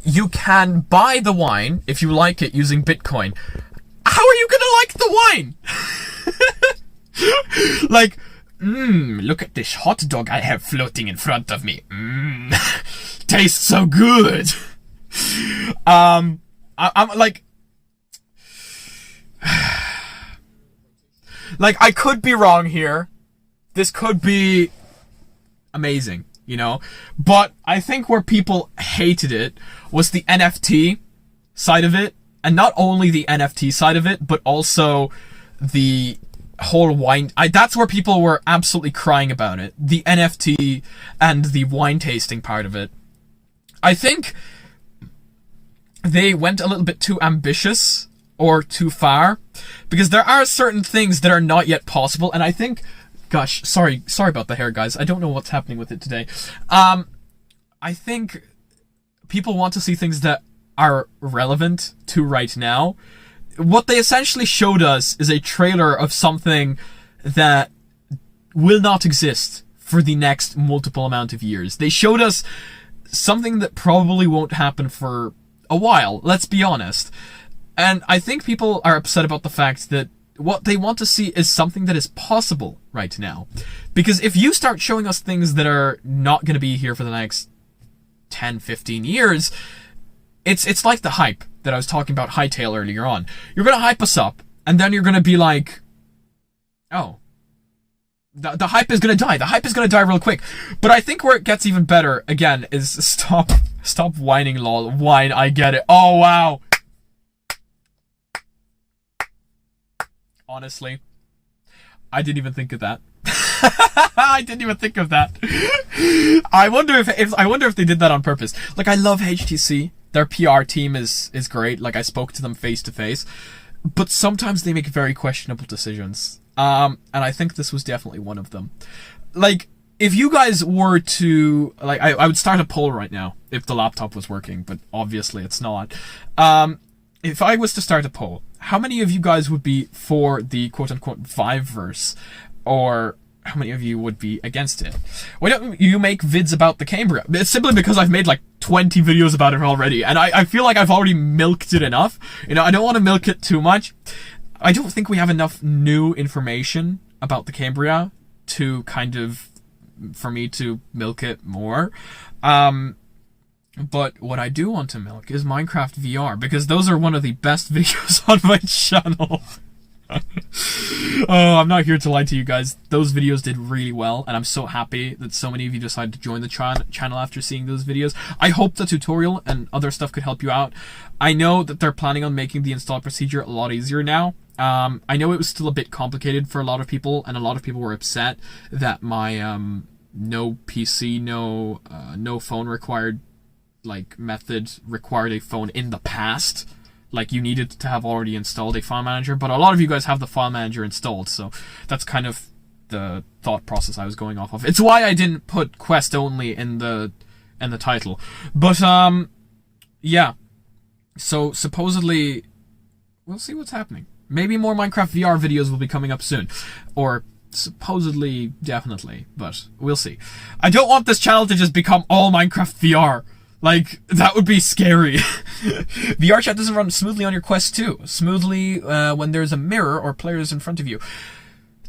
You can buy the wine if you like it using Bitcoin. How are you gonna like the wine? Like, look at this hot dog I have floating in front of me. Tastes so good. I'm like, I could be wrong here. This could be amazing. You know, but I think where people hated it was the NFT side of it, and not only the NFT side of it, but also the whole wine. That's where people were absolutely crying about it. The NFT and the wine tasting part of it. I think they went a little bit too ambitious or too far, because there are certain things that are not yet possible, and I think... Gosh, sorry about the hair, guys. I don't know what's happening with it today. I think people want to see things that are relevant to right now. What they essentially showed us is a trailer of something that will not exist for the next multiple amount of years. They showed us something that probably won't happen for a while, let's be honest. And I think people are upset about the fact that what they want to see is something that is possible right now. Because if you start showing us things that are not going to be here for the next 10, 15 years, it's like the hype that I was talking about Hightail earlier on. You're going to hype us up, and then you're going to be like, oh, the hype is going to die. The hype is going to die real quick. But I think where it gets even better, again, is stop whining, lol. Whine, I get it. Oh, wow. Honestly, I didn't even think of that. I didn't even think of that. I wonder if they did that on purpose. Like, I love HTC. Their PR team is great. Like, I spoke to them face to face, but sometimes they make very questionable decisions. And I think this was definitely one of them. Like, if you guys were to, like, I would start a poll right now if the laptop was working, but obviously it's not. If I was to start a poll, how many of you guys would be for the quote-unquote Viveverse, or how many of you would be against it? Why don't you make vids about the Cambria? It's simply because I've made like 20 videos about it already, and I feel like I've already milked it enough. You know, I don't want to milk it too much. I don't think we have enough new information about the Cambria to kind of for me to milk it more. But what I do want to milk is Minecraft VR, because those are one of the best videos on my channel. Oh, I'm not here to lie to you guys. Those videos did really well, and I'm so happy that so many of you decided to join the channel after seeing those videos. I hope the tutorial and other stuff could help you out. I know that they're planning on making the install procedure a lot easier now. I know it was still a bit complicated for a lot of people, and a lot of people were upset that my no PC, no phone required method required a phone in the past. Like, you needed to have already installed a file manager, but a lot of you guys have the file manager installed, so that's kind of the thought process I was going off of. It's why I didn't put Quest only in the title. But yeah. So supposedly we'll see what's happening. Maybe more Minecraft VR videos will be coming up soon. Or supposedly, definitely, but we'll see. I don't want this channel to just become all Minecraft VR. Like, that would be scary. VR chat doesn't run smoothly on your Quest 2. Smoothly when there's a mirror or players in front of you.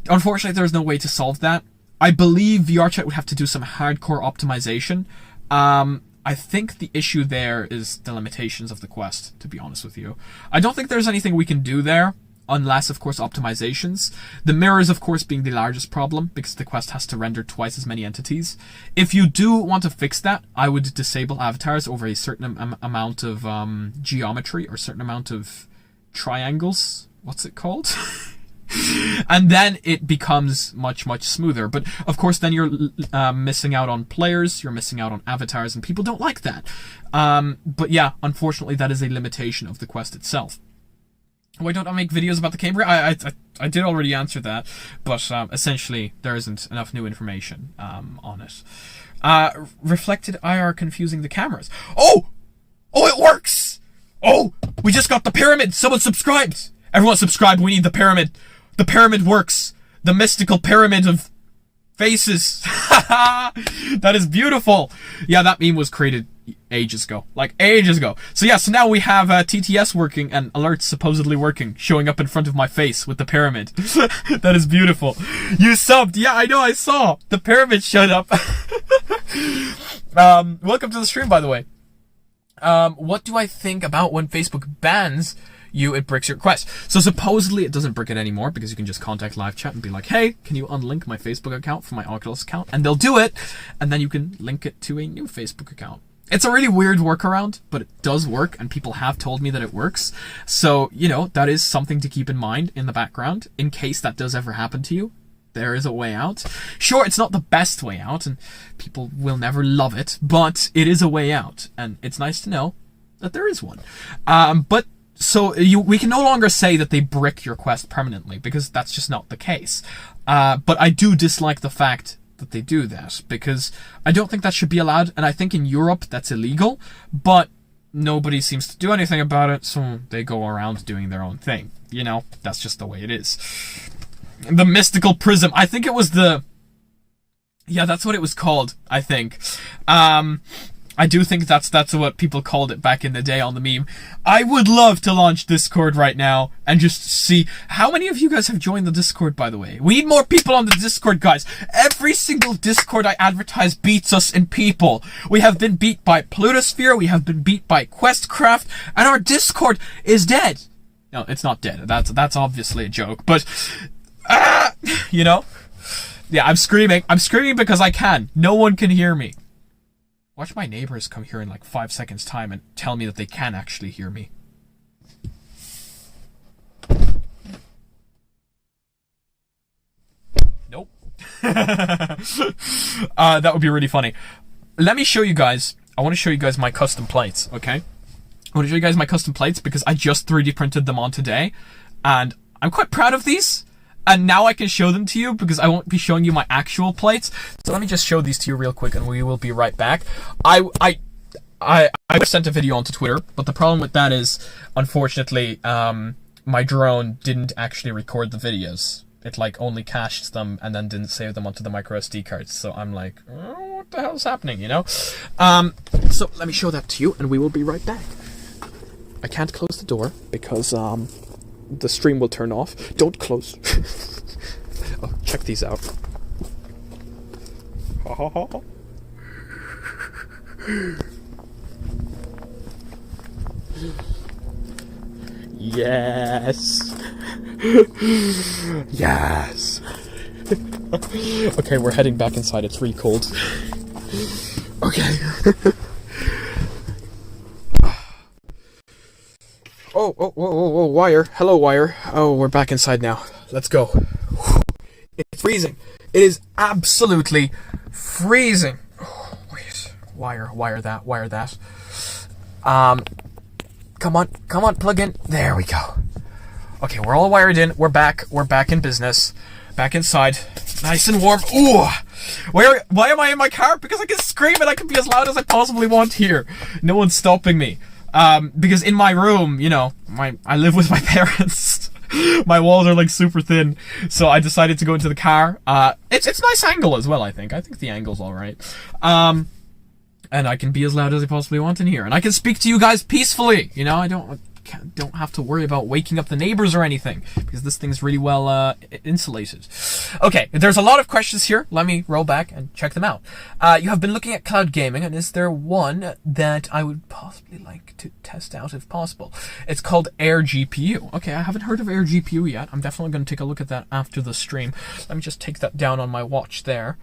Unfortunately, there's no way to solve that. I believe VR chat would have to do some hardcore optimization. I think the issue there is the limitations of the Quest, to be honest with you. I don't think there's anything we can do there, unless, of course, optimizations. The mirrors, of course, being the largest problem, because the Quest has to render twice as many entities. If you do want to fix that, I would disable avatars over a certain amount of geometry, or certain amount of triangles. What's it called? And then it becomes much, much smoother. But, of course, then you're missing out on players, you're missing out on avatars, and people don't like that. But yeah, unfortunately, that is a limitation of the Quest itself. Why don't I make videos about the camera? I did already answer that, but essentially there isn't enough new information on it. Reflected IR confusing the cameras. Oh! Oh, it works! Oh! We just got the pyramid! Someone subscribed! Everyone subscribe, we need the pyramid. The pyramid works. The mystical pyramid of faces. That is beautiful. Yeah, that meme was created ages ago. Like, ages ago. So yeah, so now we have TTS working and alerts supposedly working, showing up in front of my face with the pyramid. That is beautiful. You subbed. Yeah, I know, I saw. The pyramid showed up. Welcome to the stream, by the way. What do I think about when Facebook bans you, it bricks your request? So supposedly it doesn't brick it anymore, because you can just contact live chat and be like, hey, can you unlink my Facebook account from my Oculus account? And they'll do it, and then you can link it to a new Facebook account. It's a really weird workaround, but it does work, and people have told me that it works. So, you know, that is something to keep in mind in the background, in case that does ever happen to you. There is a way out. Sure, it's not the best way out, and people will never love it, but it is a way out, and it's nice to know that there is one. So we can no longer say that they brick your Quest permanently, because that's just not the case. But I do dislike the fact that they do that, because I don't think that should be allowed, and I think in Europe that's illegal, but nobody seems to do anything about it, so they go around doing their own thing. You know, that's just the way it is. The mystical prism. I think it was the... Yeah, that's what it was called, I think. I do think that's what people called it back in the day on the meme. I would love to launch Discord right now and just see how many of you guys have joined the Discord, by the way. We need more people on the Discord, guys. Every single Discord I advertise beats us in people. We have been beat by Plutosphere, we have been beat by Questcraft, and our Discord is dead. No, it's not dead. That's obviously a joke, but you know? Yeah, I'm screaming. I'm screaming because I can. No one can hear me. Watch my neighbors come here in like 5 seconds time and tell me that they can actually hear me. Nope. That would be really funny. Let me show you guys. I want to show you guys my custom plates, okay? I want to show you guys my custom plates because I just 3D printed them on today. And I'm quite proud of these. And now I can show them to you because I won't be showing you my actual plates. So let me just show these to you real quick and we will be right back. I sent a video onto Twitter, but the problem with that is, unfortunately, my drone didn't actually record the videos. It like only cached them and then didn't save them onto the micro SD cards. So I'm like, oh, what the hell's happening, you know? So let me show that to you and we will be right back. I can't close the door because the stream will turn off. Don't close. Oh, check these out. Yes. Yes. Okay, we're heading back inside. It's really cold. Okay. Oh, wire. Hello, wire. Oh, we're back inside now. Let's go. It's freezing. It is absolutely freezing. Oh, wait. Wire that. Come on, plug in. There we go. Okay, we're all wired in. We're back in business. Back inside. Nice and warm. Ooh! Why am I in my car? Because I can scream and I can be as loud as I possibly want here. No one's stopping me. Because in my room, you know, I live with my parents. My walls are like super thin. So I decided to go into the car. It's a nice angle as well, I think. I think the angle's alright. And I can be as loud as I possibly want in here. And I can speak to you guys peacefully. You know, I don't have to worry about waking up the neighbors or anything. Because this thing's really well insulated. Okay, there's a lot of questions here. Let me roll back and check them out. You have been looking at cloud gaming. And is there one that I would possibly like to test out if possible? It's called Air GPU. Okay, I haven't heard of Air GPU yet. I'm definitely going to take a look at that after the stream. Let me just take that down on my watch there.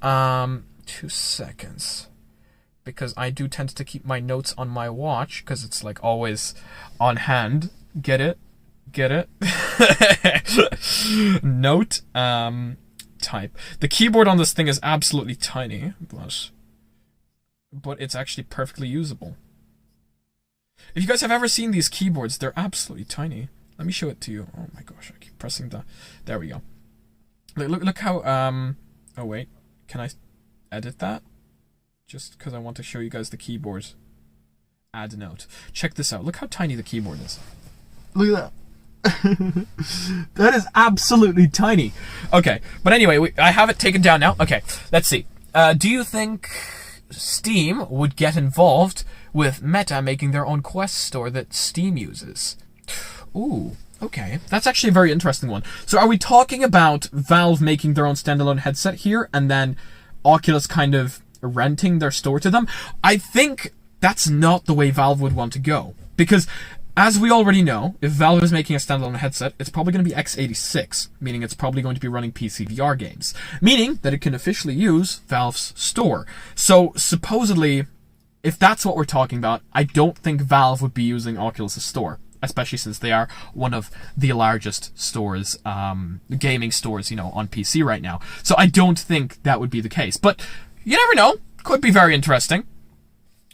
2 seconds. Because I do tend to keep my notes on my watch, because it's like always on hand. Get it? Note, type. The keyboard on this thing is absolutely tiny, but it's actually perfectly usable. If you guys have ever seen these keyboards, they're absolutely tiny. Let me show it to you. Oh my gosh, I keep pressing the... There we go. Look how, oh wait, can I edit that? Just because I want to show you guys the keyboard. Add note. Check this out. Look how tiny the keyboard is. Look at that. That is absolutely tiny. Okay, but anyway, I have it taken down now. Okay, let's see. Do you think Steam would get involved with Meta making their own Quest store that Steam uses? Ooh, okay. That's actually a very interesting one. So are we talking about Valve making their own standalone headset here, and then Oculus kind of renting their store to them? I think that's not the way Valve would want to go. Because, as we already know, if Valve is making a standalone headset, it's probably going to be x86, meaning it's probably going to be running PC VR games, meaning that it can officially use Valve's store. So, supposedly, if that's what we're talking about, I don't think Valve would be using Oculus' store, especially since they are one of the largest stores, gaming stores, you know, on PC right now. So I don't think that would be the case. But you never know. Could be very interesting.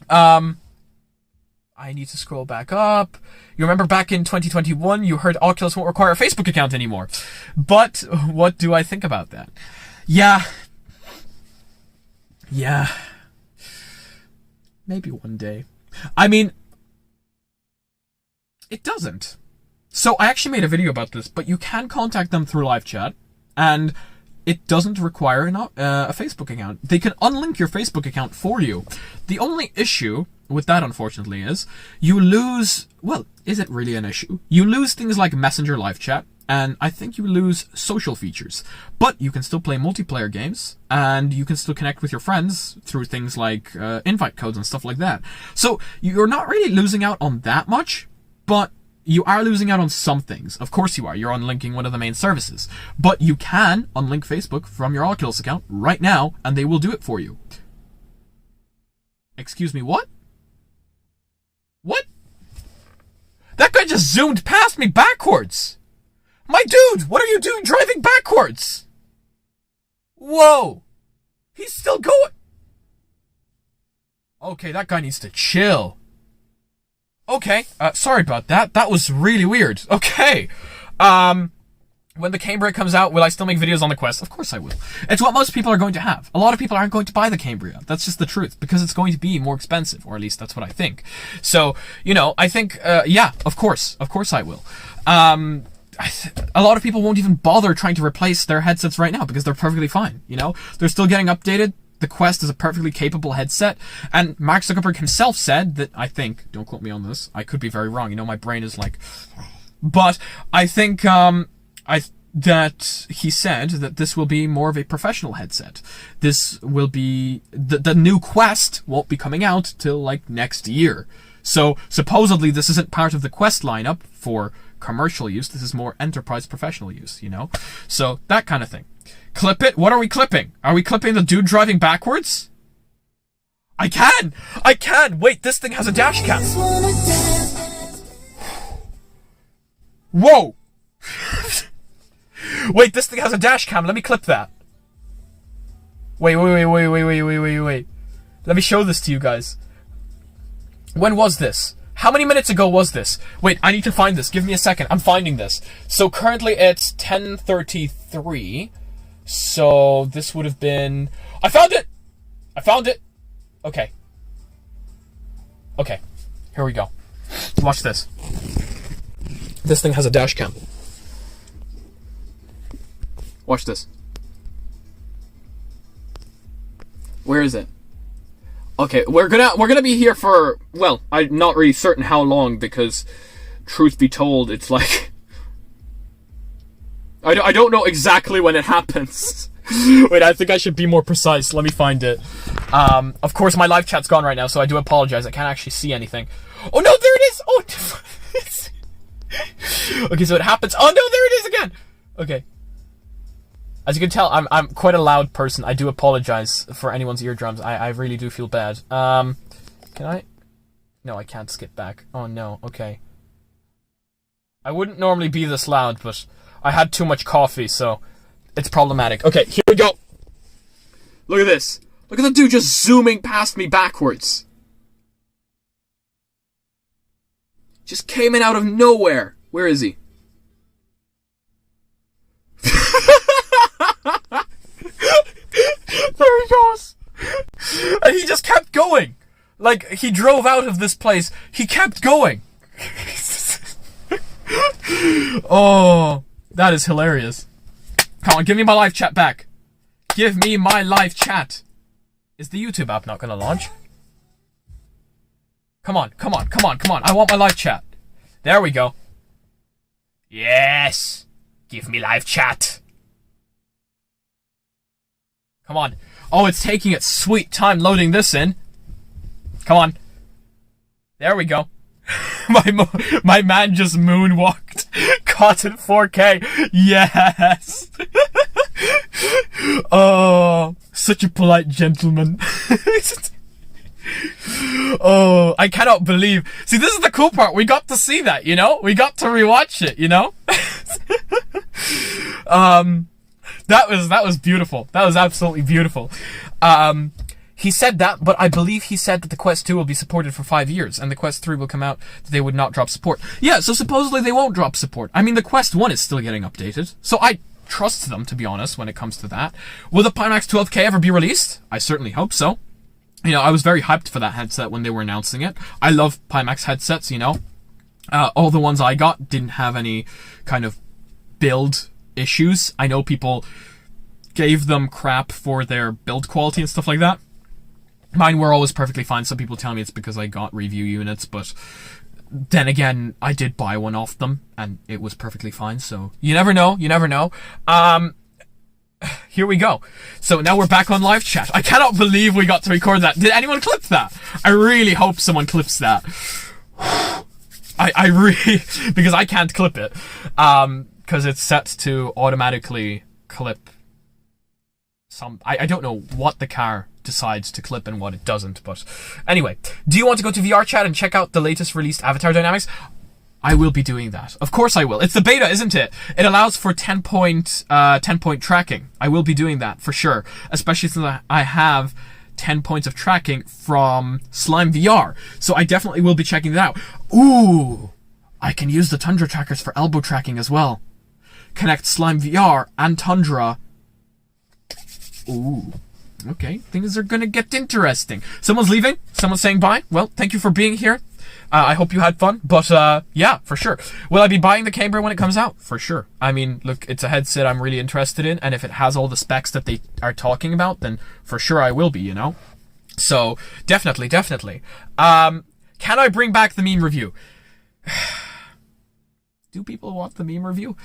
I need to scroll back up. You remember back in 2021, you heard Oculus won't require a Facebook account anymore. But what do I think about that? Yeah. Maybe one day. I mean, it doesn't. So I actually made a video about this, but you can contact them through live chat, and it doesn't require a Facebook account. They can unlink your Facebook account for you. The only issue with that, unfortunately, is you lose... Well, is it really an issue? You lose things like Messenger live chat, and I think you lose social features. But you can still play multiplayer games, and you can still connect with your friends through things like invite codes and stuff like that. So you're not really losing out on that much, but you are losing out on some things. Of course you are. You're unlinking one of the main services. But you can unlink Facebook from your Oculus account right now, and they will do it for you. Excuse me, what? What? That guy just zoomed past me backwards! My dude, what are you doing driving backwards? Whoa! He's still going... Okay, that guy needs to chill. Okay, sorry about that. That was really weird. Okay. When the Cambria comes out, will I still make videos on the Quest? Of course I will. It's what most people are going to have. A lot of people aren't going to buy the Cambria. That's just the truth. Because it's going to be more expensive. Or at least that's what I think. So, you know, I think, yeah, of course. Of course I will. A lot of people won't even bother trying to replace their headsets right now. Because they're perfectly fine, you know? They're still getting updated. The Quest is a perfectly capable headset, and Mark Zuckerberg himself said that, I think, don't quote me on this, I could be very wrong, you know, my brain is like, but I think, that he said that this will be more of a professional headset. This will be... The new Quest won't be coming out till, like, next year. So, supposedly, this isn't part of the Quest lineup for commercial use. This is more enterprise professional use, you know? So, that kind of thing. Clip it? What are we clipping? Are we clipping the dude driving backwards? I can! I can! Wait, this thing has a dash cam. Whoa! Wait, this thing has a dash cam. Let me clip that. Wait. Let me show this to you guys. When was this? How many minutes ago was this? Wait, I need to find this. Give me a second. I'm finding this. So currently it's 10:33. So this would have been... I found it! I found it! Okay. Okay. Here we go. Watch this. This thing has a dash cam. Watch this. Where is it? Okay, we're gonna be here for, well, I'm not really certain how long, because truth be told, it's like I don't know exactly when it happens. Wait, I think I should be more precise. Let me find it. Of course, my live chat's gone right now, so I do apologize. I can't actually see anything. Oh no, there it is! Oh, okay, so it happens. Oh no, there it is again. Okay. As you can tell, I'm quite a loud person. I do apologize for anyone's eardrums. I really do feel bad. Can I? No, I can't skip back. Oh no. Okay. I wouldn't normally be this loud, but I had too much coffee, so it's problematic. Okay, here we go. Look at this. Look at the dude just zooming past me backwards. Just came in out of nowhere. Where is he? There he goes. And he just kept going. Like, he drove out of this place. He kept going. Oh, that is hilarious. Come on, give me my live chat back. Give me my live chat. Is the YouTube app not going to launch? Come on. I want my live chat. There we go. Yes. Give me live chat. Come on. Oh, it's taking its sweet time loading this in. Come on. There we go. My man just moonwalked. Caught in 4K. Yes. Oh, such a polite gentleman. Oh, I cannot believe. See, this is the cool part. We got to see that, you know? We got to rewatch it, you know? That was beautiful. That was absolutely beautiful. He said that, but I believe he said that the Quest 2 will be supported for 5 years, and the Quest 3 will come out that they would not drop support. Yeah, so supposedly they won't drop support. I mean, the Quest 1 is still getting updated, so I trust them, to be honest, when it comes to that. Will the Pimax 12K ever be released? I certainly hope so. You know, I was very hyped for that headset when they were announcing it. I love Pimax headsets, you know. All the ones I got didn't have any kind of build issues. I know people gave them crap for their build quality and stuff like that. Mine were always perfectly fine. Some people tell me it's because I got review units, but then again, I did buy one off them, and it was perfectly fine, so you never know, you never know. Here we go. So now we're back on live chat. I cannot believe we got to record that. Did anyone clip that? I really hope someone clips that. I really, because I can't clip it, because it's set to automatically clip some, I don't know what the car decides to clip and what it doesn't, but anyway, do you want to go to VR chat and check out the latest released avatar dynamics? I will be doing that. Of course I will. It's the beta, isn't it? It allows for 10-point tracking. I will be doing that for sure, especially since I have 10 points of tracking from Slime VR. So I definitely will be checking that out. Ooh, I can use the Tundra trackers for elbow tracking as well. Connect Slime VR and Tundra. Ooh. Okay, things are gonna get interesting. Someone's leaving. Someone's saying bye. Well, thank you for being here. I hope you had fun, but yeah, for sure. Will I be buying the camera when it comes out? For sure. I mean, look, it's a headset I'm really interested in, and if it has all the specs that they are talking about, then for sure I will be, you know? So, definitely. Can I bring back the meme review? Do people want the meme review?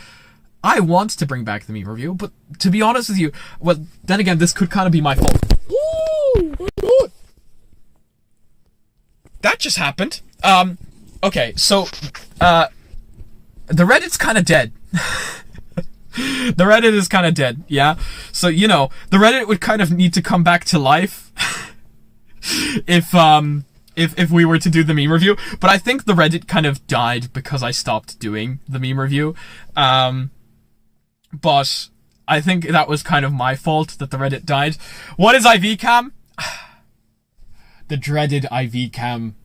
I want to bring back the meme review, but to be honest with you, well, then again, this could kind of be my fault. Ooh, that just happened. Okay, so, the Reddit's kind of dead. The Reddit is kind of dead, yeah? So, you know, the Reddit would kind of need to come back to life if we were to do the meme review. But I think the Reddit kind of died because I stopped doing the meme review. But I think that was kind of my fault that the Reddit died. What is IV Cam? The dreaded IV Cam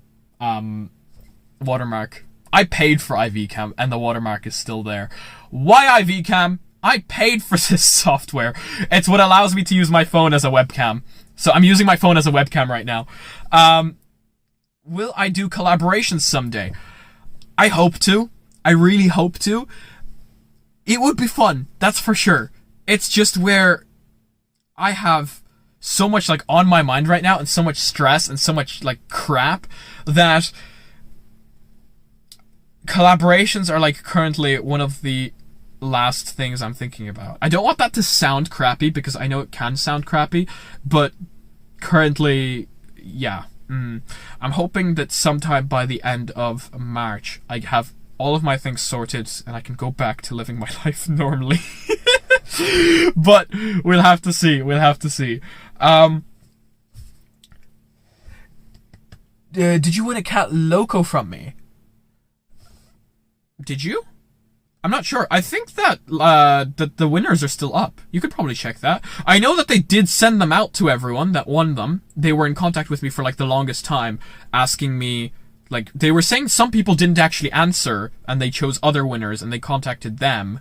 watermark. I paid for IV Cam and the watermark is still there. Why IV Cam? I paid for this software. It's what allows me to use my phone as a webcam. So I'm using my phone as a webcam right now. Will I do collaborations someday? I hope to. I really hope to. It would be fun, that's for sure. It's just where I have so much like on my mind right now and so much stress and so much like crap that collaborations are like currently one of the last things I'm thinking about. I don't want that to sound crappy because I know it can sound crappy, but currently, yeah. I'm hoping that sometime by the end of March I have all of my things sorted and I can go back to living my life normally. But we'll have to see. We'll have to see. Did you win a cat loco from me? Did you? I'm not sure. I think that that the winners are still up. You could probably check that. I know that they did send them out to everyone that won them. They were in contact with me for like the longest time, asking me, like, they were saying some people didn't actually answer and they chose other winners and they contacted them.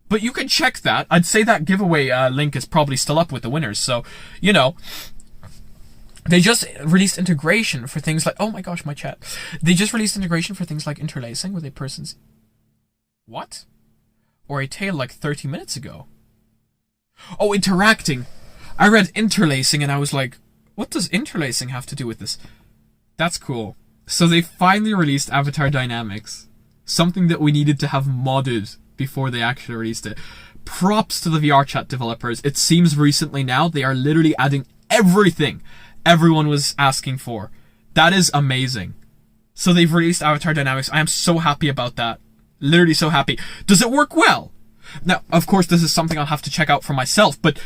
But you can check that. I'd say that giveaway link is probably still up with the winners. So, you know, they just released integration for things like, oh my gosh, my chat. They just released integration for things like interlacing with a person's... What? Or a tail like 30 minutes ago. Oh, interacting. I read interlacing and I was like, what does interlacing have to do with this? That's cool. So they finally released Avatar Dynamics. Something that we needed to have modded before they actually released it. Props to the VR chat developers. It seems recently now they are literally adding everything everyone was asking for. That is amazing. So they've released Avatar Dynamics. I am so happy about that. Literally so happy. Does it work well? Now, of course, this is something I'll have to check out for myself, but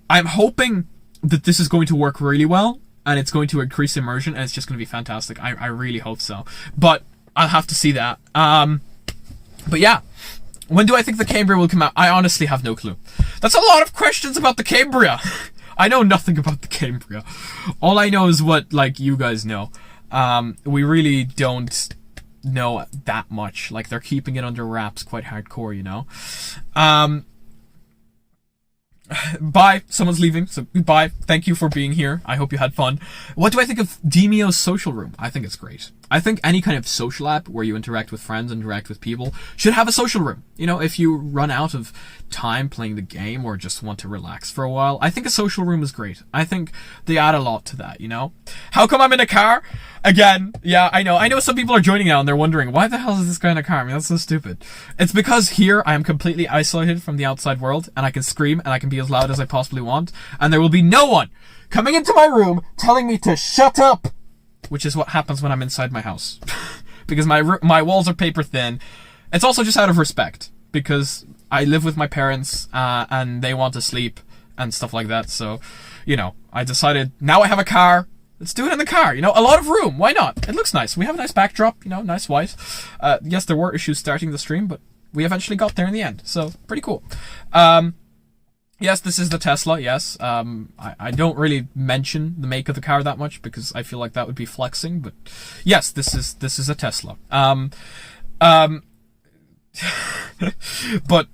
I'm hoping that this is going to work really well, and it's going to increase immersion, and it's just going to be fantastic. I really hope so. But I'll have to see that. But yeah. When do I think the Cambria will come out? I honestly have no clue. That's a lot of questions about the Cambria. I know nothing about the Cambria. All I know is what, like, you guys know. We really don't know that much. Like, they're keeping it under wraps quite hardcore, you know? Bye. Someone's leaving, so goodbye. Thank you for being here. I hope you had fun. What do I think of Demio's social room? I think it's great. I think any kind of social app where you interact with friends, interact with people, should have a social room. You know, if you run out of time playing the game or just want to relax for a while, I think a social room is great. I think they add a lot to that, you know? How come I'm in a car? Again, yeah, I know some people are joining now and they're wondering, why the hell is this guy in a car? I mean, that's so stupid. It's because here I am completely isolated from the outside world and I can scream and I can be as loud as I possibly want and there will be no one coming into my room telling me to shut up, which is what happens when I'm inside my house. Because my walls are paper thin. It's also just out of respect because I live with my parents and they want to sleep and stuff like that. So, you know, I decided now I have a car. Let's do it in the car, you know, a lot of room. Why not? It looks nice. We have a nice backdrop, you know, nice white. Yes, there were issues starting the stream, but we eventually got there in the end. So, pretty cool. Yes, this is the Tesla, yes. I don't really mention the make of the car that much because I feel like that would be flexing, but yes, this is a Tesla. But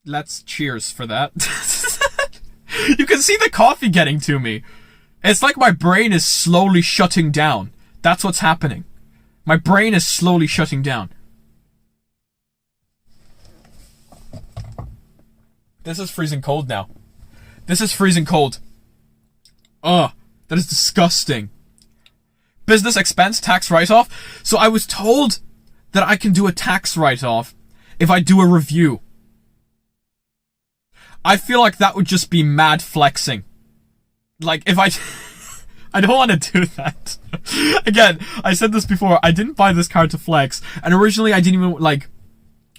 let's cheers for that. You can see the coffee getting to me. It's like my brain is slowly shutting down. That's what's happening. My brain is slowly shutting down. This is freezing cold now. This is freezing cold. Ugh, that is disgusting. Business expense tax write-off. So I was told that I can do a tax write-off if I do a review. I feel like that would just be mad flexing. Like, if I... I don't want to do that. Again, I said this before, I didn't buy this card to flex, and originally I didn't even, like,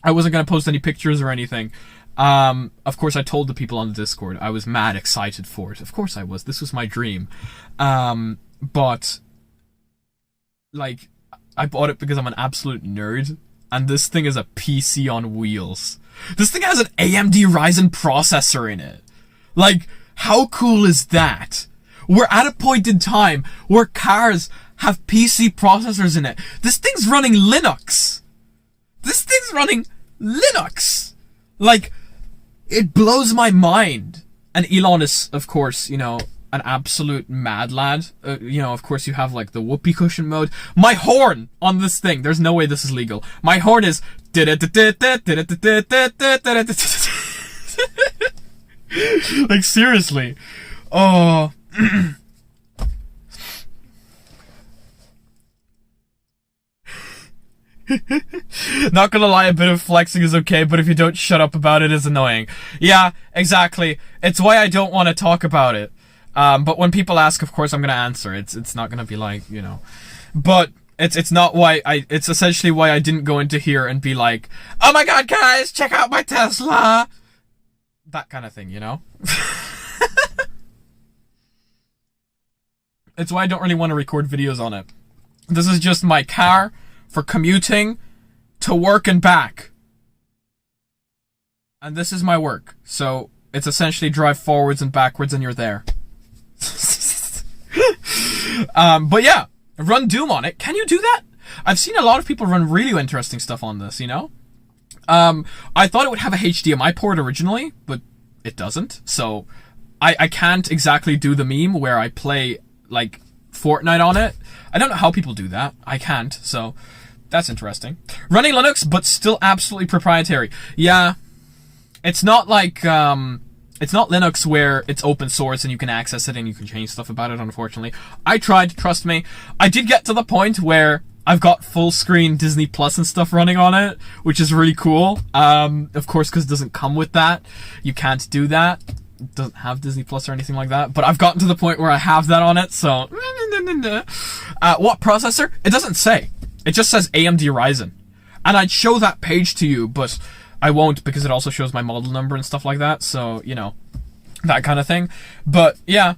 I wasn't going to post any pictures or anything. Of course, I told the people on the Discord, I was mad excited for it. Of course I was, this was my dream. But, like, I bought it because I'm an absolute nerd, and this thing is a PC on wheels. This thing has an AMD Ryzen processor in it. Like, how cool is that? We're at a point in time where cars have PC processors in it. This thing's running Linux. This thing's running Linux. Like, it blows my mind. And Elon is, of course, you know, an absolute mad lad. You know, of course, you have, like, the whoopee cushion mode. My horn on this thing, there's no way this is legal. My horn is... Like, seriously. Oh... Not gonna lie, a bit of flexing is okay, but if you don't shut up about it, it's annoying. Yeah, exactly. It's why I don't want to talk about it. But when people ask, of course, I'm gonna answer. It's not gonna be like, you know. But it's not why it's essentially why I didn't go into here and be like, oh my god, guys, check out my Tesla! That kind of thing, you know? It's why I don't really want to record videos on it. This is just my car for commuting to work and back. And this is my work. So it's essentially drive forwards and backwards and you're there. But yeah, run Doom on it. Can you do that? I've seen a lot of people run really interesting stuff on this, you know? I thought it would have a HDMI port originally, but it doesn't. So I can't exactly do the meme where I play like Fortnite on it. I don't know how people do that. I can't, so that's interesting. Running Linux, but still absolutely proprietary. Yeah, it's not like it's not Linux where it's open source and you can access it and you can change stuff about it. Unfortunately, I tried. Trust me, I did get to the point where I've got full screen Disney Plus and stuff running on it, which is really cool. Of course, because it doesn't come with that, you can't do that. It doesn't have Disney Plus or anything like that, but I've gotten to the point where I have that on it, so... what processor? It doesn't say. It just says AMD Ryzen. And I'd show that page to you, but I won't because it also shows my model number and stuff like that, so, you know, that kind of thing. But, yeah.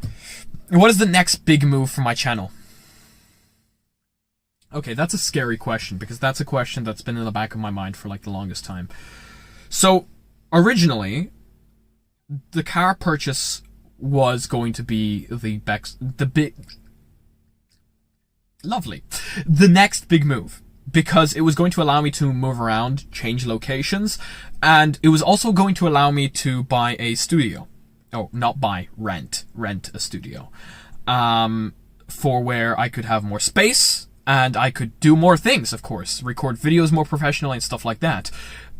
What is the next big move for my channel? Okay, that's a scary question, because that's a question that's been in the back of my mind for, like, the longest time. So, originally... the car purchase was going to be the next big move, because it was going to allow me to move around, change locations, and it was also going to allow me to buy a studio. Oh, not buy, rent a studio. For where I could have more space, and I could do more things, of course, record videos more professionally and stuff like that.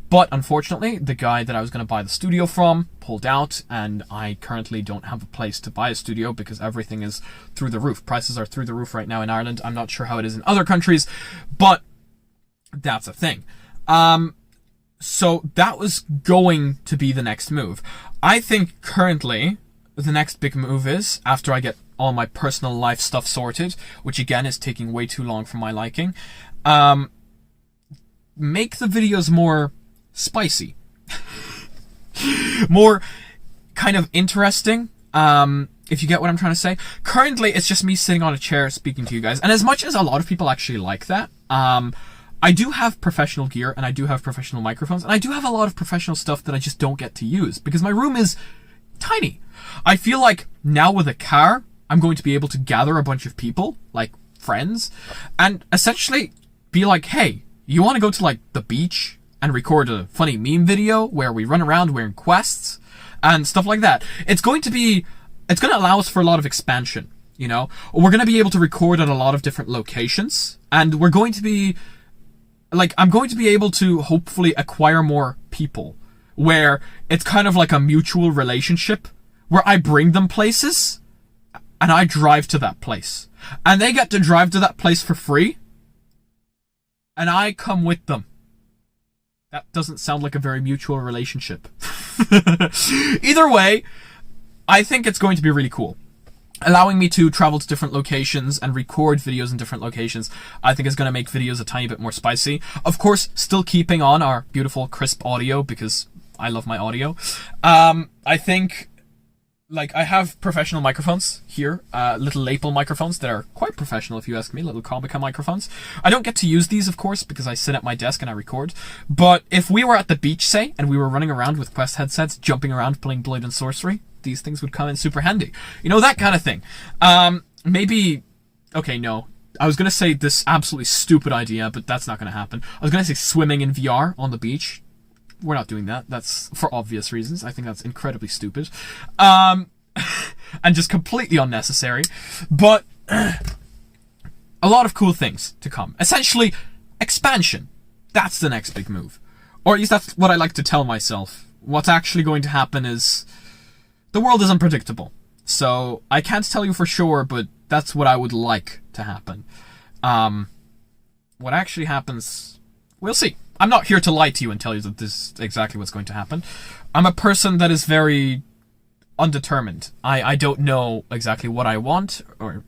But unfortunately, the guy that I was going to buy the studio from pulled out, and I currently don't have a place to buy a studio because everything is through the roof. Prices are through the roof right now in Ireland. I'm not sure how it is in other countries, but that's a thing. So that was going to be the next move. I think currently the next big move is, after I get all my personal life stuff sorted, which again is taking way too long for my liking, make the videos more spicy. More kind of interesting, if you get what I'm trying to say. Currently, it's just me sitting on a chair speaking to you guys, and as much as a lot of people actually like that, I do have professional gear, and I do have professional microphones, and I do have a lot of professional stuff that I just don't get to use, because my room is tiny. I feel like now with a car, I'm going to be able to gather a bunch of people, like friends, and essentially be like, hey, you want to go to, like, the beach and record a funny meme video where we run around wearing quests and stuff like that? It's going to allow us for a lot of expansion, you know? We're going to be able to record at a lot of different locations, and we're going to be, like, I'm going to be able to hopefully acquire more people, where it's kind of like a mutual relationship, where I bring them places, and I drive to that place. And they get to drive to that place for free, and I come with them. That doesn't sound like a very mutual relationship. Either way, I think it's going to be really cool. Allowing me to travel to different locations and record videos in different locations, I think is going to make videos a tiny bit more spicy. Of course, still keeping on our beautiful crisp audio, because I love my audio. I think, like, I have professional microphones here, little lapel microphones that are quite professional if you ask me, little Comica microphones. I don't get to use these, of course, because I sit at my desk and I record. But if we were at the beach, say, and we were running around with Quest headsets, jumping around playing Blade and Sorcery, these things would come in super handy. You know, that kind of thing. Maybe... Okay, no. I was going to say this absolutely stupid idea, but that's not going to happen. I was going to say swimming in VR on the beach. We're not doing that. That's for obvious reasons. I think that's incredibly stupid. And just completely unnecessary. But a lot of cool things to come. Essentially, expansion. That's the next big move. Or at least that's what I like to tell myself. What's actually going to happen is... The world is unpredictable. So, I can't tell you for sure, but that's what I would like to happen. What actually happens... We'll see. I'm not here to lie to you and tell you that this is exactly what's going to happen. I'm a person that is very undetermined. I don't know exactly what I want, or...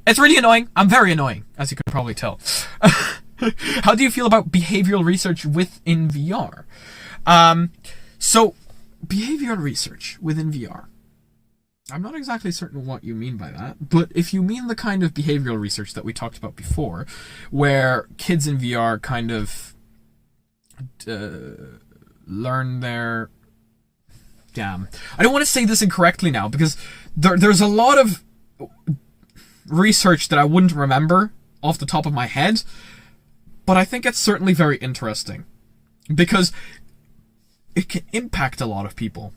It's really annoying. I'm very annoying, as you can probably tell. How do you feel about behavioral research within VR? So, behavioral research within VR. I'm not exactly certain what you mean by that, but if you mean the kind of behavioral research that we talked about before, where kids in VR kind of learn their... Damn. I don't want to say this incorrectly now, because there's a lot of research that I wouldn't remember off the top of my head, but I think it's certainly very interesting, because it can impact a lot of people.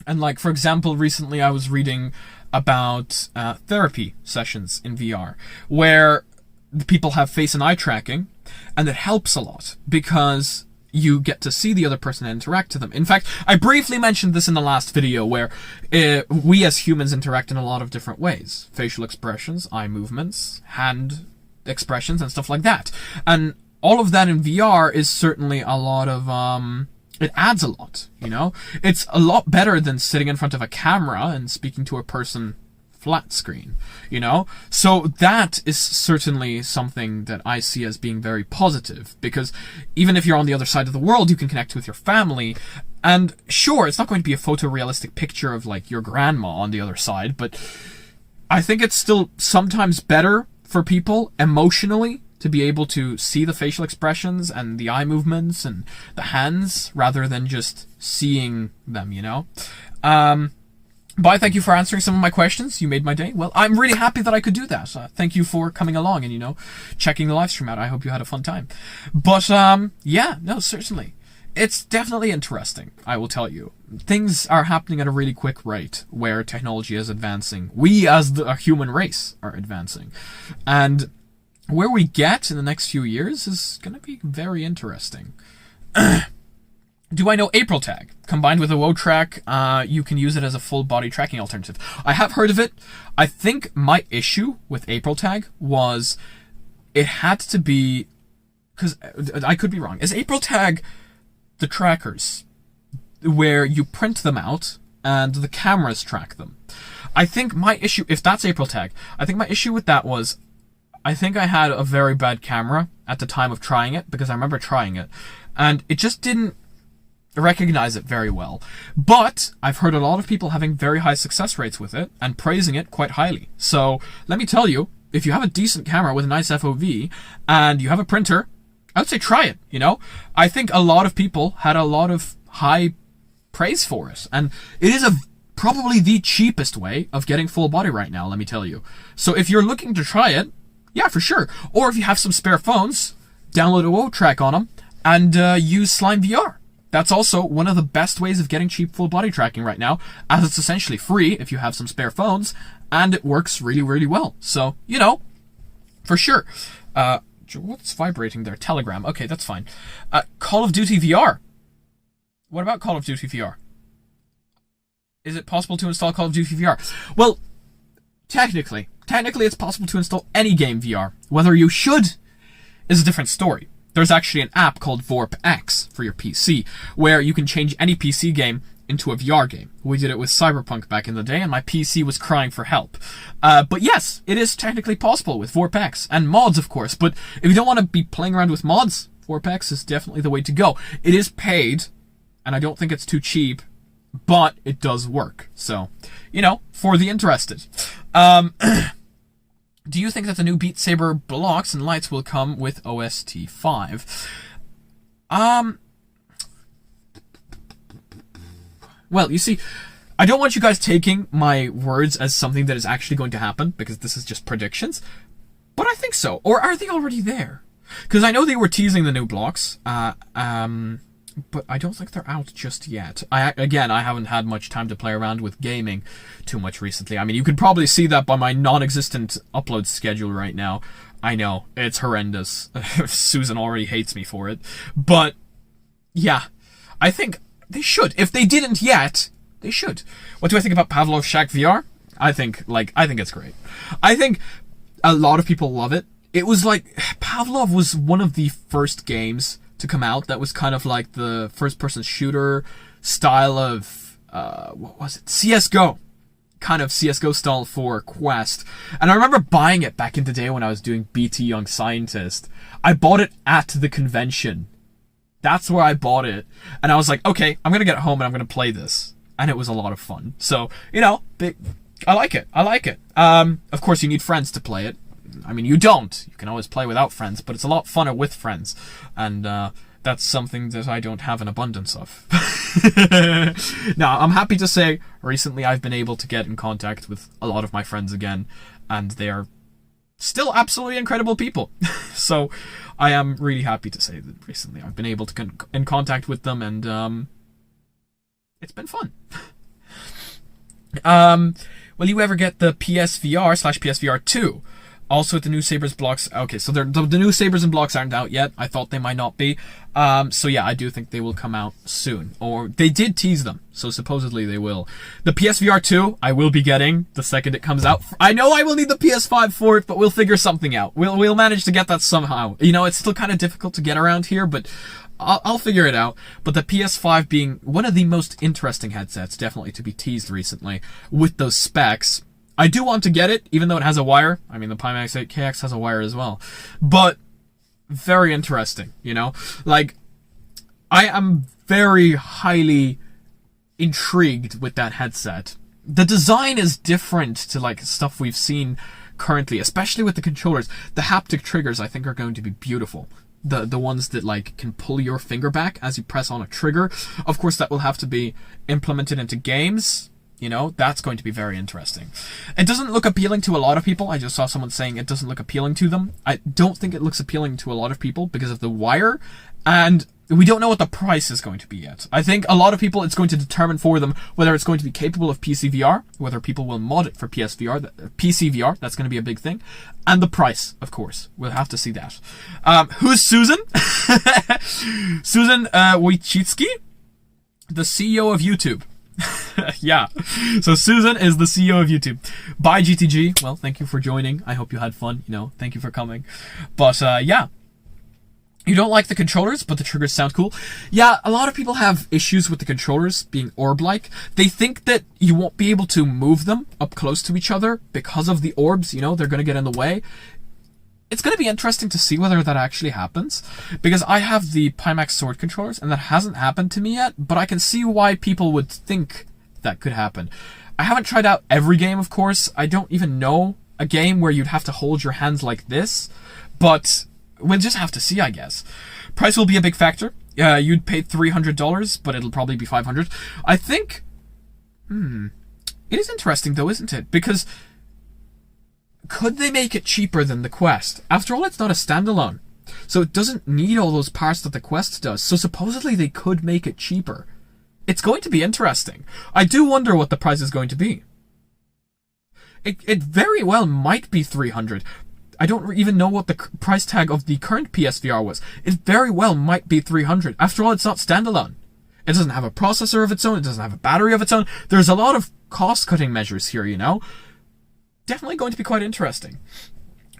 And like, for example, recently I was reading about therapy sessions in VR, where the people have face and eye tracking, and it helps a lot, because you get to see the other person and interact to them. In fact, I briefly mentioned this in the last video, where we as humans interact in a lot of different ways. Facial expressions, eye movements, hand expressions, and stuff like that. And all of that in VR is certainly a lot of... it adds a lot, you know? It's a lot better than sitting in front of a camera and speaking to a person flat screen, you know? So that is certainly something that I see as being very positive, because even if you're on the other side of the world, you can connect with your family, and sure, it's not going to be a photorealistic picture of, like, your grandma on the other side, but I think it's still sometimes better for people emotionally to be able to see the facial expressions and the eye movements and the hands rather than just seeing them, you know? But thank you for answering some of my questions. You made my day. Well, I'm really happy that I could do that. Thank you for coming along and, you know, checking the live stream out. I hope you had a fun time. But, yeah, no, certainly. It's definitely interesting, I will tell you. Things are happening at a really quick rate where technology is advancing. We, as the human race, are advancing. And where we get in the next few years is going to be very interesting. Do I know April Tag? Combined with a WoW track, you can use it as a full body tracking alternative. I have heard of it. I think my issue with April Tag was it had to be... Because I could be wrong. Is April Tag the trackers where you print them out and the cameras track them? I think my issue... If that's April Tag, I think my issue with that was... I think I had a very bad camera at the time of trying it, because I remember trying it, and it just didn't recognize it very well. But I've heard a lot of people having very high success rates with it and praising it quite highly. So let me tell you, if you have a decent camera with a nice FOV and you have a printer, I would say try it, you know? I think a lot of people had a lot of high praise for it, and it is probably the cheapest way of getting full body right now, let me tell you. So if you're looking to try it, yeah, for sure. Or if you have some spare phones, download a WoW track on them and use Slime VR. That's also one of the best ways of getting cheap full body tracking right now, as it's essentially free if you have some spare phones, and it works really, really well. So, you know, for sure. What's vibrating there? Telegram. Okay, that's fine. Call of Duty VR. What about Call of Duty VR? Is it possible to install Call of Duty VR? Well, technically it's possible to install any game VR. Whether you should is a different story. there's actually an app called VorpX for your PC, where you can change any PC game into a VR game. We did it with Cyberpunk back in the day, and my PC was crying for help. But yes, it is technically possible with VorpX, and mods, of course. But if you don't want to be playing around with mods, VorpX is definitely the way to go. It is paid, and I don't think it's too cheap, but it does work. So, you know, for the interested. Do you think that the new Beat Saber blocks and lights will come with OST 5? Well, you see, I don't want you guys taking my words as something that is actually going to happen, because this is just predictions, but I think so. Or are they already there? Because I know they were teasing the new blocks, but I don't think they're out just yet. I haven't had much time to play around with gaming too much recently. I mean, you can probably see that by my non-existent upload schedule right now. I know, it's horrendous. Susan already hates me for it. But, yeah, I think they should. If they didn't yet, they should. What do I think about Pavlov's Shack VR? I think it's great. I think a lot of people love it. It was like, Pavlov was one of the first games to come out that was kind of like the first-person shooter style of, what was it? CSGO. Kind of CSGO style for Quest. And I remember buying it back in the day when I was doing BT Young Scientist. I bought it at the convention. That's where I bought it. And I was like, okay, I'm going to get home and I'm going to play this. And it was a lot of fun. So, you know, I like it. Of course, you need friends to play it. I mean, you don't. You can always play without friends, but it's a lot funner with friends. And that's something that I don't have an abundance of. Now, I'm happy to say, recently I've been able to get in contact with a lot of my friends again, and they are still absolutely incredible people. So, I am really happy to say that recently I've been able to get in contact with them, and it's been fun. Will you ever get the PSVR/PSVR 2? Also with the new Sabers blocks. Okay, so the new Sabers and blocks aren't out yet. I thought they might not be. So yeah, I do think they will come out soon. Or they did tease them, so supposedly they will. The PSVR 2, I will be getting the second it comes out. I know I will need the PS5 for it, but we'll figure something out. We'll manage to get that somehow. You know, it's still kind of difficult to get around here, but I'll figure it out. But the PS5 being one of the most interesting headsets, definitely to be teased recently, with those specs. I do want to get it, even though it has a wire. I mean, the Pimax 8KX has a wire as well. But, very interesting, you know? Like, I am very highly intrigued with that headset. The design is different to, like, stuff we've seen currently, especially with the controllers. The haptic triggers, I think, are going to be beautiful. The ones that, like, can pull your finger back as you press on a trigger. Of course, that will have to be implemented into games. You know, that's going to be very interesting. It doesn't look appealing to a lot of people. I just saw someone saying it doesn't look appealing to them. I don't think it looks appealing to a lot of people because of the wire. And we don't know what the price is going to be yet. I think a lot of people, it's going to determine for them whether it's going to be capable of PC VR, whether people will mod it for PSVR, PC VR, that's going to be a big thing. And the price, of course. We'll have to see that. Who's Susan? Susan Wojcicki, the CEO of YouTube. Yeah, so Susan is the CEO of YouTube. Bye, GTG. Well, thank you for joining. I hope you had fun. You know, thank you for coming. But yeah, you don't like the controllers, but the triggers sound cool. Yeah, a lot of people have issues with the controllers being orb-like. They think that you won't be able to move them up close to each other because of the orbs. You know, they're going to get in the way. It's going to be interesting to see whether that actually happens, because I have the Pimax Sword controllers, and that hasn't happened to me yet, but I can see why people would think that could happen. I haven't tried out every game, of course. I don't even know a game where you'd have to hold your hands like this, but we'll just have to see, I guess. Price will be a big factor. You'd pay $300, but it'll probably be $500. I think, it is interesting though, isn't it? Because could they make it cheaper than the Quest? After all, it's not a standalone. So it doesn't need all those parts that the Quest does. So supposedly they could make it cheaper. It's going to be interesting. I do wonder what the price is going to be. It very well might be $300. I don't even know what the price tag of the current PSVR was. It very well might be $300. After all, it's not standalone. It doesn't have a processor of its own. It doesn't have a battery of its own. There's a lot of cost-cutting measures here, you know? Definitely going to be quite interesting.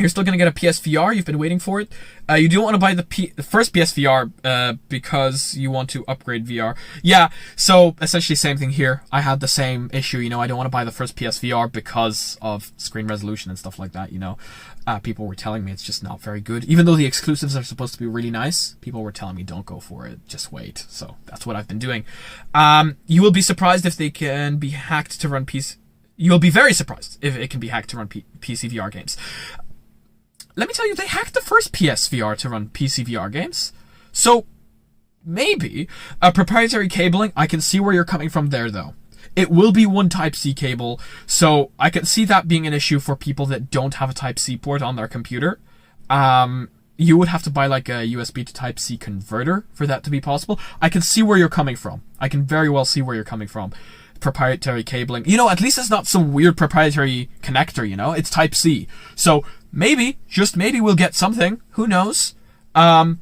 You're still going to get a PSVR. You've been waiting for it. You do want to buy the first PSVR because you want to upgrade VR. Yeah, so essentially same thing here. I had the same issue, you know. I don't want to buy the first PSVR because of screen resolution and stuff like that, you know. People were telling me it's just not very good. Even though the exclusives are supposed to be really nice, people were telling me don't go for it. Just wait. So that's what I've been doing. You will be surprised if they can be hacked to run PC. You will be very surprised if it can be hacked to run PC VR games. Let me tell you, they hacked the first PSVR to run PC VR games. So, maybe. Proprietary cabling, I can see where you're coming from there, though. It will be one Type-C cable, so I can see that being an issue for people that don't have a Type-C port on their computer. You would have to buy like a USB to Type-C converter for that to be possible. I can see where you're coming from. I can very well see where you're coming from. Proprietary cabling. You know, at least it's not some weird proprietary connector, you know? It's Type-C. So, maybe, just maybe we'll get something. Who knows? Ever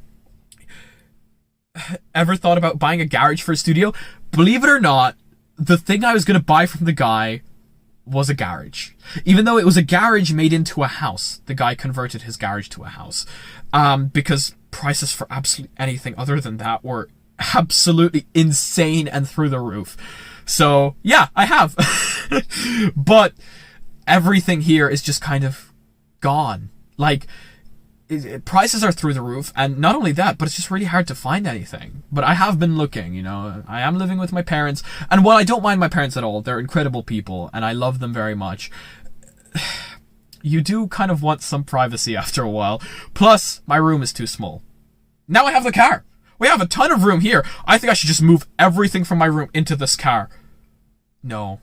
thought about buying a garage for a studio? Believe it or not, the thing I was going to buy from the guy was a garage. Even though it was a garage made into a house. The guy converted his garage to a house. Because prices for absolutely anything other than that were absolutely insane and through the roof. So, yeah, I have. But everything here is just kind of gone. Like, prices are through the roof, and not only that, but it's just really hard to find anything. But I have been looking, you know. I am living with my parents, and while I don't mind my parents at all, they're incredible people, and I love them very much. You do kind of want some privacy after a while. Plus, my room is too small. Now I have the car. We have a ton of room here. I think I should just move everything from my room into this car. No.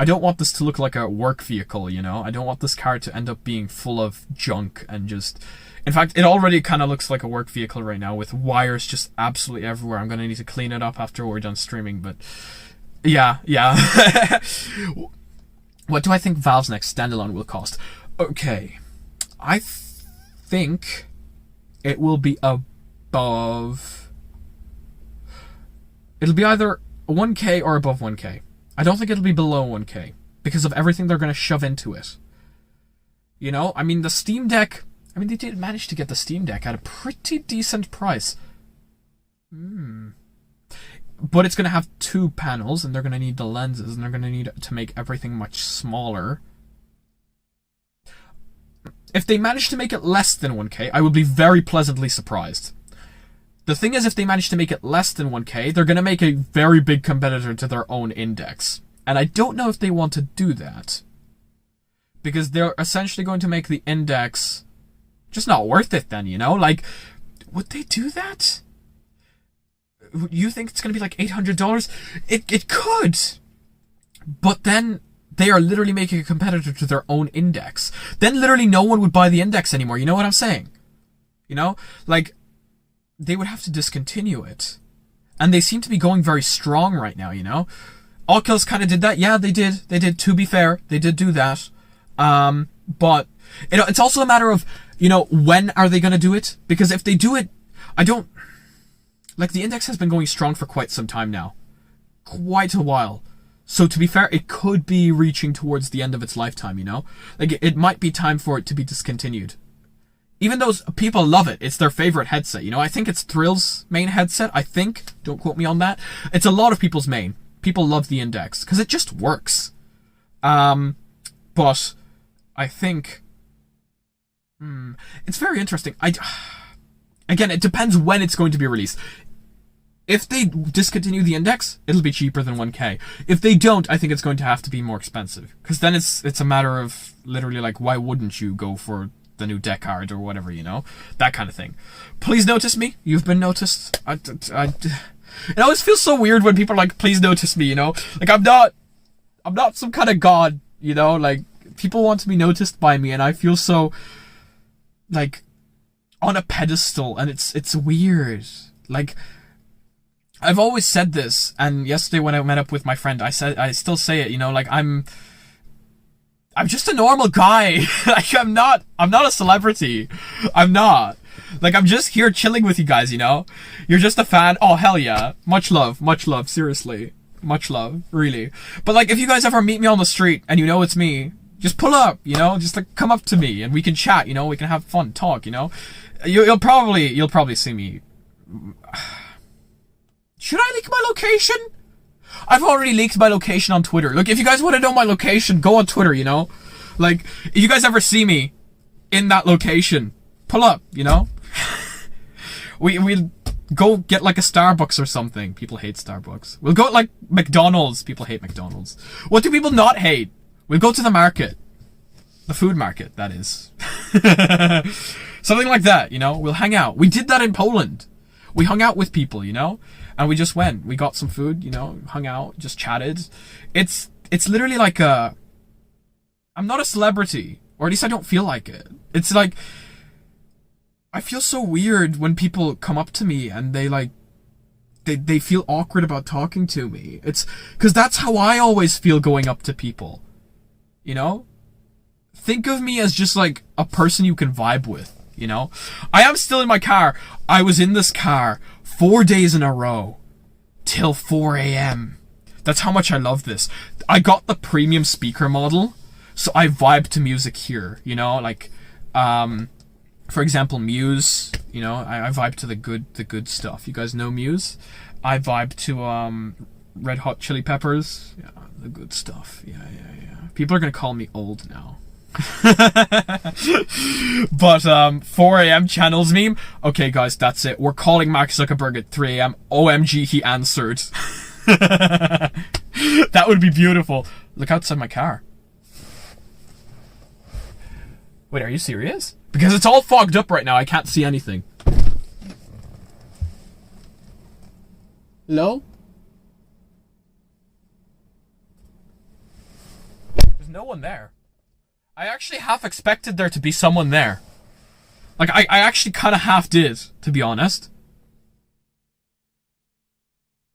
I don't want this to look like a work vehicle, you know? I don't want this car to end up being full of junk and just... In fact, it already kind of looks like a work vehicle right now with wires just absolutely everywhere. I'm going to need to clean it up after we're done streaming, but... Yeah. What do I think Valve's next standalone will cost? Okay. I think it will be above... It'll be either 1K or above 1K. I don't think it'll be below 1K because of everything they're going to shove into it. You know, I mean, the Steam Deck... I mean, they did manage to get the Steam Deck at a pretty decent price. But it's going to have 2 panels, and they're going to need the lenses, and they're going to need to make everything much smaller. If they manage to make it less than 1K, I would be very pleasantly surprised. The thing is, if they manage to make it less than 1K, they're going to make a very big competitor to their own index. And I don't know if they want to do that. Because they're essentially going to make the index just not worth it then, you know? Like, would they do that? You think it's going to be like $800? It could. But then they are literally making a competitor to their own index. Then literally no one would buy the index anymore. You know what I'm saying? You know? Like... They would have to discontinue it. And they seem to be going very strong right now, you know? Oculus kind of did that. Yeah, they did. They did, to be fair. They did do that. But, you know, it's also a matter of, you know, when are they going to do it? Because if they do it, I don't... Like, the index has been going strong for quite some time now. Quite a while. So, to be fair, it could be reaching towards the end of its lifetime, you know? Like, it might be time for it to be discontinued. Even though people love it, it's their favorite headset, you know? I think it's Thrill's main headset, I think. Don't quote me on that. It's a lot of people's main. People love the Index, because it just works. But I think... it's very interesting. Again, it depends when it's going to be released. If they discontinue the Index, it'll be cheaper than 1K. If they don't, I think it's going to have to be more expensive. Because then it's a matter of, literally, like, why wouldn't you go for... the new deck card or whatever, you know, that kind of thing. Please notice me. You've been noticed. It always feels so weird when people are like, please notice me, you know, like I'm not some kind of god, you know, like people want to be noticed by me and I feel so like on a pedestal and it's weird. Like I've always said this, and yesterday when I met up with my friend, I still say it, you know, like I'm just a normal guy. Like, I'm not a celebrity. I'm not. Like, I'm just here chilling with you guys, you know? You're just a fan. Oh, hell yeah. Much love, seriously. Much love, really. But, like, if you guys ever meet me on the street and you know it's me, Just pull up, you know, just like come up to me and we can chat, you know, we can have fun, talk, you know. You'll probably see me. Should I leak my location? I've already leaked my location on Twitter. Look, if you guys want to know my location, go on Twitter, you know. Like, if you guys ever see me in that location, pull up, you know. We'll go get like a Starbucks or something. People hate Starbucks. We'll go like McDonald's. People hate McDonald's. What do people not hate? We'll go to the market. The food market, that is. Something like that, you know. We'll hang out. We did that in Poland. We hung out with people, you know. And we just went. We got some food, you know, hung out, just chatted. It's literally like a... I'm not a celebrity. Or at least I don't feel like it. It's like... I feel so weird when people come up to me and they like... They feel awkward about talking to me. It's... Because that's how I always feel going up to people. You know? Think of me as just like a person you can vibe with, you know? I am still in my car. I was in this car 4 days in a row till 4 a.m. That's how much I love this. I got the premium speaker model, so I vibe to music here, you know? Like, for example, Muse, you know? I vibe to the good stuff. You guys know Muse? I vibe to, Red Hot Chili Peppers. Yeah, the good stuff. Yeah. People are gonna call me old now. But 4 a.m. channels meme. Okay guys, that's it. We're calling Mark Zuckerberg at 3 a.m. OMG, he answered. That would be beautiful. Look outside my car. Wait, are you serious? Because it's all fogged up right now. I can't see anything. Hello? There's no one there. I actually half expected there to be someone there. Like, I actually kind of half did, to be honest.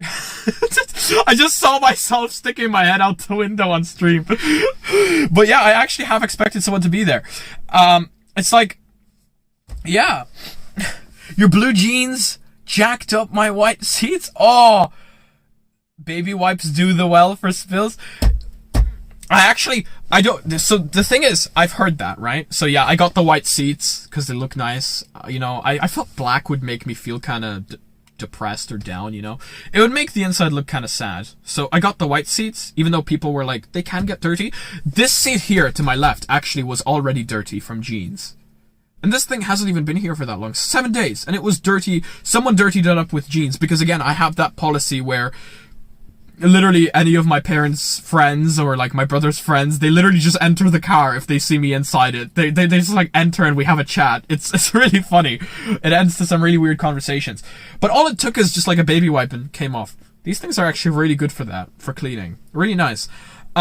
I just saw myself sticking my head out the window on stream. But yeah, I actually half expected someone to be there. It's like, yeah. Your blue jeans jacked up my white seats. Oh, baby wipes do the well for spills. I don't, so the thing is, I've heard that, right? So yeah, I got the white seats, because they look nice, you know, I felt black would make me feel kind of depressed or down, you know? It would make the inside look kind of sad. So I got the white seats, even though people were like, they can get dirty. This seat here, to my left, actually was already dirty from jeans. And this thing hasn't even been here for that long, 7 days, and it was dirty, someone dirtied it up with jeans, because again, I have that policy where literally any of my parents' friends or like my brother's friends, they literally just enter the car if they see me inside it. They just like enter and we have a chat. It's really funny. It ends to some really weird conversations. But all it took is just like a baby wipe and came off. These things are actually really good for that, for cleaning. Really nice. They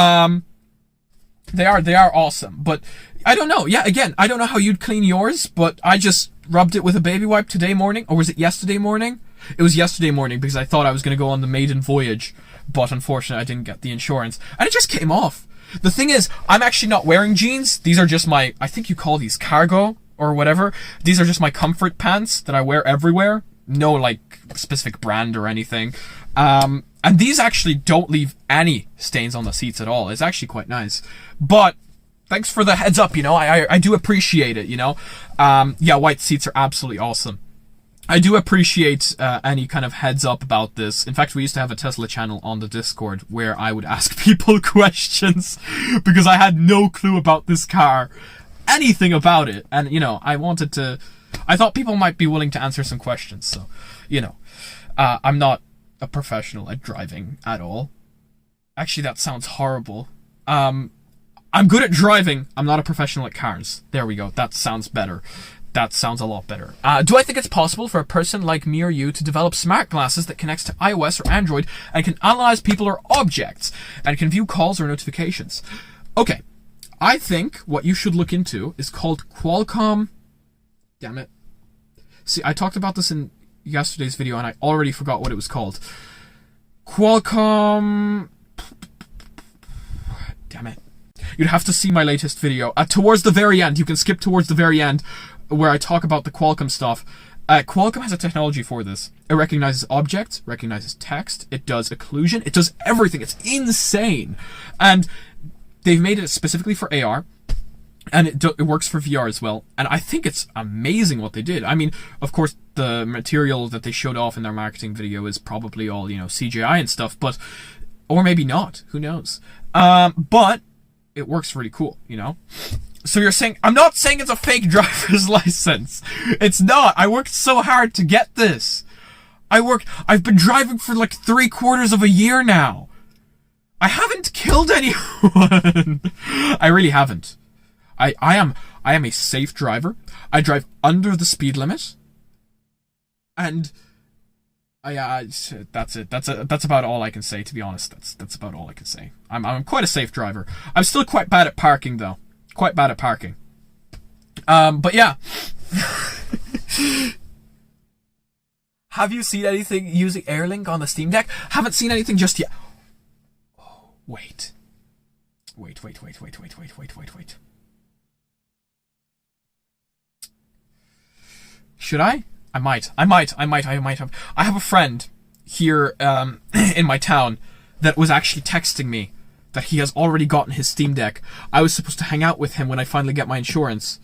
are awesome. But I don't know. Yeah, again, I don't know how you'd clean yours, but I just rubbed it with a baby wipe today morning. Or was it yesterday morning? It was yesterday morning because I thought I was going to go on the maiden voyage. But unfortunately, I didn't get the insurance. And it just came off. The thing is, I'm actually not wearing jeans. These are just my, I think you call these cargo or whatever. These are just my comfort pants that I wear everywhere. No, like, specific brand or anything. And these actually don't leave any stains on the seats at all. It's actually quite nice. But thanks for the heads up, you know. I do appreciate it, you know. Yeah, white seats are absolutely awesome. I do appreciate any kind of heads up about this. In fact, we used to have a Tesla channel on the Discord where I would ask people questions because I had no clue about this car, anything about it. And, you know, I thought people might be willing to answer some questions. So, you know, I'm not a professional at driving at all. Actually, that sounds horrible. I'm good at driving. I'm not a professional at cars. There we go. That sounds better. That sounds a lot better. Do I think it's possible for a person like me or you to develop smart glasses that connects to iOS or Android and can analyze people or objects and can view calls or notifications? Okay. I think what you should look into is called Qualcomm... Damn it. See, I talked about this in yesterday's video and I already forgot what it was called. Qualcomm... Damn it. You'd have to see my latest video. Towards the very end. You can skip towards the very end where I talk about the Qualcomm stuff. Qualcomm has a technology for this. It recognizes objects, recognizes text, it does occlusion, it does everything. It's insane. And they've made it specifically for AR. And it works for VR as well. And I think it's amazing what they did. I mean, of course, the material that they showed off in their marketing video is probably all, CGI and stuff, but, or maybe not, who knows. But it works really cool, So you're saying, I'm not saying it's a fake driver's license. It's not. I worked so hard to get this. I've been driving for like 3/4 of a year now. I haven't killed anyone. I really haven't. I am a safe driver. I drive under the speed limit, and that's it. That's about all I can say. To be honest, that's about all I can say. I'm quite a safe driver. I'm still quite bad at parking though. Quite bad at parking. But yeah. Have you seen anything using Airlink on the Steam Deck? Haven't seen anything just yet. Oh, wait. Wait. Should I? I might have. I have a friend here in my town that was actually texting me that he has already gotten his Steam Deck. I was supposed to hang out with him when I finally get my insurance.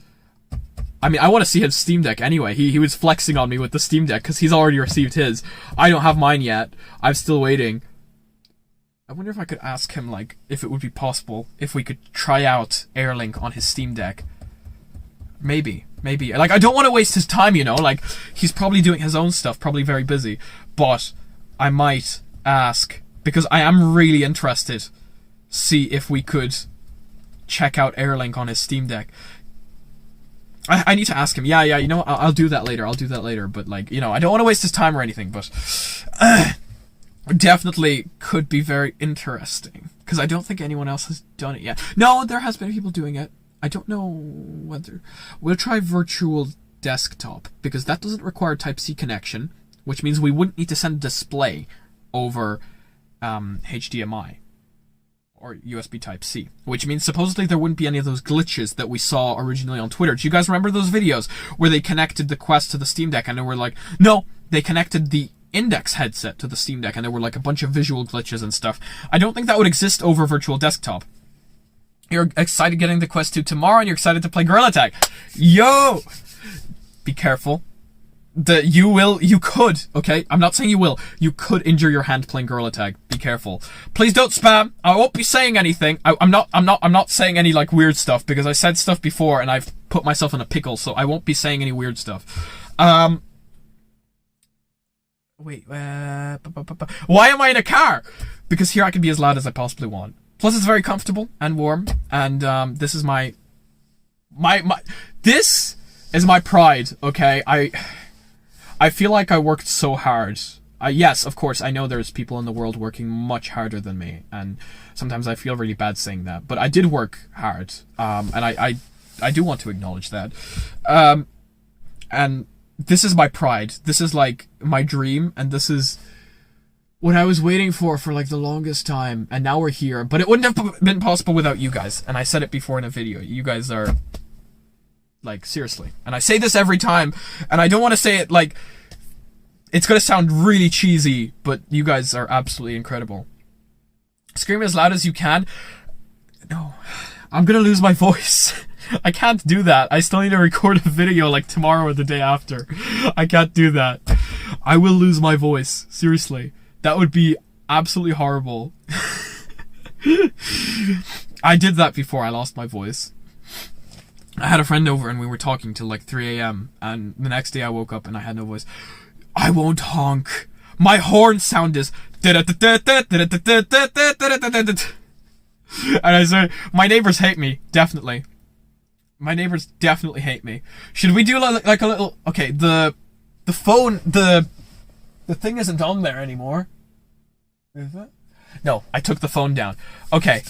I mean, I want to see his Steam Deck anyway. He was flexing on me with the Steam Deck because he's already received his. I don't have mine yet. I'm still waiting. I wonder if I could ask him, like, if it would be possible if we could try out Airlink on his Steam Deck. Maybe. Like, I don't want to waste his time, Like, he's probably doing his own stuff, probably very busy. But I might ask, because I am really interested, see if we could check out Airlink on his Steam Deck. I need to ask him. Yeah, I'll do that later. But, like, I don't want to waste his time or anything, but definitely could be very interesting. Because I don't think anyone else has done it yet. No, there has been people doing it. I don't know whether... We'll try virtual desktop, because that doesn't require Type-C connection, which means we wouldn't need to send a display over HDMI or USB Type-C, which means supposedly there wouldn't be any of those glitches that we saw originally on Twitter. Do you guys remember those videos where they connected the Quest to the Steam Deck and they were like, no, they connected the Index headset to the Steam Deck and there were like a bunch of visual glitches and stuff. I don't think that would exist over virtual desktop. You're excited getting the Quest 2 tomorrow and you're excited to play Gorilla Tag. Yo! Be careful. You could, okay? I'm not saying you will. You could injure your hand playing Gorilla Tag. Be careful. Please don't spam. I won't be saying anything. I'm not saying any like weird stuff because I said stuff before and I've put myself in a pickle, so I won't be saying any weird stuff. Wait, why am I in a car? Because here I can be as loud as I possibly want. Plus, it's very comfortable and warm, and this is my this is my pride. Okay, I feel like I worked so hard. Yes, of course, I know there's people in the world working much harder than me, and sometimes I feel really bad saying that. But I did work hard, and I do want to acknowledge that. And this is my pride. This is like my dream, and this is what I was waiting for like the longest time, and now we're here. But it wouldn't have been possible without you guys, and I said it before in a video. You guys are, like, seriously. And I say this every time, and I don't want to say it like, it's going to sound really cheesy, but you guys are absolutely incredible. Scream as loud as you can. No, I'm going to lose my voice. I can't do that. I still need to record a video like tomorrow or the day after. I can't do that. I will lose my voice. Seriously. That would be absolutely horrible. I did that before. I lost my voice. I had a friend over and we were talking till like 3 a.m. and the next day I woke up and I had no voice. I won't honk. My horn sound is... And I said, my neighbors hate me. Definitely. My neighbors definitely hate me. Should we do like a little... Okay, the phone... The thing isn't on there anymore. Is it? No, I took the phone down. Okay.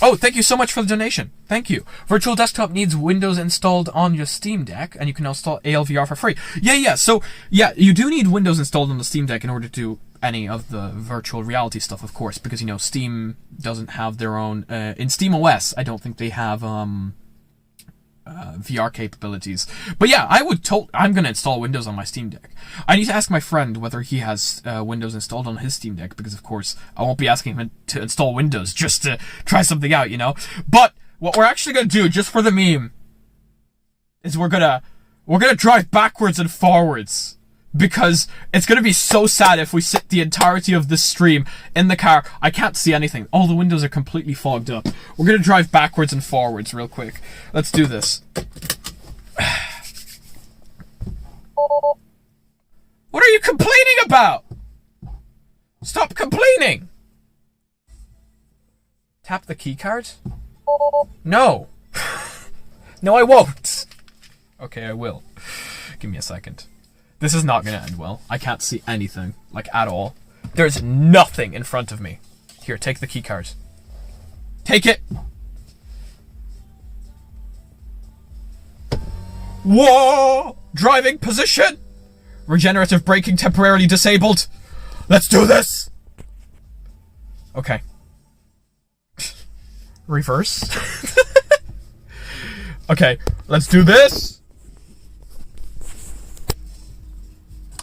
Oh, thank you so much for the donation. Thank you. Virtual Desktop needs Windows installed on your Steam Deck, and you can install ALVR for free. Yeah. So, yeah, you do need Windows installed on the Steam Deck in order to do any of the virtual reality stuff, of course, because, Steam doesn't have their own... in SteamOS, I don't think they have VR capabilities. But yeah, I'm gonna install Windows on my Steam Deck. I need to ask my friend whether he has Windows installed on his Steam Deck, because of course I won't be asking him to install Windows just to try something out, you know? But what we're actually gonna do, just for the meme, is we're gonna drive backwards and forwards. Because it's going to be so sad if we sit the entirety of this stream in the car. I can't see anything. All the windows are completely fogged up. We're going to drive backwards and forwards real quick. Let's do this. What are you complaining about? Stop complaining! Tap the keycard? No. No, I won't. Okay, I will. Give me a second. This is not going to end well. I can't see anything, like, at all. There's nothing in front of me. Here, take the keycard. Take it! Whoa! Driving position! Regenerative braking temporarily disabled. Let's do this! Okay. Reverse. Okay, let's do this!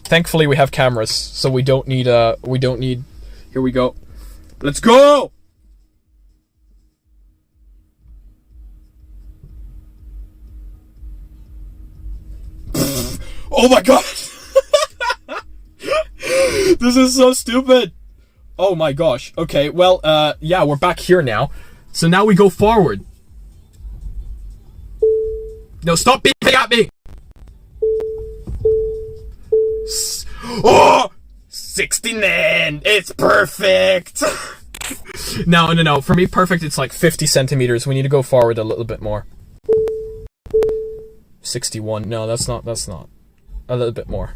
Thankfully, we have cameras, so we don't need, here we go. Let's go! Oh my god! This is so stupid! Oh my gosh. Okay, well, yeah, we're back here now. So now we go forward. No, stop beeping at me! Oh! 69! It's perfect! No. For me, perfect, it's like 50 centimeters. We need to go forward a little bit more. 61. No, that's not. A little bit more.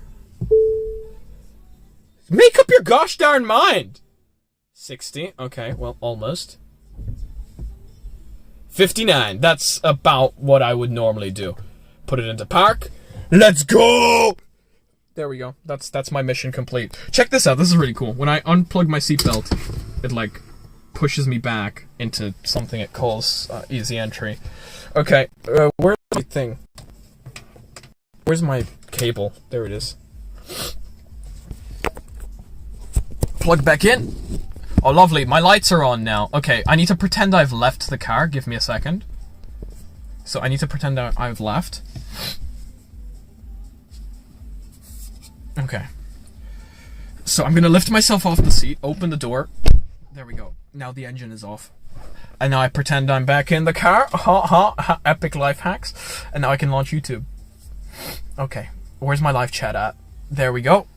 Make up your gosh darn mind! 60. Okay, well, almost. 59. That's about what I would normally do. Put it into park. Let's go! There we go. That's my mission complete. Check this out. This is really cool. When I unplug my seatbelt, it like pushes me back into something it calls easy entry. Okay, where's my thing? Where's my cable? There it is. Plug back in. Oh, lovely. My lights are on now. Okay, I need to pretend I've left the car. Give me a second. So I need to pretend I've left. Okay. So I'm going to lift myself off the seat, open the door. There we go. Now the engine is off. And now I pretend I'm back in the car. Epic life hacks. And now I can launch YouTube. Okay. Where's my live chat at? There we go.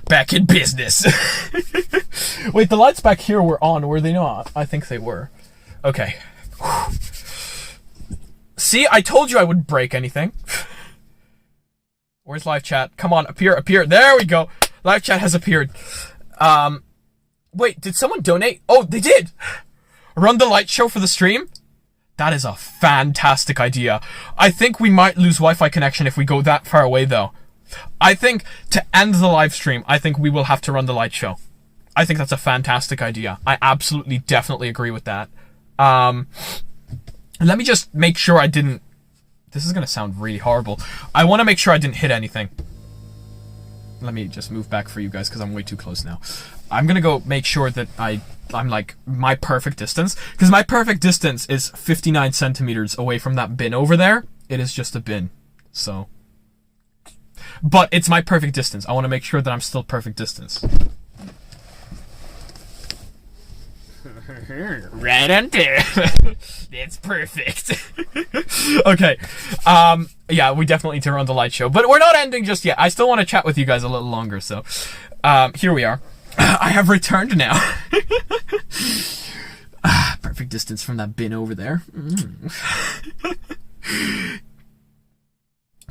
Back in business. Wait, the lights back here were on, were they not? I think they were. Okay. See, I told you I wouldn't break anything. Where's live chat? Come on, appear. There we go. Live chat has appeared. Wait, did someone donate? Oh, they did! Run the light show for the stream? That is a fantastic idea. I think we might lose Wi-Fi connection if we go that far away, though. I think to end the live stream, I think we will have to run the light show. I think that's a fantastic idea. I absolutely, definitely agree with that. Let me just make sure I didn't... This is going to sound really horrible. I want to make sure I didn't hit anything. Let me just move back for you guys because I'm way too close now. I'm going to go make sure that I'm like my perfect distance. Because my perfect distance is 59 centimeters away from that bin over there. It is just a bin. So... But it's my perfect distance. I want to make sure that I'm still perfect distance. Right on there. That's perfect. Okay. Yeah, we definitely need to run the light show. But we're not ending just yet. I still want to chat with you guys a little longer. So, here we are. I have returned now. Perfect distance from that bin over there.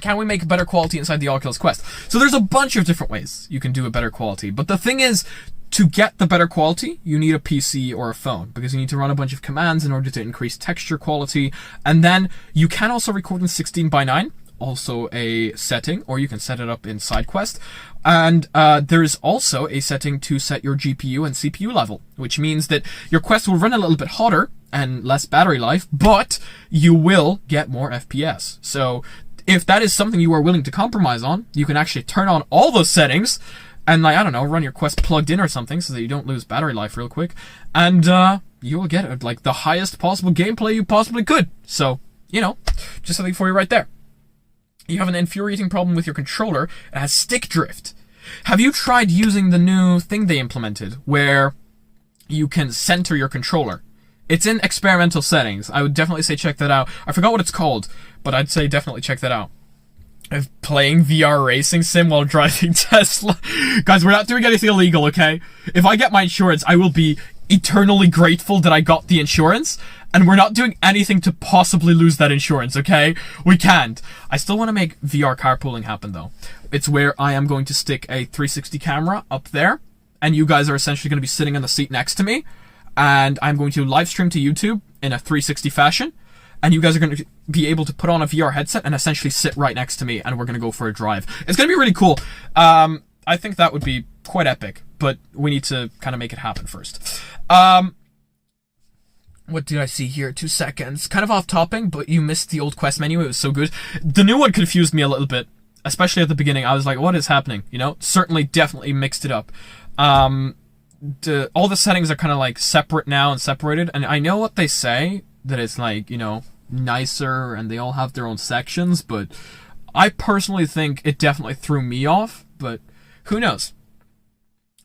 Can we make a better quality inside the Oculus Quest? So there's a bunch of different ways you can do a better quality. But the thing is, to get the better quality, you need a PC or a phone. Because you need to run a bunch of commands in order to increase texture quality. And then you can also record in 16:9. also a setting, or you can set it up in SideQuest. And there is also a setting to set your GPU and CPU level, which means that your Quest will run a little bit hotter and less battery life, but you will get more FPS. So if that is something you are willing to compromise on, you can actually turn on all those settings and, like, I don't know, run your Quest plugged in or something so that you don't lose battery life real quick. And you will get, like, the highest possible gameplay you possibly could. So, you know, just something for you right there. You have an infuriating problem with your controller. It has stick drift. Have you tried using the new thing they implemented where you can center your controller? It's in experimental settings. I would definitely say check that out. I forgot what it's called, but I'd say definitely check that out. Of playing VR racing sim while driving Tesla. Guys, we're not doing anything illegal, okay? If I get my insurance, I will be eternally grateful that I got the insurance, and we're not doing anything to possibly lose that insurance, okay? We can't. I still want to make VR carpooling happen, though. It's where I am going to stick a 360 camera up there, and you guys are essentially going to be sitting in the seat next to me, and I'm going to live stream to YouTube in a 360 fashion, and you guys are going to be able to put on a VR headset and essentially sit right next to me, and we're going to go for a drive. It's going to be really cool. I think that would be quite epic, but we need to kind of make it happen first. What did I see here? 2 seconds. Kind of off topic, but you missed the old Quest menu. It was so good. The new one confused me a little bit, especially at the beginning. I was like, what is happening? You know, certainly definitely mixed it up. All the settings are kind of like separate now and separated, and I know what they say, that it's like, you know, nicer and they all have their own sections, but I personally think it definitely threw me off, but who knows?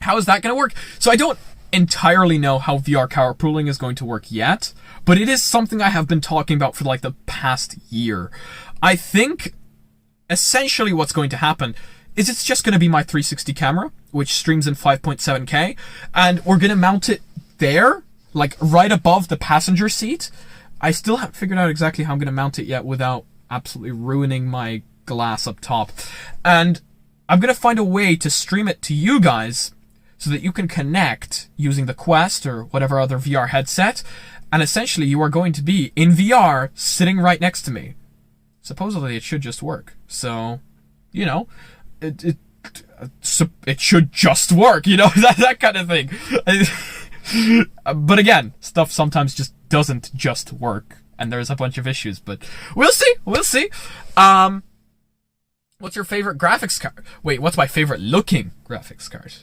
How is that going to work? So I don't entirely know how VR carpooling is going to work yet, but it is something I have been talking about for like the past year. I think essentially what's going to happen is it's just going to be my 360 camera, which streams in 5.7K, and we're going to mount it there, like right above the passenger seat. I still haven't figured out exactly how I'm going to mount it yet without absolutely ruining my glass up top. And I'm going to find a way to stream it to you guys so that you can connect using the Quest or whatever other VR headset, and essentially you are going to be in VR sitting right next to me. Supposedly it should just work. So, you know, it should just work, you know, that kind of thing. But again, stuff sometimes just doesn't just work, and there's a bunch of issues, but we'll see. What's your favorite graphics card? Wait, what's my favorite looking graphics card?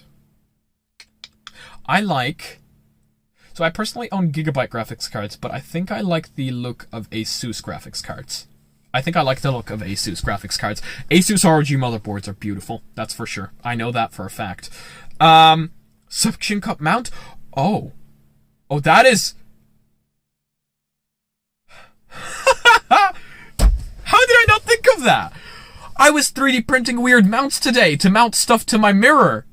So I personally own Gigabyte graphics cards, but I think I like the look of Asus graphics cards. Asus ROG motherboards are beautiful, that's for sure. I know that for a fact. Suction cup mount? Oh, that is... How did I not think of that? I was 3D printing weird mounts today to mount stuff to my mirror.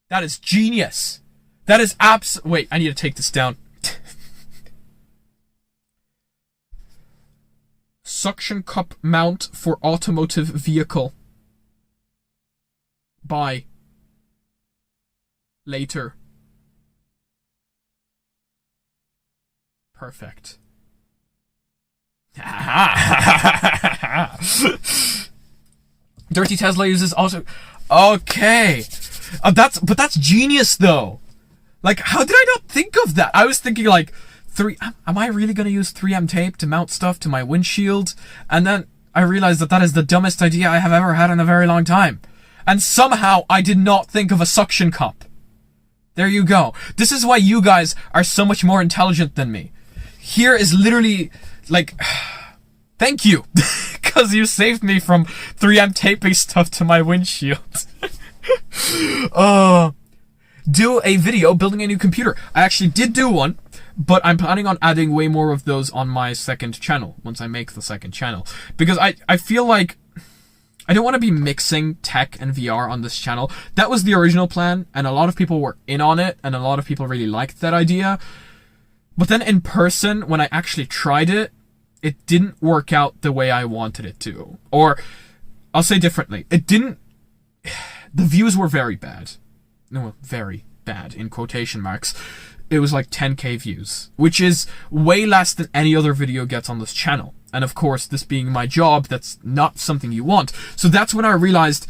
That is genius. That is wait, I need to take this down. Suction cup mount for automotive vehicle. Buy. Later. Perfect. Dirty Tesla uses auto... Okay. But that's genius, though. Like, how did I not think of that? I was thinking, like, am I really going to use 3M tape to mount stuff to my windshield? And then I realized that is the dumbest idea I have ever had in a very long time. And somehow I did not think of a suction cup. There you go. This is why you guys are so much more intelligent than me. Here is literally, like, thank you. Because you saved me from 3M taping stuff to my windshield. Do a video building a new computer. I actually did do one, but I'm planning on adding way more of those on my second channel, once I make the second channel. Because I feel like I don't want to be mixing tech and VR on this channel. That was the original plan, and a lot of people were in on it, and a lot of people really liked that idea. But then in person, when I actually tried it, it didn't work out the way I wanted it to. Or, I'll say differently, the views were very bad. No, very bad, in quotation marks. It was like 10k views, which is way less than any other video gets on this channel. And of course, this being my job, that's not something you want. So that's when I realized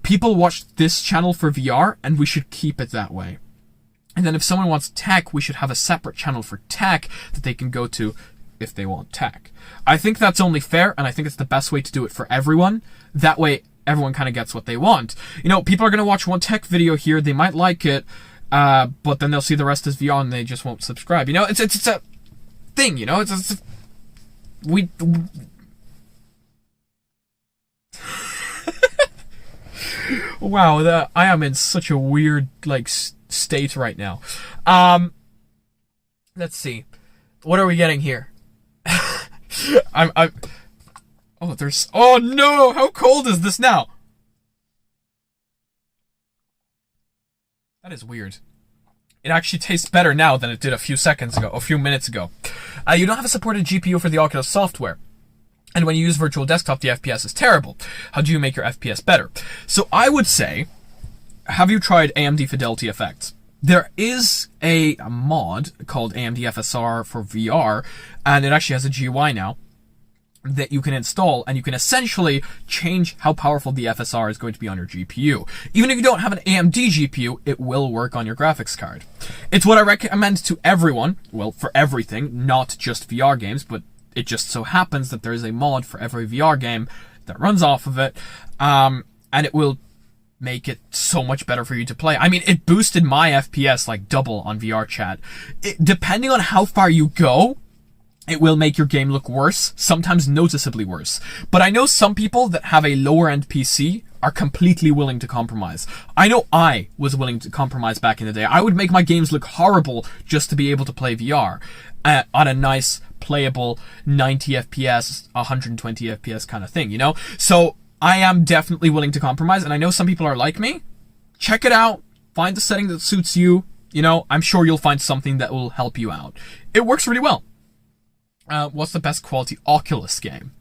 people watch this channel for VR, and we should keep it that way. And then if someone wants tech, we should have a separate channel for tech that they can go to if they want tech. I think that's only fair, and I think it's the best way to do it for everyone. That way, everyone kind of gets what they want. You know, people are going to watch one tech video here, they might like it, but then they'll see the rest as VR and they just won't subscribe. You know, it's a thing, you know? Wow, I am in such a weird, like, state right now. Let's see. What are we getting here? Oh no! How cold is this now? That is weird. It actually tastes better now than it did a few minutes ago. You don't have a supported GPU for the Oculus software. And when you use virtual desktop, the FPS is terrible. How do you make your FPS better? So I would say, have you tried AMD Fidelity Effects? There is a mod called AMD FSR for VR, and it actually has a GUI now that you can install, and you can essentially change how powerful the FSR is going to be on your GPU. Even if you don't have an AMD GPU, it will work on your graphics card. It's what I recommend to everyone, well, for everything, not just VR games, but it just so happens that there is a mod for every VR game that runs off of it, and it will make it so much better for you to play. I mean, it boosted my FPS like double on VR chat. Depending on how far you go, it will make your game look worse, sometimes noticeably worse. But I know some people that have a lower end PC are completely willing to compromise. I know I was willing to compromise back in the day. I would make my games look horrible just to be able to play VR on a nice, playable 90 FPS, 120 FPS kind of thing, you know? So I am definitely willing to compromise, and I know some people are like me. Check it out. Find the setting that suits you. You know, I'm sure you'll find something that will help you out. It works really well. What's the best quality Oculus game?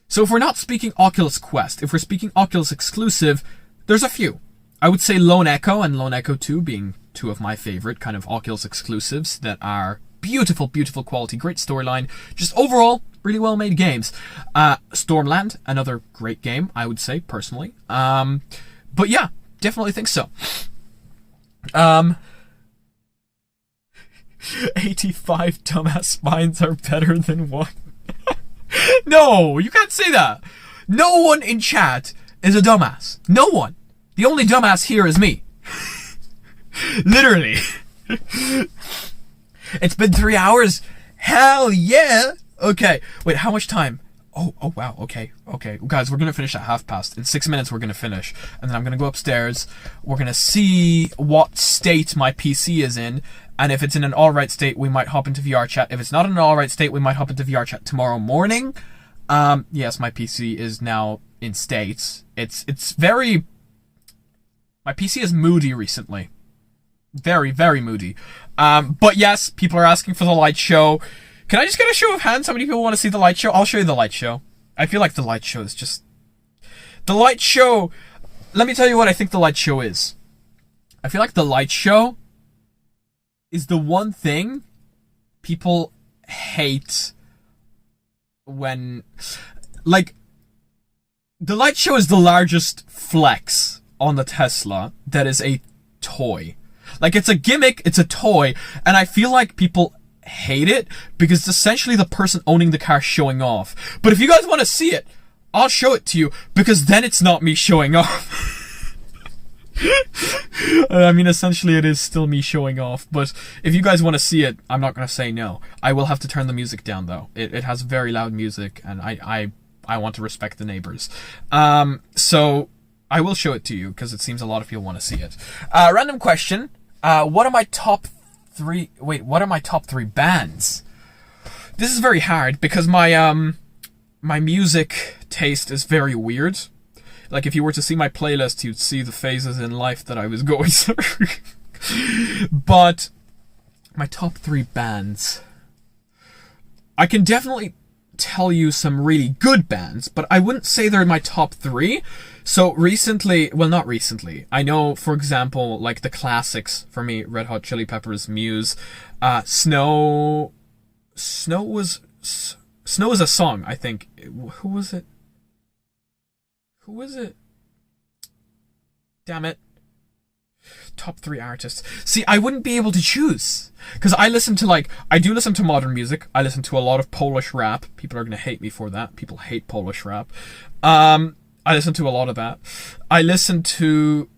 So if we're not speaking Oculus Quest, if we're speaking Oculus exclusive, there's a few. I would say Lone Echo and Lone Echo 2 being two of my favorite kind of Oculus exclusives that are beautiful, beautiful quality, great storyline, just overall really well made games. Stormland, another great game, I would say personally. But yeah, definitely think so. 85 dumbass minds are better than one. No, you can't say that. No one in chat is a dumbass. No one. The only dumbass here is me. Literally. It's been 3 hours. Hell yeah. Okay. Wait, how much time? Oh wow. Okay. Guys, we're gonna finish at past. In 6 minutes, we're gonna finish. And then I'm gonna go upstairs. We're gonna see what state my PC is in. And if it's in an alright state, we might hop into VR chat. If it's not in an alright state, we might hop into VR chat tomorrow morning. Yes, my PC is now in states. It's very... My PC is moody recently. Very, very moody. But yes, people are asking for the light show. Can I just get a show of hands? How many people want to see the light show? I'll show you the light show. I feel like the light show is just... The light show... Let me tell you what I think the light show is. I feel like the light show is the one thing people hate when... Like, the light show is the largest flex on the Tesla that is a toy. Like, it's a gimmick, it's a toy, and I feel like people hate it because it's essentially the person owning the car showing off. But if you guys want to see it, I'll show it to you, because then it's not me showing off. I mean, essentially it is still me showing off, but if you guys want to see it, I'm not going to say no. I will have to turn the music down, though. It has very loud music, and I want to respect the neighbors. So I will show it to you, because it seems a lot of people want to see it. Random question. What are my top three bands? This is very hard, because my music taste is very weird. Like, if you were to see my playlist, you'd see the phases in life that I was going through. But my top 3 bands. I can definitely tell you some really good bands, but I wouldn't say they're my top 3. So recently, well, not recently, I know, for example, like the classics for me, Red Hot Chili Peppers, Muse, Snow was Snow is a song, I think. Who was it? Who was it? Damn it. Top 3 artists. See, I wouldn't be able to choose. Because I do listen to modern music. I listen to a lot of Polish rap. People are going to hate me for that. People hate Polish rap. I listen to a lot of that. I listen to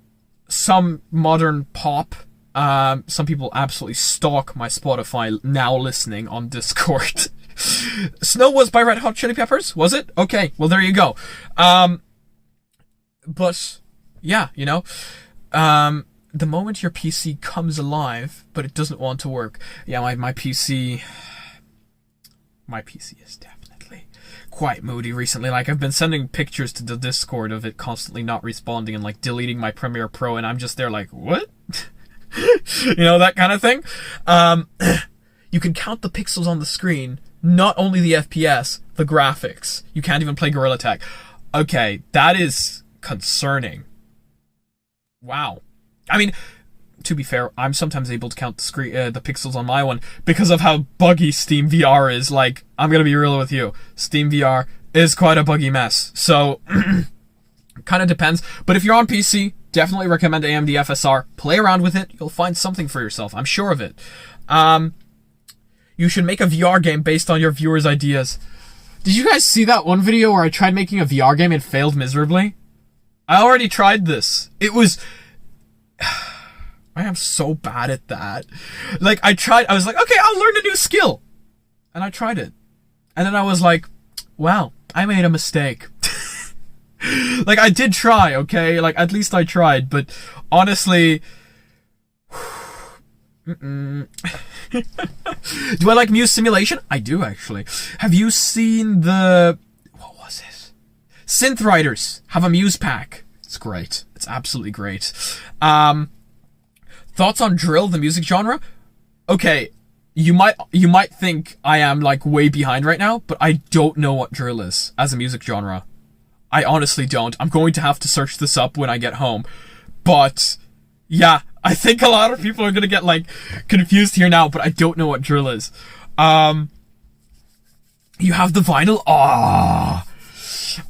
some modern pop. Some people absolutely stalk my Spotify now listening on Discord. Snow was by Red Hot Chili Peppers, was it? Okay, well there you go. But yeah, you know, the moment your PC comes alive, but it doesn't want to work. Yeah, my PC is definitely quite moody recently. Like, I've been sending pictures to the Discord of it constantly not responding and like deleting my Premiere Pro, and I'm just there like, what? You know, that kind of thing. You can count the pixels on the screen, not only the FPS, the graphics. You can't even play Gorilla Tag. Okay, that is concerning. Wow. I mean, to be fair, I'm sometimes able to count the pixels on my one because of how buggy Steam VR is. Like, I'm gonna be real with you. Steam VR is quite a buggy mess. So, kind of depends. But if you're on PC, definitely recommend AMD FSR. Play around with it. You'll find something for yourself. I'm sure of it. You should make a VR game based on your viewers' ideas. Did you guys see that one video where I tried making a VR game and failed miserably? I already tried this. It was... I am so bad at that. Like, I was like, okay, I'll learn a new skill. And I tried it. And then I was like, wow, I made a mistake. Like, I did try, okay? Like, at least I tried. But honestly... Do I like Muse Simulation? I do, actually. Have you seen the... What was it? Synth Riders have a Muse pack. It's great. It's absolutely great. Thoughts on drill, the music genre? Okay, you might think I am, like, way behind right now, but I don't know what drill is as a music genre. I honestly don't. I'm going to have to search this up when I get home. But, yeah, I think a lot of people are going to get, like, confused here now, but I don't know what drill is. You have the vinyl? Ah,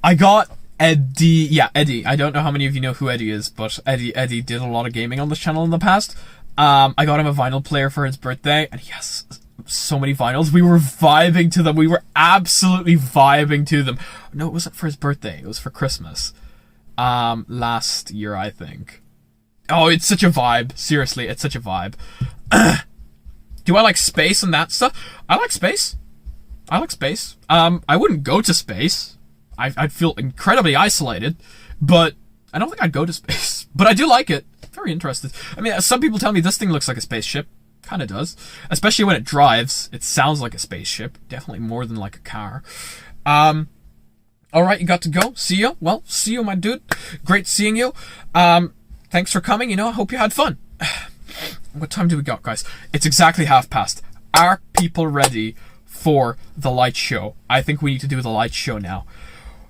I got Edney. Yeah, Edney. I don't know how many of you know who Edney is, but Edney did a lot of gaming on this channel in the past. I got him a vinyl player for his birthday, and he has so many vinyls. We were vibing to them. We were absolutely vibing to them. No, it wasn't for his birthday. It was for Christmas. Last year, I think. Oh, it's such a vibe. Seriously, it's such a vibe. Do I like space and that stuff? I like space. I like space. I wouldn't go to space. I'd feel incredibly isolated, but I don't think I'd go to space. But I do like it. Very interested. I mean, some people tell me this thing looks like a spaceship. Kind of does. Especially when it drives. It sounds like a spaceship. Definitely more than like a car. Alright, you got to go. See you. Well, see you, my dude. Great seeing you. Thanks for coming. You know, I hope you had fun. What time do we got, guys? It's exactly past. Are people ready for the light show? I think we need to do the light show now.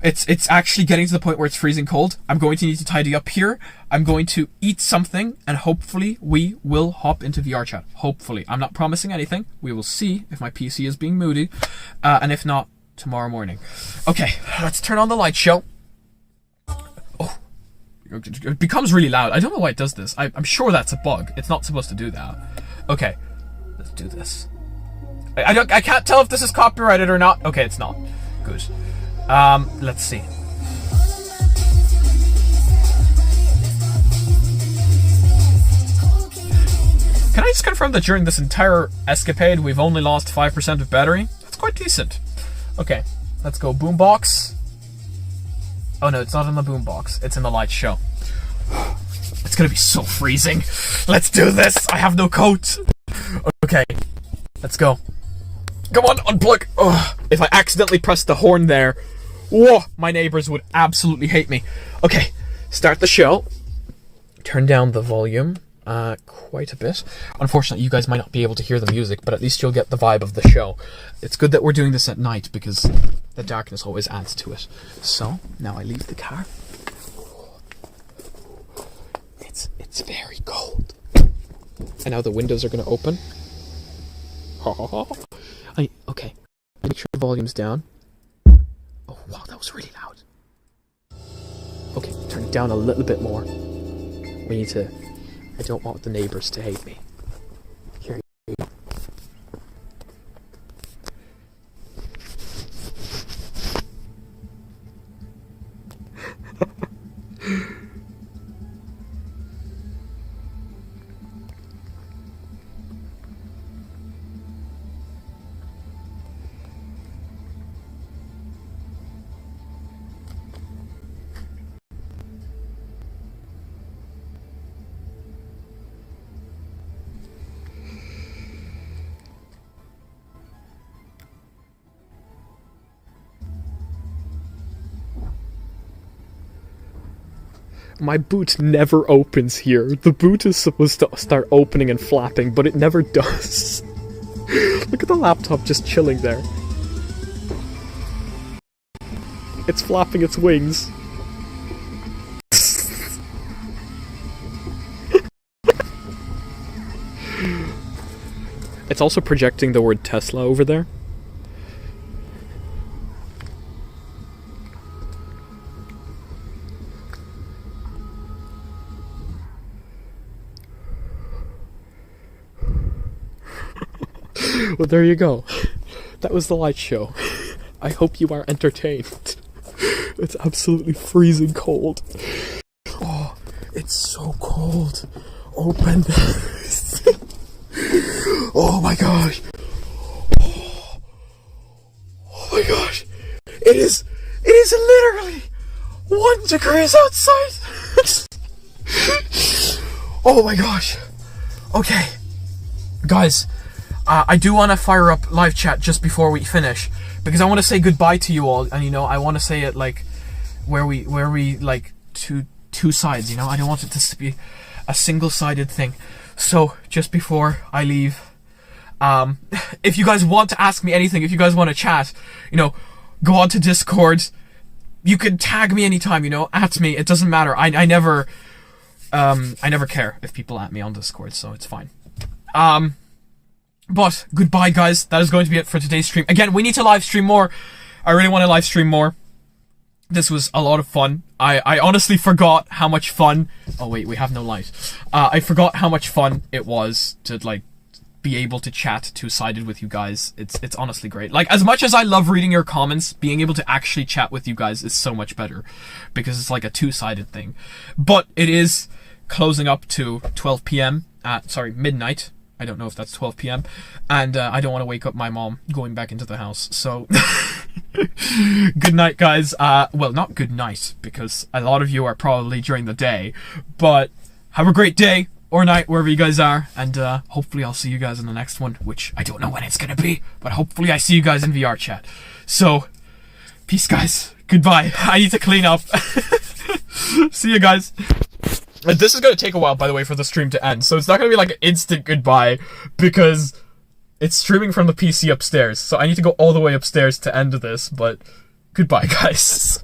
It's actually getting to the point where it's freezing cold. I'm going to need to tidy up here. I'm going to eat something, and hopefully we will hop into VR chat. Hopefully. I'm not promising anything. We will see if my PC is being moody. And if not, tomorrow morning. Okay, let's turn on the light show. Oh, it becomes really loud. I don't know why it does this. I'm sure that's a bug. It's not supposed to do that. Okay, let's do this. I can't tell if this is copyrighted or not. Okay, it's not. Good. Let's see. Can I just confirm that during this entire escapade we've only lost 5% of battery? That's quite decent. Okay, let's go boombox. Oh no, it's not in the boombox. It's in the light show. It's gonna be so freezing. Let's do this. I have no coat. Okay, let's go. Come on, unplug. Ugh. If I accidentally pressed the horn there, whoa, my neighbors would absolutely hate me. Okay, start the show. Turn down the volume quite a bit. Unfortunately, you guys might not be able to hear the music, but at least you'll get the vibe of the show. It's good that we're doing this at night because the darkness always adds to it. So, now I leave the car. It's very cold. And now the windows are going to open. Okay. Make sure the volumes down. Oh, wow, that was really loud. Okay, turn it down a little bit more. We need to... I don't want the neighbors to hate me. Here you go. My boot never opens here. The boot is supposed to start opening and flapping, but it never does. Look at the laptop just chilling there. It's flapping its wings. It's also projecting the word Tesla over there. Well, there you go. That was the light show. I hope you are entertained. It's absolutely freezing cold. Oh, it's so cold. Open. Oh my gosh. Oh my gosh. It is literally 1 degree outside. Oh my gosh. Okay. Guys, I do want to fire up live chat just before we finish, because I want to say goodbye to you all, and I want to say it like where we like two sides, I don't want it to be a single-sided thing. So just before I leave, if you guys want to ask me anything, if you guys want to chat, go on to Discord. You can tag me anytime, at me. It doesn't matter. I never care if people at me on Discord, so it's fine. But goodbye, guys. That is going to be it for today's stream. Again, we need to live stream more. I really want to live stream more. This was a lot of fun. I honestly forgot how much fun... Oh wait, we have no light. I forgot how much fun it was to be able to chat two-sided with you guys. It's honestly great. As much as I love reading your comments, being able to actually chat with you guys is so much better, because it's like a two-sided thing. But it is closing up to 12 p.m. Midnight. I don't know if that's 12 p.m. And I don't want to wake up my mom going back into the house. So, good night, guys. Well, not good night, because a lot of you are probably during the day. But have a great day or night, wherever you guys are. And hopefully I'll see you guys in the next one, which I don't know when it's going to be. But hopefully I see you guys in VR chat. So, peace, guys. Goodbye. I need to clean up. See you guys. This is going to take a while, by the way, for the stream to end. So it's not going to be like an instant goodbye, because it's streaming from the PC upstairs. So I need to go all the way upstairs to end this, but goodbye, guys.